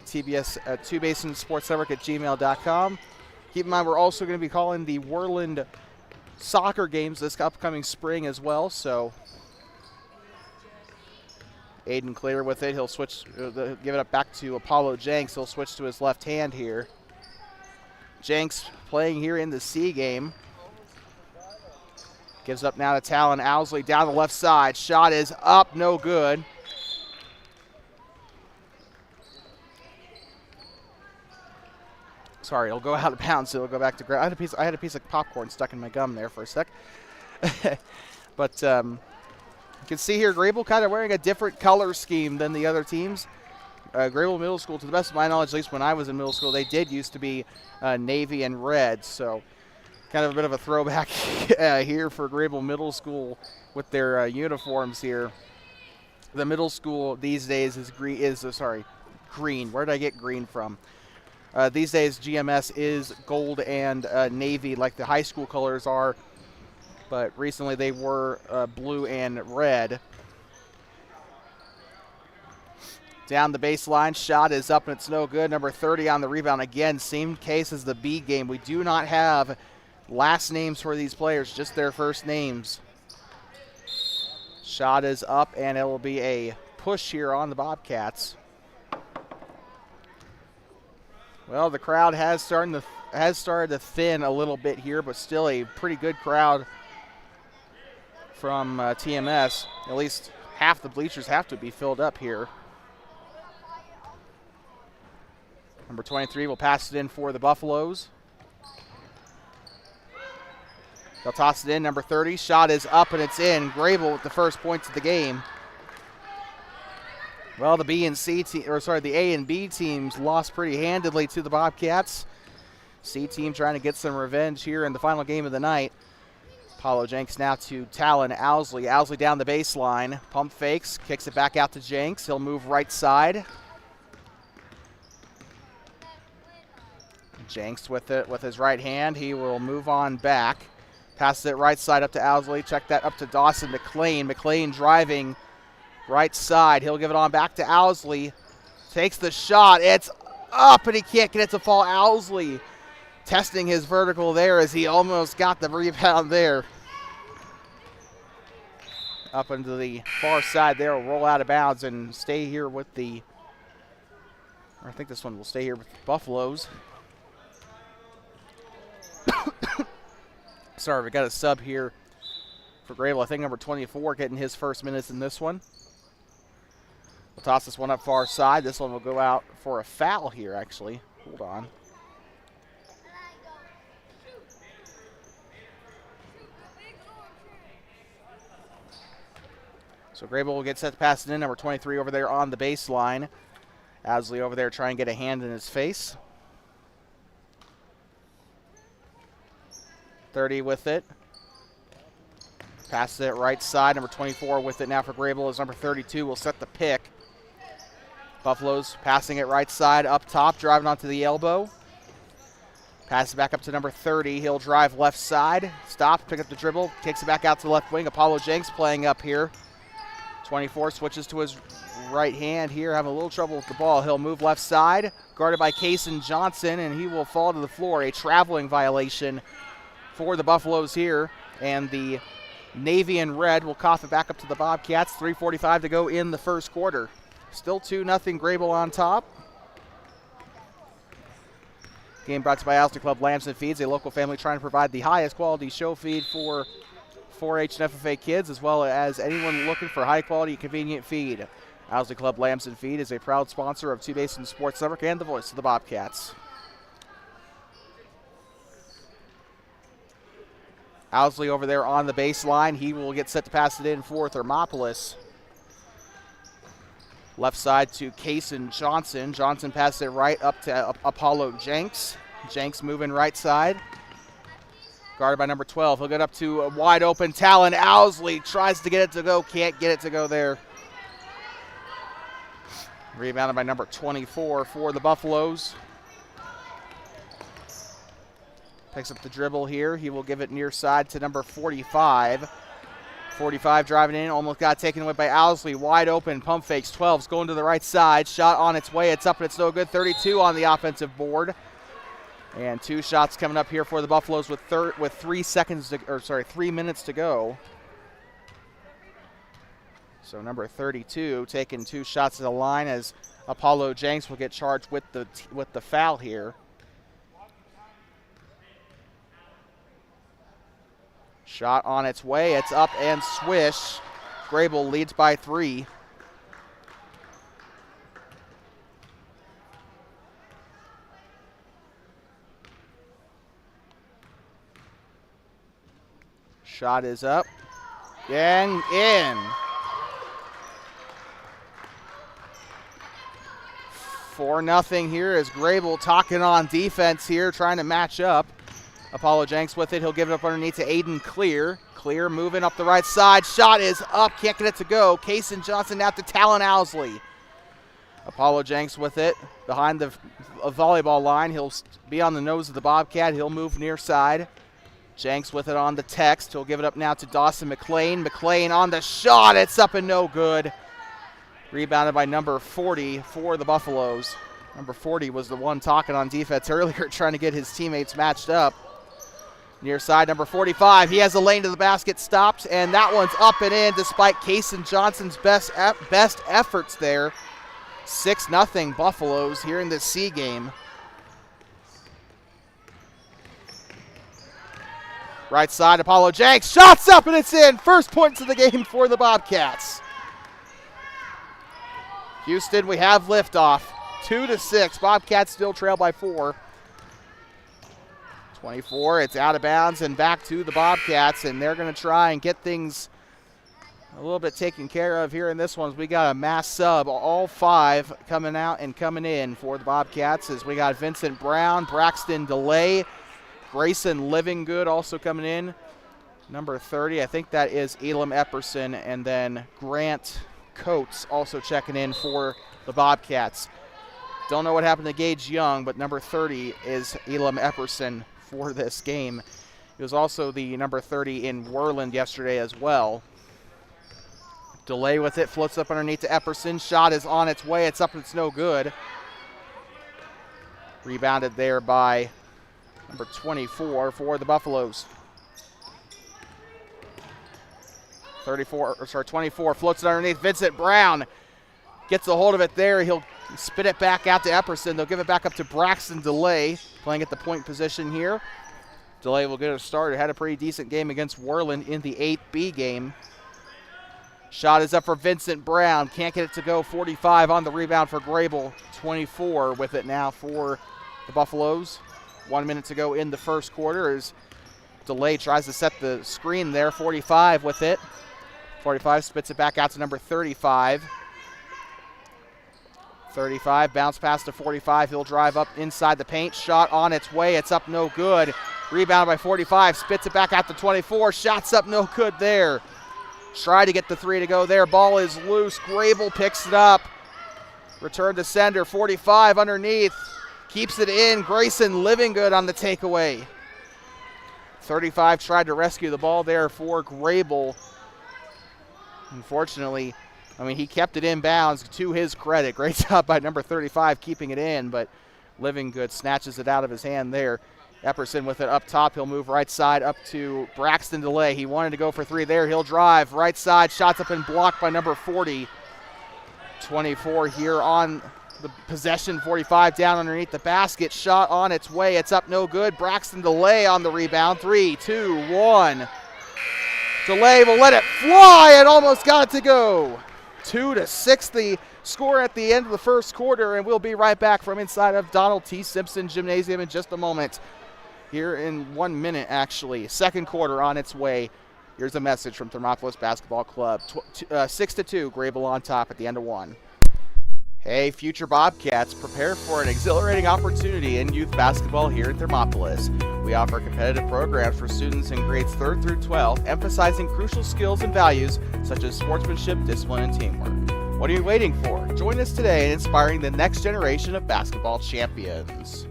twobasonsportsnetwork@gmail.com. Keep in mind, we're also going to be calling the Worland soccer games this upcoming spring as well. So Aiden Clear with it. He'll switch, give it up back to Apollo Jenks. He'll switch to his left hand here. Jenks playing here in the C game. Gives up now to Talon Owsley down the left side. Shot is up, no good. Sorry, it'll go out of bounds. It'll go back to ground. I had a piece of popcorn stuck in my gum there for a sec. But you can see here Greybull kind of wearing a different color scheme than the other teams. Greybull Middle School, to the best of my knowledge, at least when I was in middle school, they did used to be navy and red. So kind of a bit of a throwback here for Greybull Middle School with their uniforms here. The middle school these days is green. Where did I get green from? These days, GMS is gold and navy like the high school colors are, but recently they were blue and red. Down the baseline, shot is up and it's no good. Number 30 on the rebound again. Same case as the B game. We do not have last names for these players, just their first names. Shot is up and it will be a push here on the Bobcats. Well, the crowd has started to thin a little bit here, but still a pretty good crowd from TMS. At least half the bleachers have to be filled up here. Number 23 will pass it in for the Buffaloes. They'll toss it in. Number 30, shot is up and it's in. Greybull with the first points of the game. Well, the A and B teams lost pretty handedly to the Bobcats. C team trying to get some revenge here in the final game of the night. Apollo Jenks now to Talon Owsley. Owsley down the baseline. Pump fakes, kicks it back out to Jenks. He'll move right side. Jenks with it with his right hand. He will move on back. Passes it right side up to Owsley. Check that up to Dawson McLean. McLean driving right side. He'll give it on back to Owsley. Takes the shot. It's up and he can't get it to fall. Owsley testing his vertical there as he almost got the rebound there. Up into the far side there. Will roll out of bounds and stay here with the, or I think this one will stay here with the Buffaloes. Sorry, we got a sub here for Greybull. I think number 24 getting his first minutes in this one. We'll toss this one up far side. This one will go out for a foul here, actually. Hold on. So Greybull will get set to pass it in. Number 23 over there on the baseline. Owsley over there trying to get a hand in his face. 30 with it. Passes it right side. Number 24 with it now for Greybull as number 32 will set the pick. Buffaloes passing it right side up top, driving onto the elbow. Passes back up to number 30. He'll drive left side. Stop, pick up the dribble, kicks it back out to the left wing. Apollo Jenks playing up here. 24 switches to his right hand here, having a little trouble with the ball. He'll move left side, guarded by Kaysen Johnson, and he will fall to the floor. A traveling violation for the Buffaloes here, and the navy and red will cough it back up to the Bobcats. 3:45 to go in the first quarter. Still 2-0 Greybull on top. Game brought to you by Owsley Club Lambs and Feeds, a local family trying to provide the highest quality show feed for 4-H and FFA kids, as well as anyone looking for high quality convenient feed. Owsley Club Lambs and Feed is a proud sponsor of Two Basin Sports Network and the voice of the Bobcats. Owsley over there on the baseline. He will get set to pass it in for Thermopolis. Left side to Kaysen Johnson. Johnson passes it right up to Apollo Jenks. Jenks moving right side. Guarded by number 12. He'll get up to a wide open Talon. Owsley tries to get it to go. Can't get it to go there. Rebounded by number 24 for the Buffaloes. Picks up the dribble here. He will give it near side to number 45. 45 driving in. Almost got taken away by Owsley. Wide open. Pump fakes. 12's going to the right side. Shot on its way. It's up and it's no good. 32 on the offensive board. And 2 shots coming up here for the Buffaloes with 3 minutes to go. So number 32 taking 2 shots at the line as Apollo Jenks will get charged with the foul here. Shot on its way. It's up and swish. Greybull leads by 3. Shot is up and in. 4-0 here as Greybull talking on defense here, trying to match up. Apollo Jenks with it. He'll give it up underneath to Aiden Clear. Clear moving up the right side. Shot is up. Can't get it to go. Kaysen Johnson out to Talon Owsley. Apollo Jenks with it behind the volleyball line. He'll be on the nose of the Bobcat. He'll move near side. Jenks with it on the text. He'll give it up now to Dawson McLean. McLean on the shot. It's up and no good. Rebounded by number 40 for the Buffaloes. Number 40 was the one talking on defense earlier, trying to get his teammates matched up. Near side, number 45. He has a lane to the basket, stopped, and that one's up and in despite Kaysen Johnson's best efforts there. 6-0 Buffaloes here in this C game. Right side, Apollo Jenks. Shots up and it's in. First points of the game for the Bobcats. Houston, we have liftoff. 2-6. Bobcats still trail by 4. 24, it's out of bounds and back to the Bobcats, and they're going to try and get things a little bit taken care of here in this one. We got a mass sub, all 5 coming out and coming in for the Bobcats, as we got Vincent Brown, Braxton DeLay, Grayson Livinggood also coming in. Number 30, I think that is Elam Epperson, and then Grant Coates also checking in for the Bobcats. Don't know what happened to Gage Young, but number 30 is Elam Epperson for this game. He was also the number 30 in Worland yesterday as well. Delay with it, floats up underneath to Epperson. Shot is on its way. It's up and it's no good. Rebounded there by number 24 for the Buffaloes. 24 floats it underneath. Vincent Brown gets a hold of it there. He'll spit it back out to Epperson. They'll give it back up to Braxton DeLay, playing at the point position here. DeLay will get a start. Had a pretty decent game against Worland in the 8B game. Shot is up for Vincent Brown. Can't get it to go. 45 on the rebound for Greybull. 24 with it now for the Buffaloes. 1 minute to go in the first quarter as DeLay tries to set the screen there. 45 with it. 45 spits it back out to number 35. 35, bounce pass to 45. He'll drive up inside the paint. Shot on its way. It's up no good. Rebound by 45. Spits it back out to 24. Shots up no good there. Try to get the 3 to go there. Ball is loose. Greybull picks it up. Return to sender. 45 underneath. Keeps it in. Grayson Livinggood on the takeaway. 35 tried to rescue the ball there for Greybull. Unfortunately, he kept it in bounds to his credit. Great job by number 35 keeping it in, but Livinggood snatches it out of his hand there. Epperson with it up top. He'll move right side up to Braxton DeLay. He wanted to go for 3 there. He'll drive right side. Shots up and blocked by number 40. 24 here on the possession. 45 down underneath the basket. Shot on its way. It's up no good. Braxton DeLay on the rebound. 3, 2, 1. DeLay will let it fly and almost got it to go. 2-6 the score at the end of the first quarter, and we'll be right back from inside of Donald T. Simpson Gymnasium in just a moment. here in 1 minute, actually. Second quarter on its way. Here's a message from Thermopolis Basketball Club. 6-2, Greybull on top at the end of 1. Hey, future Bobcats, prepare for an exhilarating opportunity in youth basketball here in Thermopolis. We offer competitive programs for students in grades 3rd through 12, emphasizing crucial skills and values such as sportsmanship, discipline, and teamwork. What are you waiting for? Join us today in inspiring the next generation of basketball champions.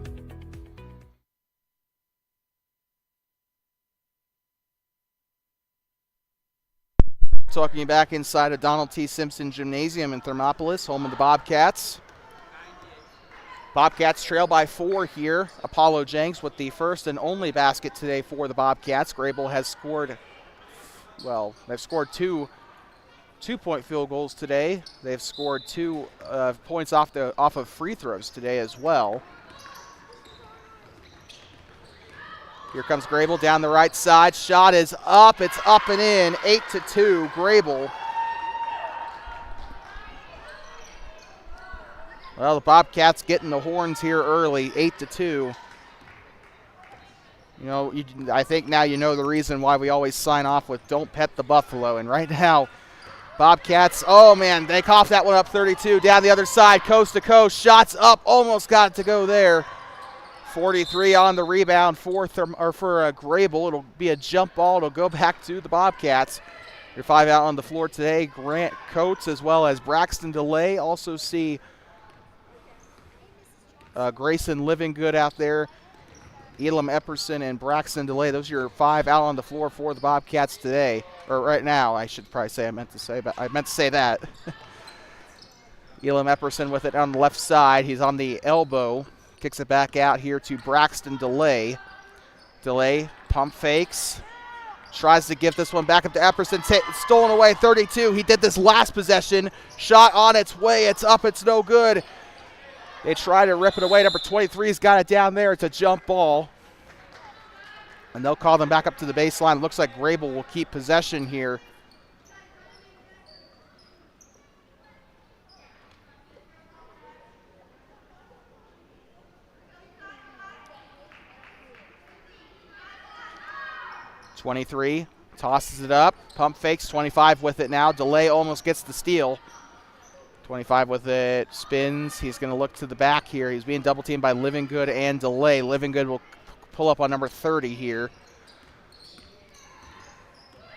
Talking you back inside of Donald T. Simpson Gymnasium in Thermopolis, home of the Bobcats. Bobcats trail by 4 here. Apollo Jenks with the first and only basket today for the Bobcats. Greybull has scored, well, they've scored two two-point field goals today. They've scored 2 points off of free throws today as well. Here comes Greybull down the right side. Shot is up. It's up and in. 8-2, Greybull. Well, the Bobcats getting the horns here early, 8-2. You know, I think now you know the reason why we always sign off with "Don't pet the buffalo." And right now, Bobcats, oh man, they coughed that one up 32. Down the other side, coast to coast. Shots up, almost got it to go there. 43 on the rebound for Greybull. It'll be a jump ball. It'll go back to the Bobcats. Your 5 out on the floor today, Grant Coates as well as Braxton DeLay. Also see Grayson Livingood out there. Elam Epperson and Braxton DeLay. Those are your 5 out on the floor for the Bobcats today. Or right now, I should probably say I meant to say that. Elam Epperson with it on the left side. He's on the elbow. Kicks it back out here to Braxton DeLay. DeLay pump fakes. Tries to give this one back up to Epperson. Stolen away, 32. He did this last possession. Shot on its way. It's up. It's no good. They try to rip it away. Number 23's got it down there. It's a jump ball. And they'll call them back up to the baseline. Looks like Greybull will keep possession here. .23 tosses it up. Pump fakes. 25 with it now. DeLay almost gets the steal. 25 with it, spins. He's going to look to the back here. He's being double teamed by Livingood and DeLay. Livingood will pull up on number 30 here.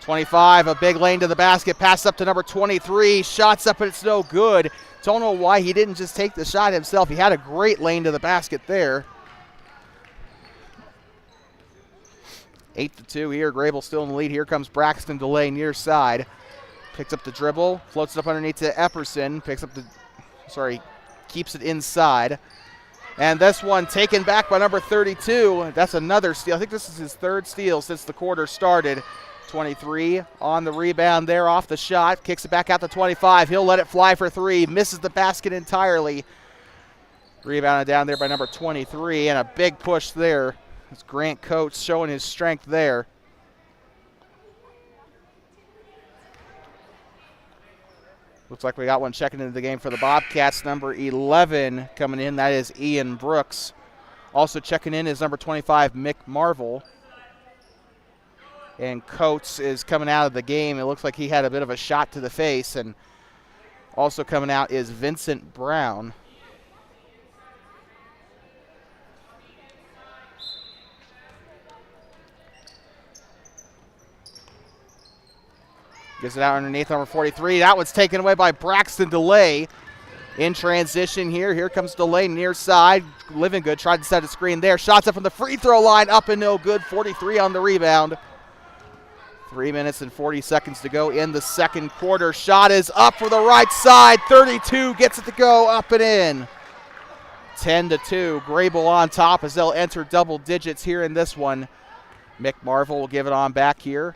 25, a big lane to the basket. Pass up to number 23. Shots up, but it's no good. Don't know why he didn't just take the shot himself. He had a great lane to the basket there. 8-2 here. Greybull still in the lead. Here comes Braxton DeLay near side. Picks up the dribble, floats it up underneath to Epperson. Keeps it inside. And this one taken back by number 32. That's another steal. I think this is his 3rd steal since the quarter started. 23 on the rebound there off the shot. Kicks it back out to 25. He'll let it fly for 3. Misses the basket entirely. Rebounded down there by number 23. And a big push there. It's Grant Coates showing his strength there. Looks like we got one checking into the game for the Bobcats. Number 11 coming in. That is Ian Brooks. Also checking in is number 25, Mick Marvel. And Coates is coming out of the game. It looks like he had a bit of a shot to the face. And also coming out is Vincent Brown. Gives it out underneath number 43. That one's taken away by Braxton DeLay. In transition here. Here comes DeLay near side. Livingood tried to set a screen there. Shots up from the free throw line. Up and no good. 43 on the rebound. 3 minutes and 40 seconds to go in the second quarter. Shot is up for the right side. 32 gets it to go up and in. 10-2. Greybull on top as they'll enter double digits here in this one. Mick Marvel will give it on back here.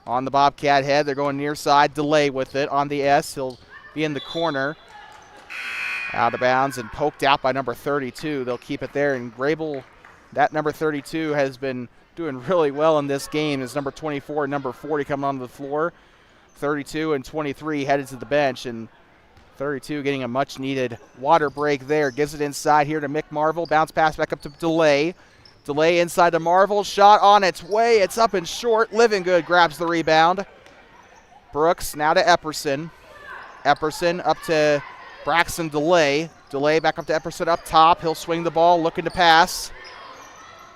On the Bobcat head, they're going near side. DeLay with it on the S. He'll be in the corner. Out of bounds and poked out by number 32. They'll keep it there. And Greybull, that number 32, has been doing really well in this game. As number 24 and number 40 coming onto the floor. 32 and 23 headed to the bench. And 32 getting a much-needed water break there. Gives it inside here to Mick Marvel. Bounce pass back up to Delay. Delay inside to Marvel. Shot on its way. It's up and short. Living Good grabs the rebound. Brooks now to Epperson. Epperson up to Braxton Delay. Delay back up to Epperson up top. He'll swing the ball, looking to pass.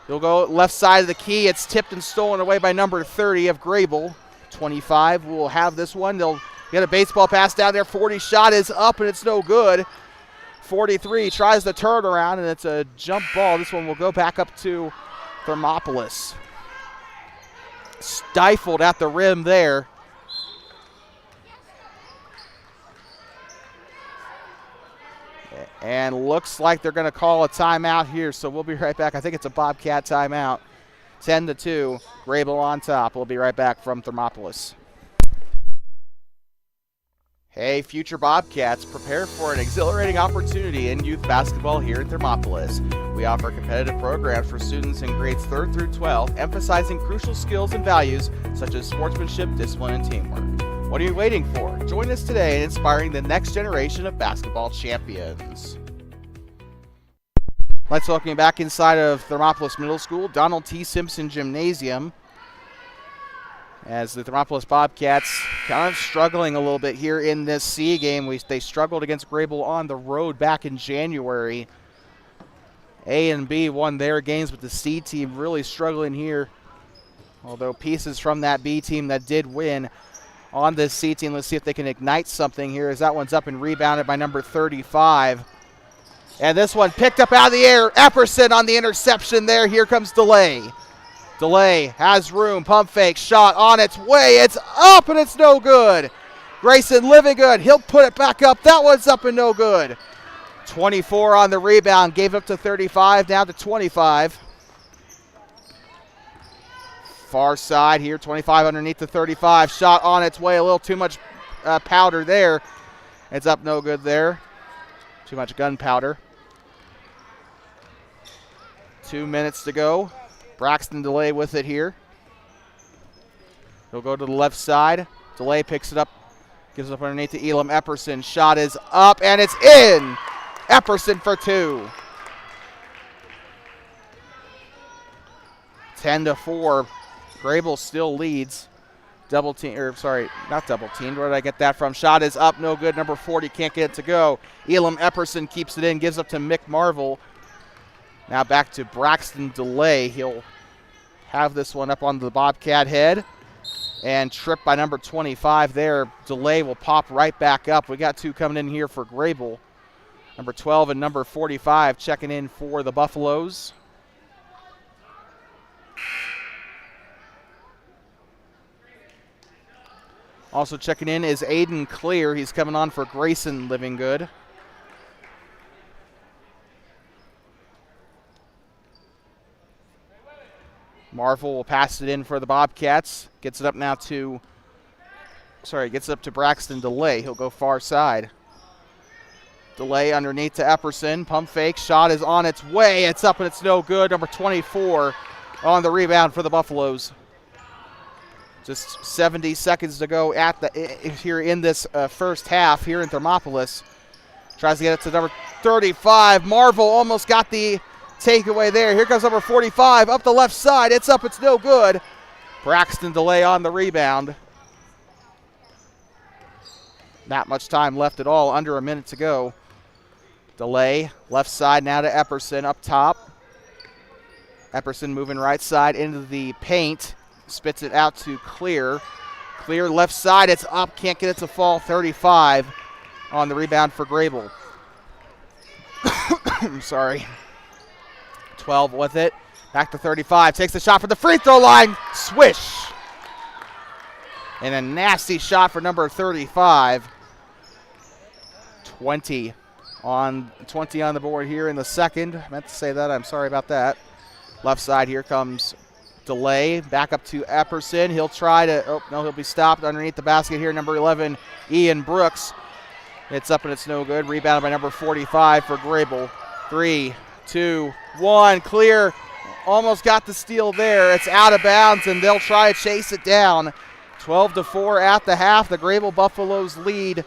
He'll go left side of the key. It's tipped and stolen away by number 30 of Greybull. 25 will have this one. They'll get a baseball pass down there. 40 shot is up, and it's no good. 43 tries the turnaround, and it's a jump ball. This one will go back up to Thermopolis. Stifled at the rim there. And looks like they're going to call a timeout here, so we'll be right back. I think it's a Bobcat timeout. 10-2, Greybull on top. We'll be right back from Thermopolis. Hey, future Bobcats, prepare for an exhilarating opportunity in youth basketball here at Thermopolis. We offer competitive programs for students in grades 3rd through 12, emphasizing crucial skills and values such as sportsmanship, discipline, and teamwork. What are you waiting for? Join us today in inspiring the next generation of basketball champions. Let's welcome you back inside of Thermopolis Middle School, Donald T. Simpson Gymnasium. As the Thermopolis Bobcats kind of struggling a little bit here in this C game. They struggled against Greybull on the road back in January. A and B won their games, but the C team really struggling here. Although pieces from that B team that did win on this C team. Let's see if they can ignite something here as that one's up and rebounded by number 35. And this one picked up out of the air. Epperson on the interception there. Here comes Delay. Delay has room. Pump fake. Shot on its way. It's up and it's no good. Grayson Living Good. He'll put it back up. That one's up and no good. 24 on the rebound. Gave up to 35. Down to 25. Far side here, 25 underneath the 35. Shot on its way, a little too much powder there. It's up no good there. Too much gunpowder. 2 minutes to go. Braxton Delay with it here. He'll go to the left side. Delay picks it up, gives it up underneath to Elam Epperson. Shot is up and it's in. Epperson for 2. 10-4. Greybull still leads. Not double teamed. Where did I get that from? Shot is up, no good. Number 40 can't get it to go. Elam Epperson keeps it in, gives up to Mick Marvel. Now back to Braxton Delay. He'll have this one up on the Bobcat head. And tripped by number 25 there. Delay will pop right back up. We got two coming in here for Greybull. Number 12 and number 45 checking in for the Buffaloes. Also checking in is Aiden Clear. He's coming on for Grayson Living Good. Marvel will pass it in for the Bobcats. Gets it up now to, gets it up to Braxton Delay. He'll go far side. Delay underneath to Epperson. Pump fake. Shot is on its way. It's up and it's no good. Number 24 on the rebound for the Buffaloes. Just 70 seconds to go here in this first half here in Thermopolis. Tries to get it to number 35. Marvel almost got the takeaway there. Here comes number 45 up the left side. It's up. It's no good. Braxton Delay on the rebound. Not much time left at all. Under a minute to go. Delay left side now to Epperson up top. Epperson moving right side into the paint. Spits it out to Clear. Clear left side. It's up. Can't get it to fall. 35 on the rebound for Greybull. I'm sorry. 12 with it. Back to 35. Takes the shot for the free throw line. Swish. And a nasty shot for number 35. 20 on the board here in the second. I meant to say that. I'm sorry about that. Left side, here comes Delay. Back up to Epperson. He'll try to, he'll be stopped underneath the basket here. Number 11, Ian Brooks. It's up and it's no good. Rebounded by number 45 for Greybull. 3, 2, 1. Clear. Almost got the steal there. It's out of bounds, and they'll try to chase it down. 12-4 at the half. The Greybull Buffaloes lead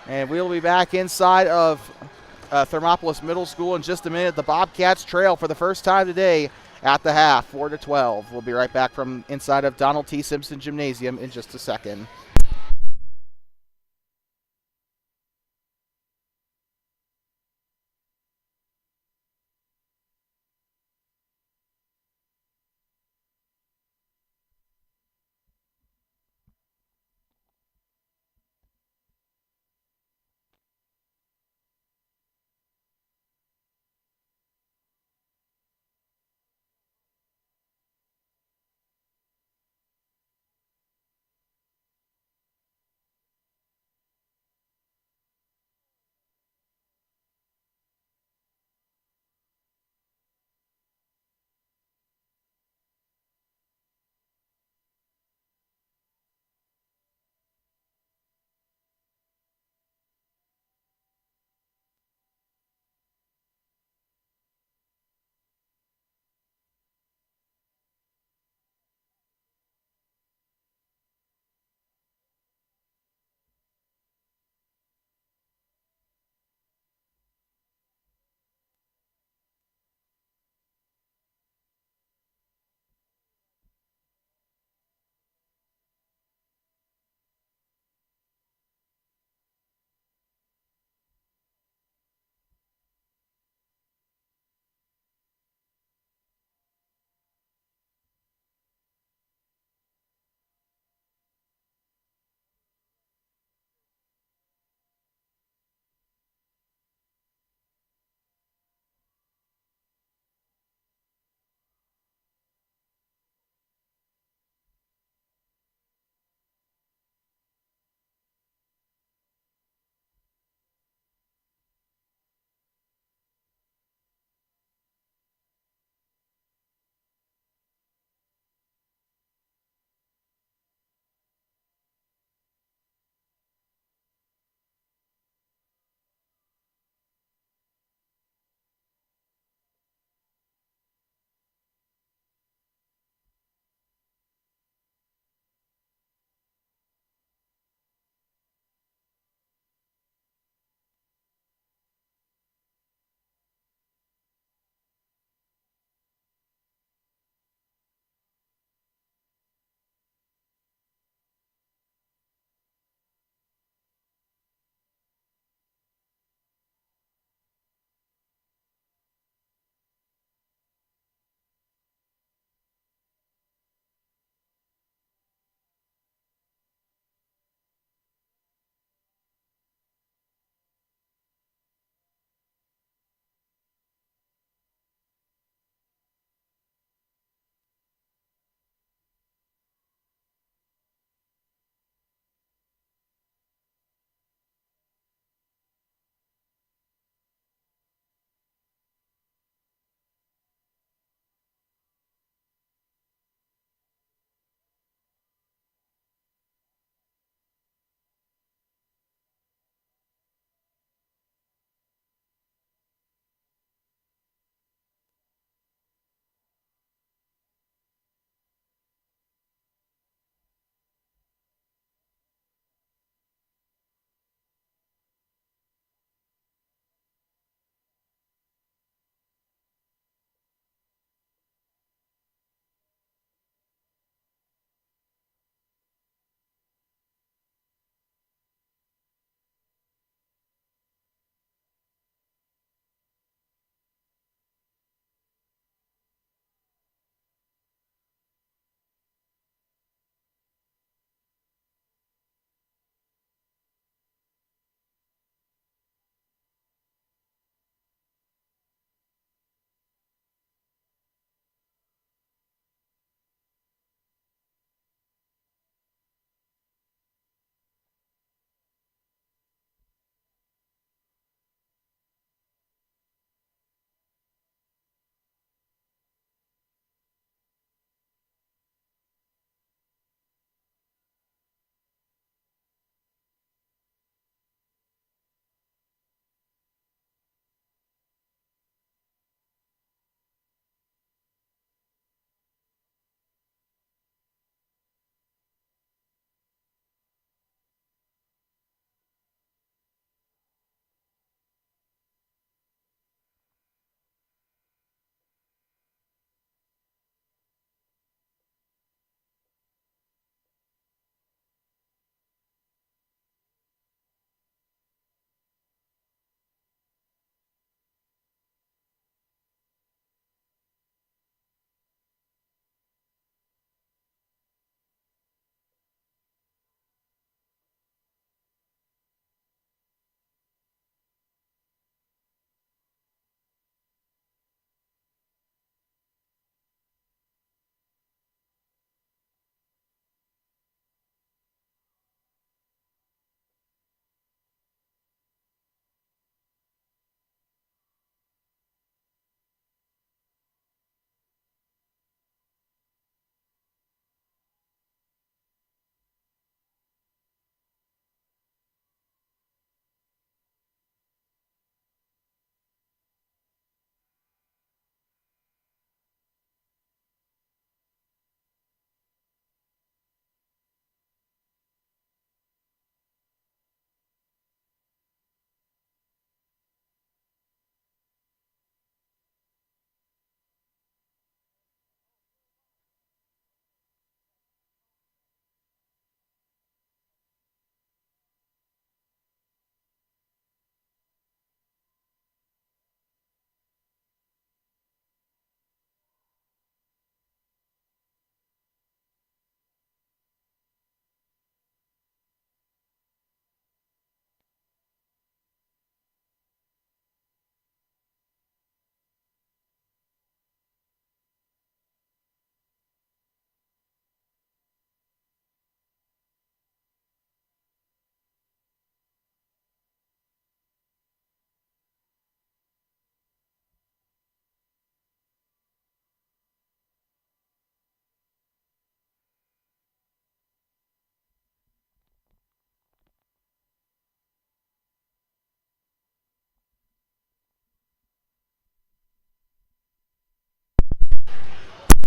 And we'll be back inside of Thermopolis Middle School in just a minute. The Bobcats trail for the first time today at the half, 4-12. We'll be right back from inside of Donald T. Simpson Gymnasium in just a second.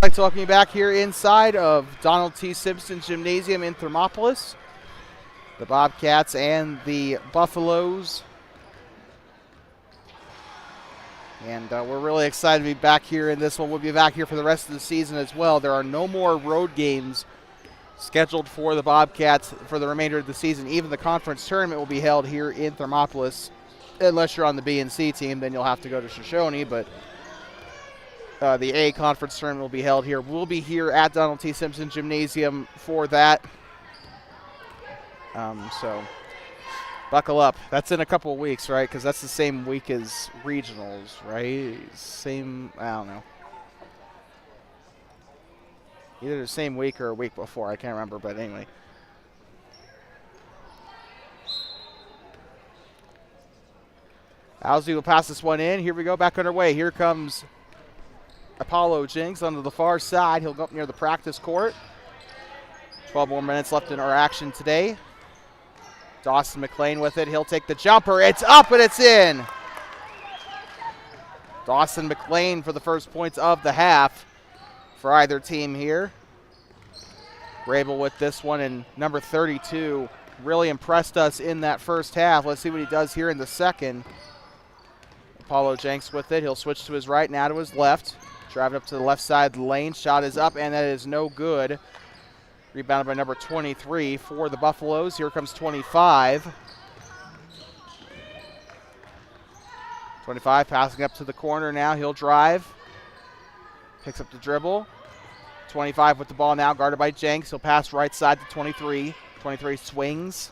like to welcome you back here inside of Donald T. Simpson Gymnasium in Thermopolis. The Bobcats and the Buffaloes. And we're really excited to be back here in this one. We'll be back here for the rest of the season as well. There are no more road games scheduled for the Bobcats for the remainder of the season. Even the conference tournament will be held here in Thermopolis. Unless you're on the B and C team, then you'll have to go to Shoshone, but the A conference tournament will be held here. We'll be here at Donald T. Simpson Gymnasium for that. So buckle up. That's in a couple of weeks, right? Because that's the same week as regionals, right? Same, I don't know. Either the same week or a week before. I can't remember, but anyway. Owsley will pass this one in. Here we go, back underway. Here comes Apollo Jinks onto the far side. He'll go up near the practice court. 12 more minutes left in our action today. Dawson McLean with it. He'll take the jumper. It's up and it's in. Dawson McLean for the first points of the half for either team here. Greybull with this one, and number 32 really impressed us in that first half. Let's see what he does here in the second. Apollo Jenks with it. He'll switch to his right, now to his left. Driving up to the left side of the lane. Shot is up, and that is no good. Rebounded by number 23 for the Buffaloes. Here comes 25. 25 passing up to the corner now. He'll drive. Picks up the dribble. 25 with the ball now, guarded by Jenks. He'll pass right side to 23. 23 swings.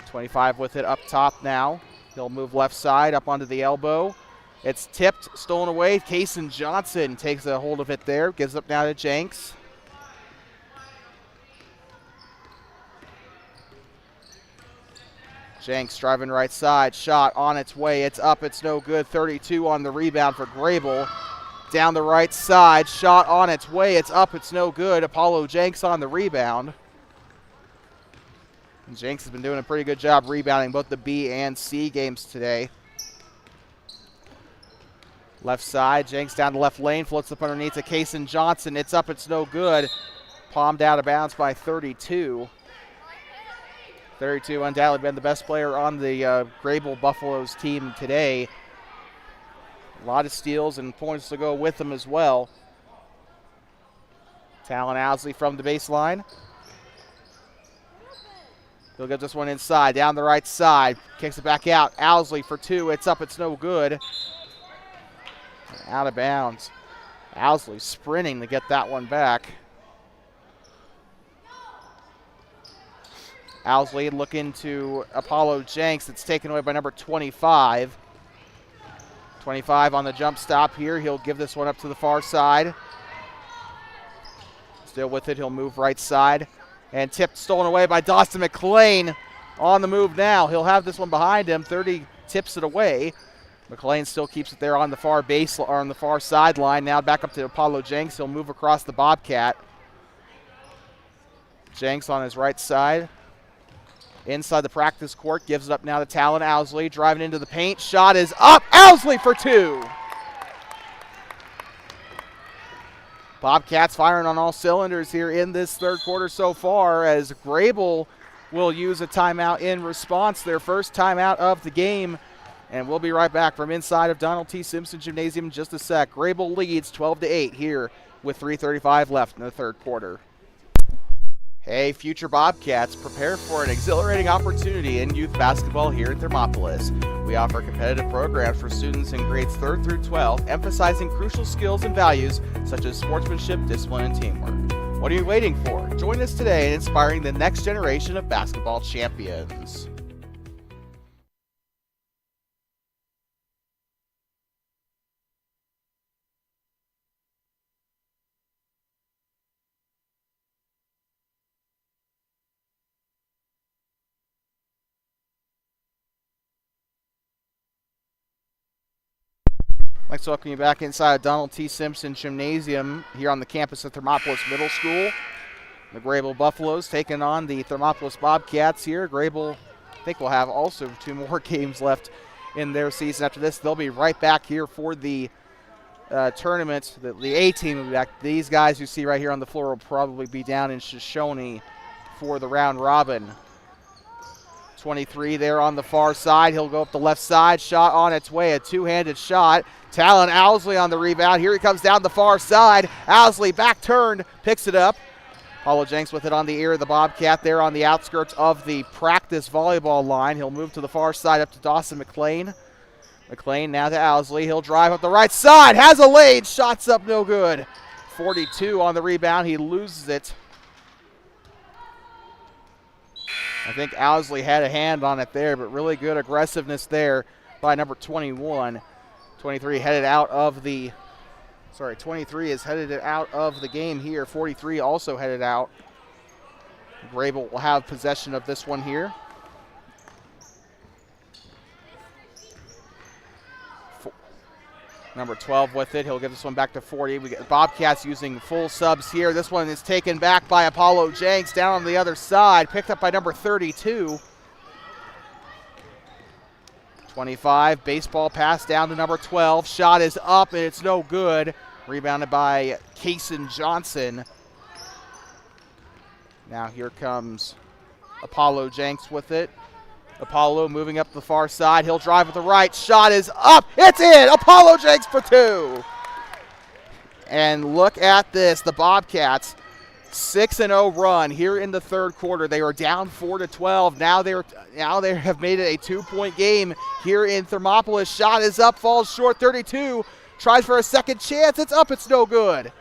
25 with it up top now. He'll move left side up onto the elbow. It's tipped, stolen away. Kason Johnson takes a hold of it there. Gives up now to Jenks. Jenks driving right side. Shot on its way. It's up. It's no good. 32 on the rebound for Greybull. Down the right side. Shot on its way. It's up. It's no good. Apollo Jenks on the rebound. And Jenks has been doing a pretty good job rebounding both the B and C games today. Left side. Jenks down the left lane. Floats up underneath to Kason Johnson. It's up. It's no good. Palmed out of bounds by 32. 32 undoubtedly been the best player on the Greybull Buffaloes team today. A lot of steals and points to go with them as well. Talon Owsley from the baseline. He'll get this one inside, down the right side. Kicks it back out. Owsley for two. It's up. It's no good. Out of bounds. Owsley sprinting to get that one back. Owsley looking to Apollo Jenks. It's taken away by number 25. 25 on the jump stop here. He'll give this one up to the far side. Still with it. He'll move right side. And tipped, stolen away by Dawson McLean. On the move now. He'll have this one behind him. 30 tips it away. McLean still keeps it there on the far base, or on the far sideline. Now back up to Apollo Jenks. He'll move across the Bobcat. Jenks on his right side. Inside the practice court, gives it up now to Talon Owsley, driving into the paint. Shot is up. Owsley for two. Bobcats firing on all cylinders here in this third quarter so far, as Greybull will use a timeout in response, their first timeout of the game. And we'll be right back from inside of Donald T. Simpson Gymnasium in just a sec. Greybull leads 12-8 here with 3:35 left in the third quarter. Hey, future Bobcats, prepare for an exhilarating opportunity in youth basketball here in Thermopolis. We offer competitive programs for students in grades 3rd through 12, emphasizing crucial skills and values such as sportsmanship, discipline, and teamwork. What are you waiting for? Join us today in inspiring the next generation of basketball champions. I'd like to welcome you back inside Donald T. Simpson Gymnasium here on the campus of Thermopolis Middle School. The Greybull Buffaloes taking on the Thermopolis Bobcats here. Greybull, I think, will have also 2 more games left in their season after this. They'll be right back here for the tournament, the A team will be back. These guys you see right here on the floor will probably be down in Shoshone for the round robin. 23 there on the far side. He'll go up the left side. Shot on its way. A two-handed shot. Talon Owsley on the rebound. Here he comes down the far side. Owsley back turned. Picks it up. Apollo Jenks with it on the ear of the Bobcat there on the outskirts of the practice volleyball line. He'll move to the far side up to Dawson McLean. McLean now to Owsley. He'll drive up the right side. Has a lane. Shots up no good. 42 on the rebound. He loses it. I think Owsley had a hand on it there, but really good aggressiveness there by number 21. 23 headed out of the, 23 is headed out of the game here. 43 also headed out. Greybull will have possession of this one here. Number 12 with it. He'll give this one back to 40. We get Bobcats using full subs here. This one is taken back by Apollo Jenks down on the other side. Picked up by number 32. 25. Baseball pass down to number 12. Shot is up and it's no good. Rebounded by Kaysen Johnson. Now here comes Apollo Jenks with it. Apollo moving up the far side. He'll drive with the right. Shot is up. It's in. Apollo Jenks for two. And look at this. The Bobcats, 6-0 run here in the third quarter. They were down 4-12. Now they have made it a 2-point game here in Thermopolis. Shot is up. Falls short. 32. Tries for a second chance. It's up. It's no good.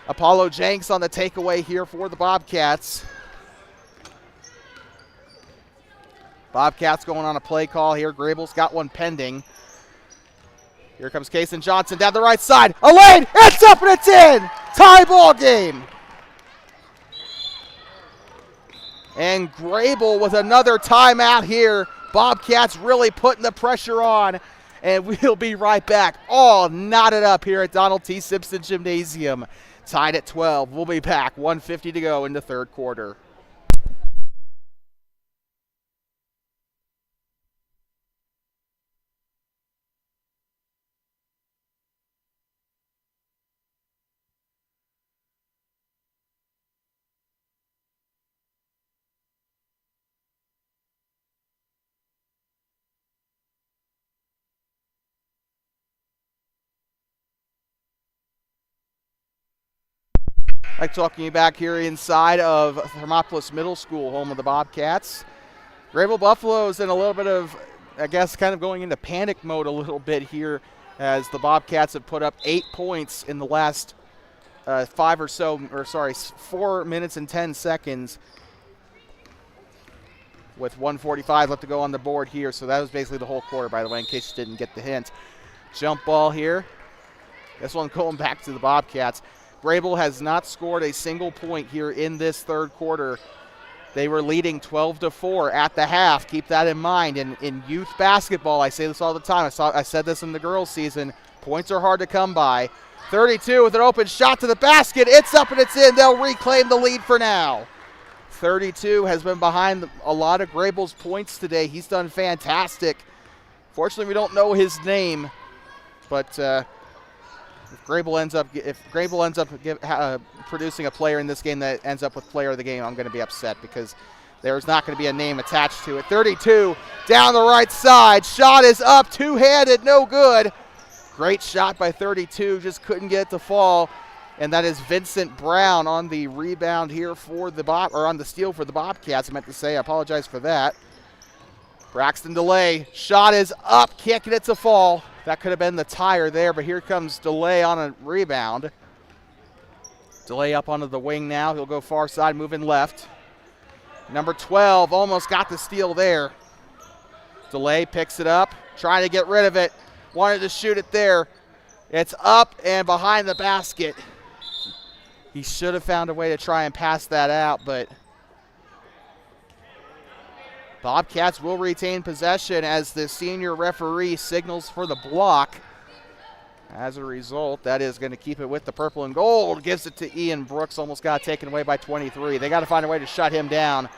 Apollo Jenks on the takeaway here for the Bobcats. Bobcats going on a play call here. Greybull's got one pending. Here comes Kaysen Johnson down the right side. A lane. It's up and it's in. Tie ball game. And Greybull with another timeout here. Bobcats really putting the pressure on. And we'll be right back. All knotted up here at Donald T. Simpson Gymnasium. Tied at 12. We'll be back. 1:50 to go in the third quarter. Like talking you back here inside of Thermopolis Middle School, home of the Bobcats. Greybull Buffaloes in a little bit of, I guess, kind of going into panic mode a little bit here as the Bobcats have put up 8 points in the last 4 minutes and 10 seconds with 1:45 left to go on the board here. So that was basically the whole quarter, by the way, in case you didn't get the hint. Jump ball here. This one going back to the Bobcats. Greybull has not scored a single point here in this third quarter. They were leading 12-4 at the half. Keep that in mind. In youth basketball, I say this all the time. I said this in the girls' season. Points are hard to come by. 32 with an open shot to the basket. It's up and it's in. They'll reclaim the lead for now. 32 has been behind a lot of Greybull's points today. He's done fantastic. Fortunately, we don't know his name, but if Greybull ends up producing a player in this game that ends up with player of the game, I'm going to be upset because there's not going to be a name attached to it. 32 down the right side. Shot is up, two-handed, no good. Great shot by 32, just couldn't get it to fall. And that is Vincent Brown on the rebound here for the on the steal for the Bobcats. I meant to say, I apologize for that. Braxton DeLay, shot is up, can't get it to fall. That could have been the tire there, but here comes DeLay on a rebound. DeLay up onto the wing now. He'll go far side, moving left. Number 12 almost got the steal there. DeLay picks it up, trying to get rid of it. Wanted to shoot it there. It's up and behind the basket. He should have found a way to try and pass that out, but Bobcats will retain possession as the senior referee signals for the block. As a result, that is going to keep it with the purple and gold. Gives it to Ian Brooks. Almost got taken away by 23. They got to find a way to shut him down.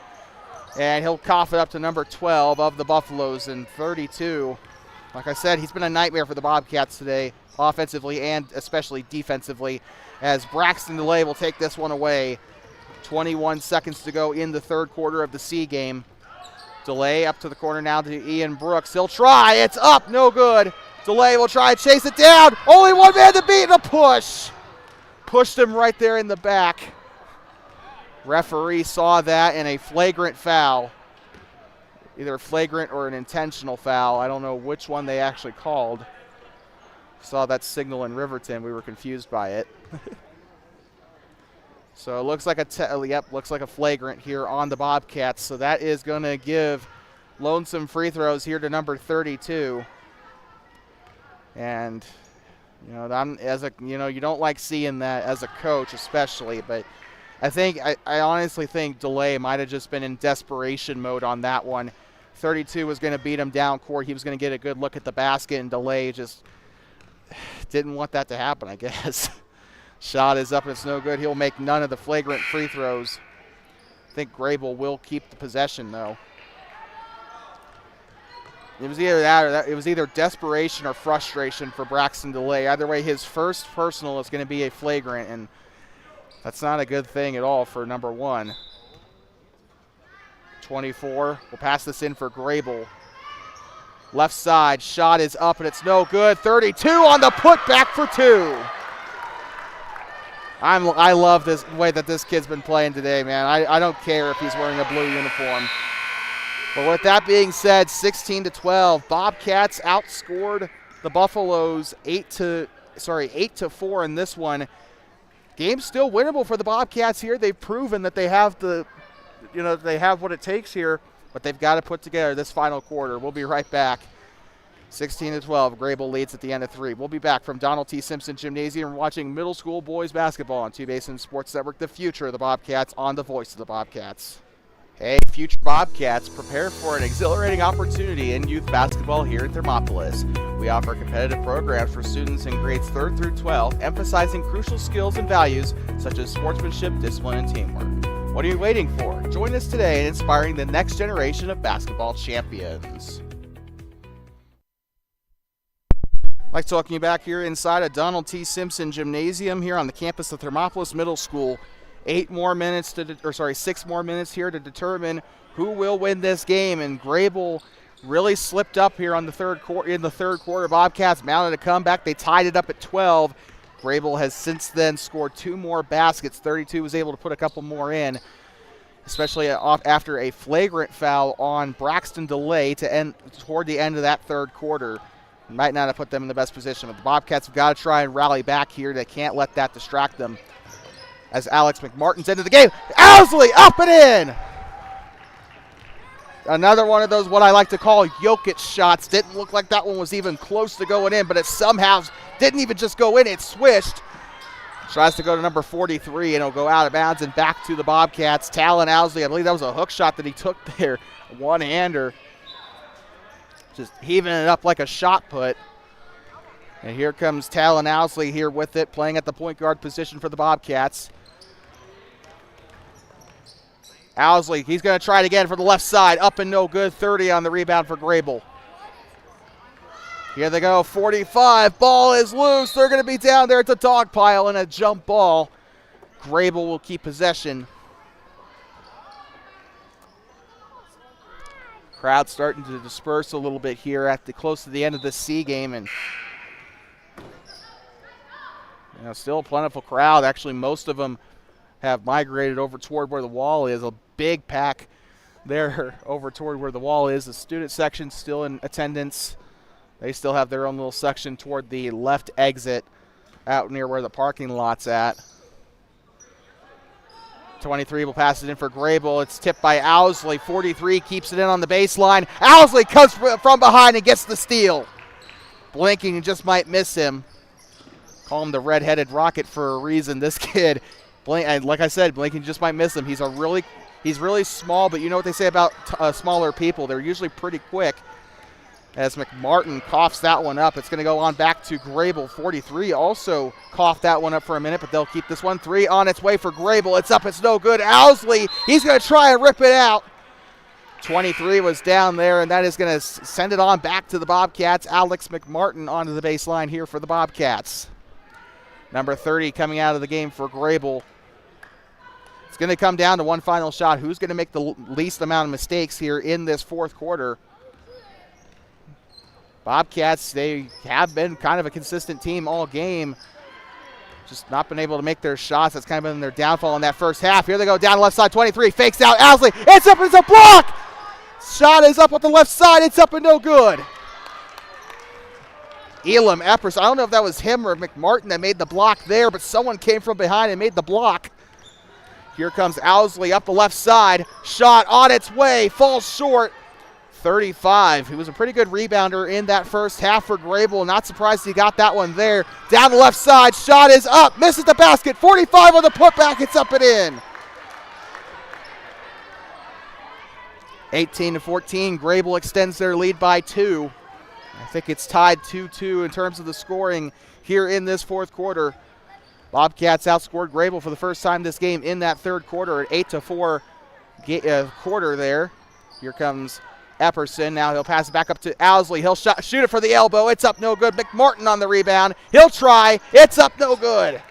And he'll cough it up to number 12 of the Buffaloes. And 32 Like I said, he's been a nightmare for the Bobcats today, offensively and especially defensively, as Braxton DeLay will take this one away. 21 seconds to go in the third quarter of the C game. DeLay up to the corner now to Ian Brooks. He'll try. It's up. No good. DeLay will try and chase it down. Only one man to beat, and a push. Pushed him right there in the back. Referee saw that, and a flagrant foul. Either a flagrant or an intentional foul. I don't know which one they actually called. Saw that signal in Riverton. We were confused by it. So it looks like looks like a flagrant here on the Bobcats. So that is going to give lonesome free throws here to number 32. And you don't like seeing that as a coach, especially, but I honestly think DeLay might have just been in desperation mode on that one. 32 was going to beat him down court. He was going to get a good look at the basket, and DeLay just didn't want that to happen, I guess. Shot is up and it's no good. He'll make none of the flagrant free throws. I think Greybull will keep the possession, though. It was either that or that. It was either desperation or frustration for Braxton DeLay. Either way, his first personal is going to be a flagrant, and that's not a good thing at all for number 1. 24 will pass this in for Greybull. Left side, shot is up and it's no good. 32 on the putback for 2. I love this way that this kid's been playing today, man. I don't care if he's wearing a blue uniform. But with that being said, 16-12, Bobcats outscored the Buffaloes 8-4 in this one. Game's still winnable for the Bobcats here. They've proven that they have they have what it takes here, but they've got to put together this final quarter. We'll be right back. 16-12, Greybull leads at the end of 3. We'll be back from Donald T. Simpson Gymnasium watching middle school boys basketball on Two-Basin Sports Network, the future of the Bobcats on the voice of the Bobcats. Hey, future Bobcats, prepare for an exhilarating opportunity in youth basketball here at Thermopolis. We offer competitive programs for students in grades 3rd through 12, emphasizing crucial skills and values such as sportsmanship, discipline, and teamwork. What are you waiting for? Join us today in inspiring the next generation of basketball champions. I'd like to welcome you back here inside of Donald T. Simpson Gymnasium here on the campus of Thermopolis Middle School. 6 more minutes here to determine who will win this game. And Greybull really slipped up here in the third quarter. Bobcats mounted a comeback. They tied it up at 12. Greybull has since then scored 2 more baskets. 32 was able to put a couple more in, especially after a flagrant foul on Braxton DeLay toward the end of that third quarter. Might not have put them in the best position, but the Bobcats have got to try and rally back here. They can't let that distract them. As Alex McMartin's into the game. Owsley up and in! Another one of those what I like to call Jokic shots. Didn't look like that one was even close to going in, but it somehow didn't even just go in. It swished. Tries to go to number 43, and it'll go out of bounds and back to the Bobcats. Talon Owsley, I believe that was a hook shot that he took there. A one-hander. Just heaving it up like a shot put. And here comes Talon Owsley here with it, playing at the point guard position for the Bobcats. Owsley, he's going to try it again for the left side. Up and no good. 30 on the rebound for Greybull. Here they go. 45. Ball is loose. They're going to be down there at the dog pile in a jump ball. Greybull will keep possession. Crowd starting to disperse a little bit here close to the end of the C game, and still a plentiful crowd. Actually, most of them have migrated over toward where the wall is. A big pack there over toward where the wall is. The student section still in attendance. They still have their own little section toward the left exit out near where the parking lot's at. 23 will pass it in for Greybull. It's tipped by Owsley. 43 keeps it in on the baseline. Owsley comes from behind and gets the steal. Blinking and just might miss him. Call him the red-headed rocket for a reason. This kid, and like I said, blinking just might miss him. He's really small, but you know what they say about smaller people. They're usually pretty quick. As McMartin coughs that one up, it's going to go on back to Greybull. 43 also coughed that one up for a minute, but they'll keep this one. 3 on its way for Greybull. It's up. It's no good. Owsley, he's going to try and rip it out. 23 was down there, and that is going to send it on back to the Bobcats. Alex McMartin onto the baseline here for the Bobcats. Number 30 coming out of the game for Greybull. It's going to come down to one final shot. Who's going to make the least amount of mistakes here in this fourth quarter? Bobcats, they have been kind of a consistent team all game. Just not been able to make their shots. That's kind of been their downfall in that first half. Here they go down the left side, 23. Fakes out, Owsley. It's up, it's a block! Shot is up on the left side. It's up and no good. Elam Epperson. I don't know if that was him or McMartin that made the block there, but someone came from behind and made the block. Here comes Owsley up the left side. Shot on its way. Falls short. 35. He was a pretty good rebounder in that first half for Greybull. Not surprised he got that one there. Down the left side. Shot is up. Misses the basket. 45 on the putback. It's up and in. 18-14. Greybull extends their lead by 2. I think it's tied 2-2 in terms of the scoring here in this fourth quarter. Bobcats outscored Greybull for the first time this game in that third quarter at 8-4 quarter there. Here comes Epperson. Now he'll pass it back up to Owsley. He'll shoot it for the elbow. It's up no good. McMartin on the rebound. He'll try. It's up no good.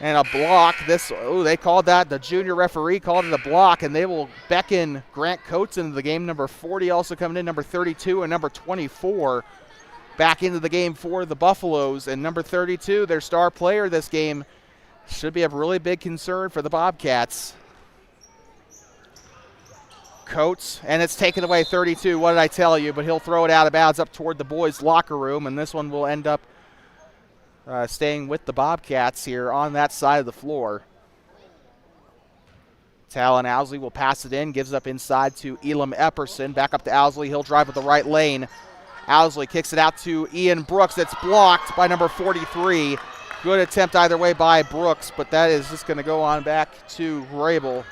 And a block. They called that. The junior referee called it a block, and they will beckon Grant Coates into the game. Number 40 also coming in, number 32 and number 24 back into the game for the Buffaloes. And number 32, their star player this game, should be a really big concern for the Bobcats. Coates, and it's taken away 32. What did I tell you? But he'll throw it out of bounds up toward the boys' locker room, and this one will end up staying with the Bobcats here on that side of the floor. Talon Owsley will pass it in, gives it up inside to Elam Epperson. Back up to Owsley. He'll drive with the right lane. Owsley kicks it out to Ian Brooks. It's blocked by number 43. Good attempt either way by Brooks, but that is just going to go on back to Greybull.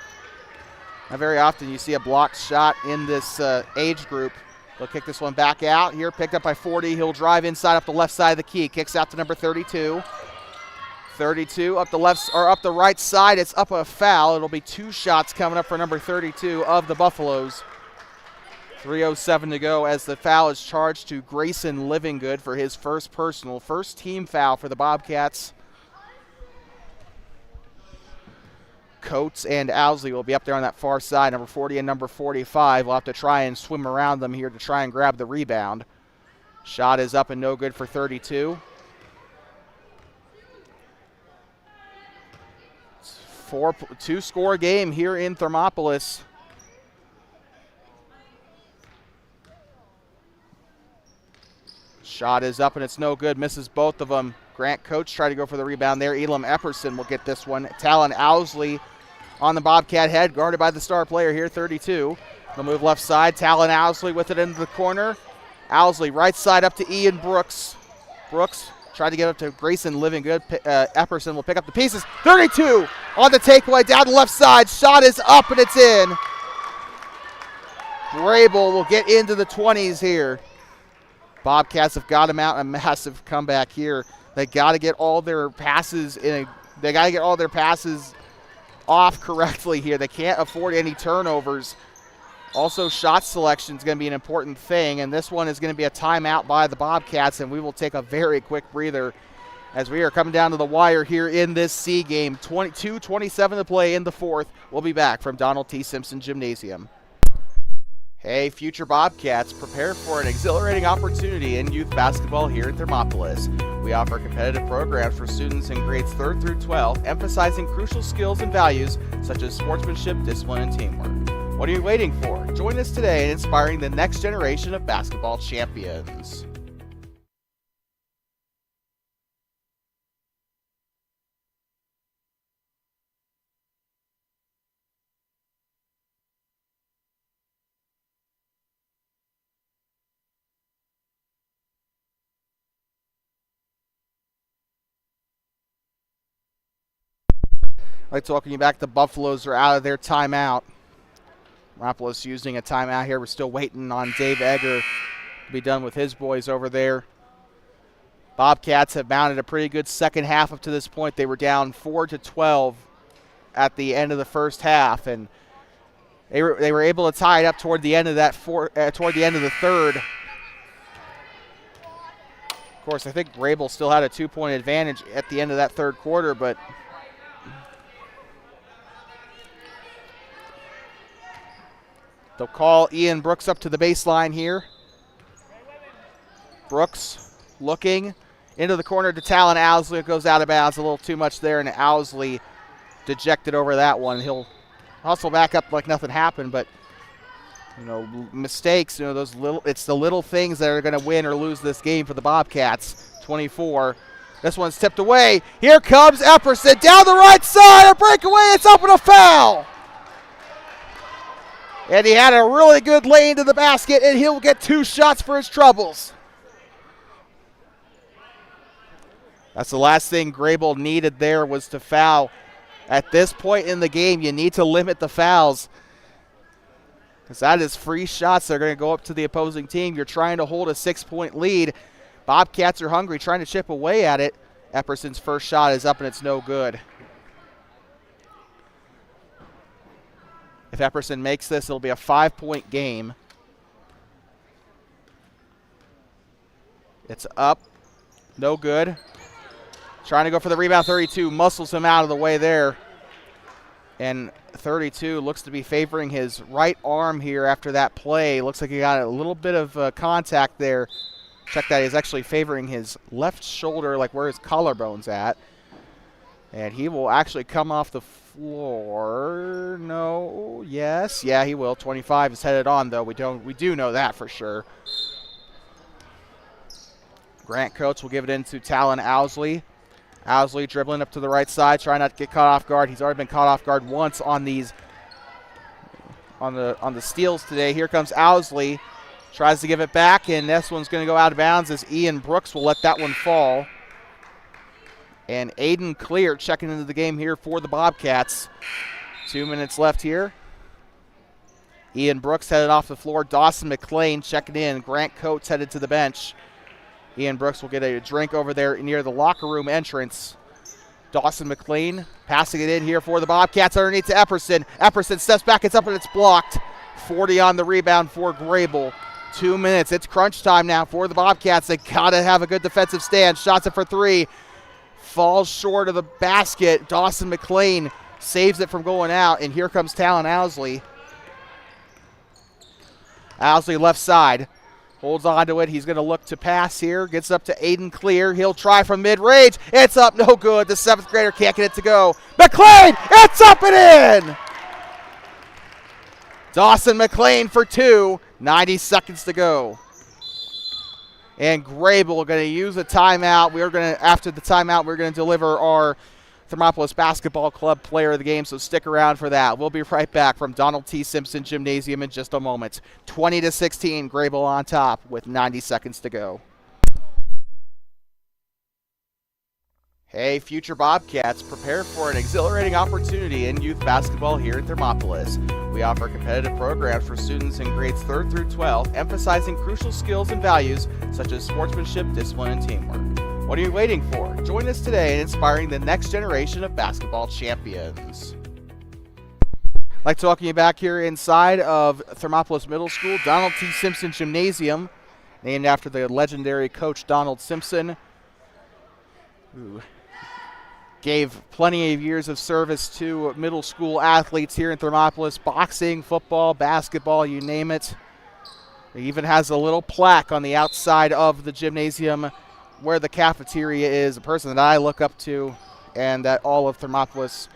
Now, very often you see a blocked shot in this age group. They'll kick this one back out here, picked up by 40. He'll drive inside up the left side of the key. Kicks out to number 32. 32 up the left or up the right side. It's up a foul. It'll be 2 shots coming up for number 32 of the Buffaloes. 3:07 to go as the foul is charged to Grayson Livingood for his first team foul for the Bobcats. Coates and Owsley will be up there on that far side. Number 40 and number 45 will have to try and swim around them here to try and grab the rebound. Shot is up and no good for 32. It's 2-score game here in Thermopolis. Shot is up and it's no good. Misses both of them. Grant Coates tried to go for the rebound there. Elam Epperson will get this one. Talon Owsley on the Bobcat head, guarded by the star player here, 32. They'll move left side. Talon Owsley with it into the corner. Owsley right side up to Ian Brooks. Brooks tried to get up to Grayson Livingood. Epperson will pick up the pieces. 32 on the takeaway down the left side. Shot is up and it's in. Greybull will get into the 20s here. Bobcats have got him out a massive comeback here. They got to get all their passes off correctly here. They can't afford any turnovers. Also, shot selection is going to be an important thing, and this one is going to be a timeout by the Bobcats, and we will take a very quick breather as we are coming down to the wire here in this C game. 22-27 to play in the fourth. We'll be back from Donald T. Simpson Gymnasium. Hey, future Bobcats, prepare for an exhilarating opportunity in youth basketball here in Thermopolis. We offer competitive programs for students in grades 3rd through 12, emphasizing crucial skills and values such as sportsmanship, discipline, and teamwork. What are you waiting for? Join us today in inspiring the next generation of basketball champions. Like talking you back, the Buffaloes are out of their timeout. Thermopolis using a timeout here. We're still waiting on Dave Egger to be done with his boys over there. Bobcats have mounted a pretty good second half up to this point. They were down 4-12 at the end of the first half, and They were able to tie it up toward the end of toward the end of the third. Of course, I think Greybull still had a 2-point advantage at the end of that third quarter, but they'll call Ian Brooks up to the baseline here. Brooks looking into the corner to Talon Owsley. It goes out of bounds a little too much there, and Owsley dejected over that one. He'll hustle back up like nothing happened, but mistakes, it's the little things that are going to win or lose this game for the Bobcats. 24. This one's tipped away. Here comes Epperson down the right side. A breakaway. It's up with a foul. And he had a really good lane to the basket, and he'll get 2 shots for his troubles. That's the last thing Greybull needed there, was to foul. At this point in the game, you need to limit the fouls, because that is free shots that are going to go up to the opposing team. You're trying to hold a 6-point lead. Bobcats are hungry, trying to chip away at it. Epperson's first shot is up, and it's no good. If Epperson makes this, it'll be a 5-point game. It's up. No good. Trying to go for the rebound. 32 muscles him out of the way there. And 32 looks to be favoring his right arm here after that play. Looks like he got a little bit of contact there. Check that. He's actually favoring his left shoulder, like where his collarbone's at. And he will actually come off the floor. No. Yes. Yeah, he will. 25 is headed on, though. We do know that for sure. Grant Coates will give it into Talon Owsley. Owsley dribbling up to the right side, trying not to get caught off guard. He's already been caught off guard once on these on the steals today. Here comes Owsley. Tries to give it back, and this one's going to go out of bounds as Ian Brooks will let that one fall. And Aiden Clear checking into the game here for the Bobcats. 2 minutes left here. Ian Brooks headed off the floor. Dawson McLean checking in. Grant Coates headed to the bench. Ian Brooks will get a drink over there near the locker room entrance. Dawson McLean passing it in here for the Bobcats underneath to Epperson. Epperson steps back, it's up, and it's blocked. 40 on the rebound for Greybull. 2 minutes. It's crunch time now for the Bobcats. They got to have a good defensive stand. Shots it for 3. Falls short of the basket. Dawson McLean saves it from going out, and here comes Talon Owsley. Owsley left side. Holds on to it. He's going to look to pass here. Gets up to Aiden Clear. He'll try from mid-range. It's up. No good. The 7th grader can't get it to go. McLean! It's up and in! Dawson McLean for 2. 90 seconds to go. And Greybull going to use a timeout. After the timeout, we're going to deliver our Thermopolis Basketball Club Player of the Game, so stick around for that. We'll be right back from Donald T. Simpson Gymnasium in just a moment. 20-16, Greybull on top with 90 seconds to go. Hey, future Bobcats, prepare for an exhilarating opportunity in youth basketball here in Thermopolis. We offer competitive programs for students in grades 3rd through 12, emphasizing crucial skills and values such as sportsmanship, discipline, and teamwork. What are you waiting for? Join us today in inspiring the next generation of basketball champions. I'd like to welcome you back here inside of Thermopolis Middle School, Donald T. Simpson Gymnasium, named after the legendary coach Donald Simpson, who gave plenty of years of service to middle school athletes here in Thermopolis, boxing, football, basketball, you name it. He even has a little plaque on the outside of the gymnasium where the cafeteria is, a person that I look up to and that all of Thermopolis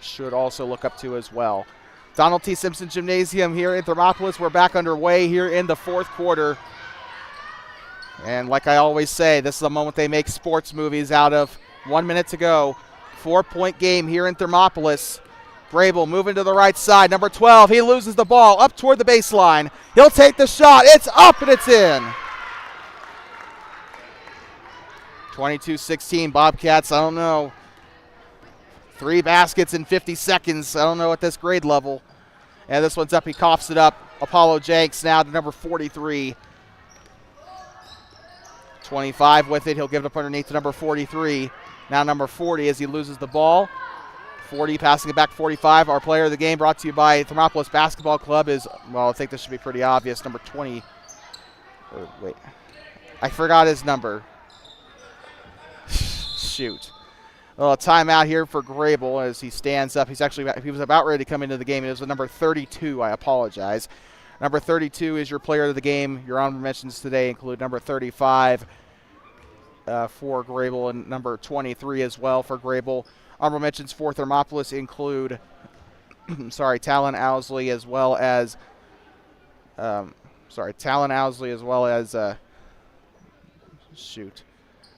should also look up to as well. Donald T. Simpson Gymnasium here in Thermopolis. We're back underway here in the 4th quarter. And like I always say, this is the moment they make sports movies out of. 1 minute to go. 4-point game here in Thermopolis. Greybull moving to the right side. Number 12, he loses the ball up toward the baseline. He'll take the shot. It's up and it's in. 22-16, Bobcats, I don't know. 3 baskets in 50 seconds. I don't know at this grade level. And this one's up. He coughs it up. Apollo Jenks now to number 43. 25 with it. He'll give it up underneath to number 43. Now number 40 as he loses the ball. 40, passing it back 45. Our player of the game brought to you by Thermopolis Basketball Club is, well, I think this should be pretty obvious, number 20. Wait, I forgot his number. Shoot. Well, a timeout here for Greybull as he stands up. He was about ready to come into the game. It was with number 32. I apologize. Number 32 is your player of the game. Your honorable mentions today include number 35 for Greybull and number 23 as well for Greybull. Honorable mentions for Thermopolis include, Talon Owsley as well as,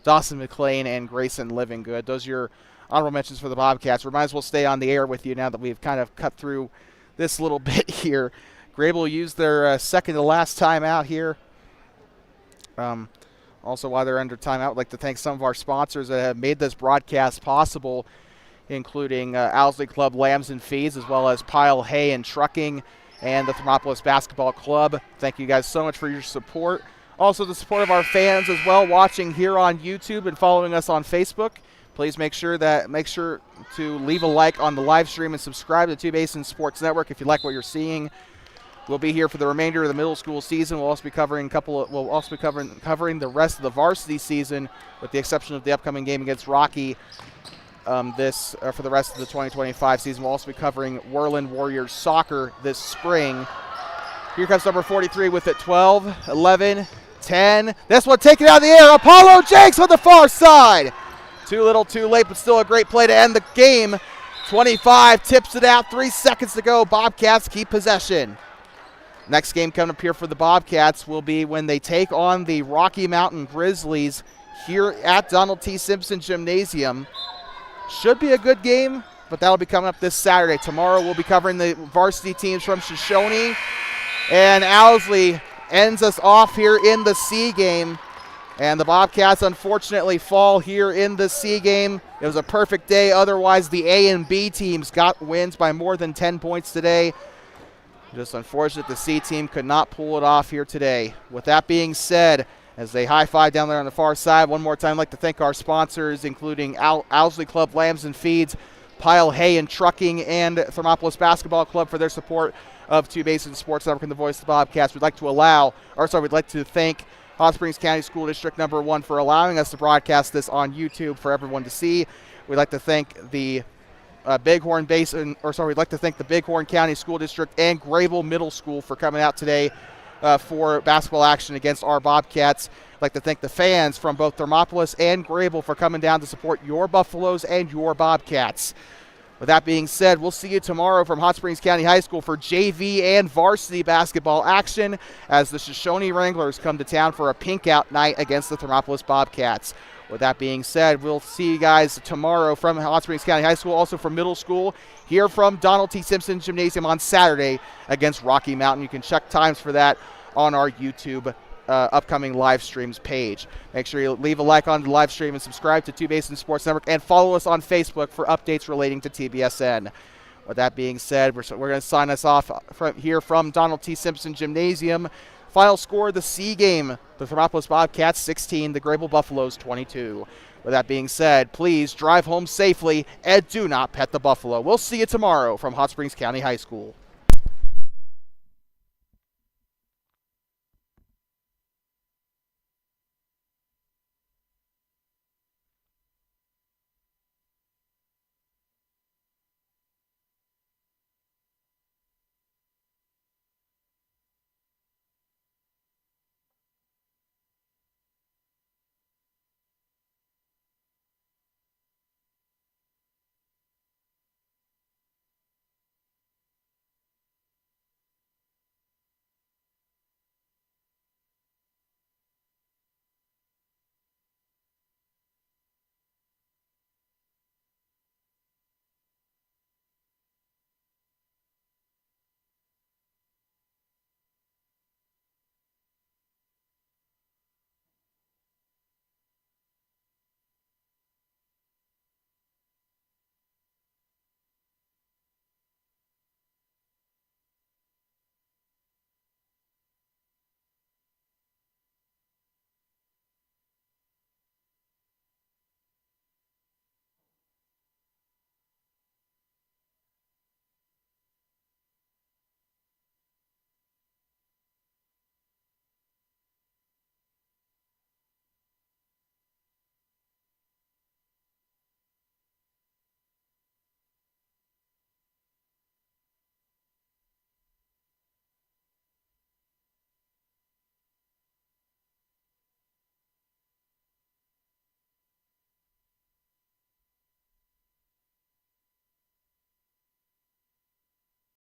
Dawson McLean and Grayson Livingood. Those are your honorable mentions for the Bobcats. We might as well stay on the air with you now that we've kind of cut through this little bit here. Greybull used their second to last timeout here. Also, while they're under timeout, I'd like to thank some of our sponsors that have made this broadcast possible, including Owsley Club Lambs and Feeds, as well as Pile Hay and Trucking, and the Thermopolis Basketball Club. Thank you guys so much for your support. Also, the support of our fans as well, watching here on YouTube and following us on Facebook. Please make sure to leave a like on the live stream and subscribe to Two Basin Sports Network if you like what you're seeing. We'll be here for the remainder of the middle school season. We'll also be covering covering the rest of the varsity season, with the exception of the upcoming game against Rocky. For the rest of the 2025 season, we'll also be covering Worland Warriors soccer this spring. Here comes number 43 with it. 12, 11, 10. This one taken out of the air. Apollo Jakes on the far side. Too little, too late, but still a great play to end the game. 25 tips it out. 3 seconds to go. Bobcats keep possession. Next game coming up here for the Bobcats will be when they take on the Rocky Mountain Grizzlies here at Donald T. Simpson Gymnasium. Should be a good game, but that'll be coming up this Saturday. Tomorrow we'll be covering the varsity teams from Shoshone. And Owsley ends us off here in the C game. And the Bobcats unfortunately fall here in the C game. It was a perfect day. Otherwise, the A and B teams got wins by more than 10 points today. Just unfortunate the C team could not pull it off here today. With that being said, as they high-five down there on the far side, one more time I'd like to thank our sponsors, including Owsley Club Lambs and Feeds, Pile Hay and Trucking, and Thermopolis Basketball Club for their support of Two Basin Sports Network and the Voice of the Bobcats. We'd like to thank Hot Springs County School District number 1 for allowing us to broadcast this on YouTube for everyone to see. We'd like to thank the Bighorn County School District and Greybull Middle School for coming out today for basketball action against our Bobcats. I'd like to thank the fans from both Thermopolis and Greybull for coming down to support your Buffaloes and your Bobcats. With that being said, we'll see you tomorrow from Hot Springs County High School for JV and varsity basketball action as the Shoshone Wranglers come to town for a pink-out night against the Thermopolis Bobcats. With that being said, we'll see you guys tomorrow from Hot Springs County High School, also from middle school, here from Donald T. Simpson Gymnasium on Saturday against Rocky Mountain. You can check times for that on our YouTube upcoming live streams page. Make sure you leave a like on the live stream and subscribe to Two Basin Sports Network, and follow us on Facebook for updates relating to TBSN. With that being said, we're going to sign us off from Donald T. Simpson Gymnasium. Final score of the C game, the Thermopolis Bobcats 16, the Greybull Buffaloes 22. With that being said, please drive home safely and do not pet the buffalo. We'll see you tomorrow from Hot Springs County High School.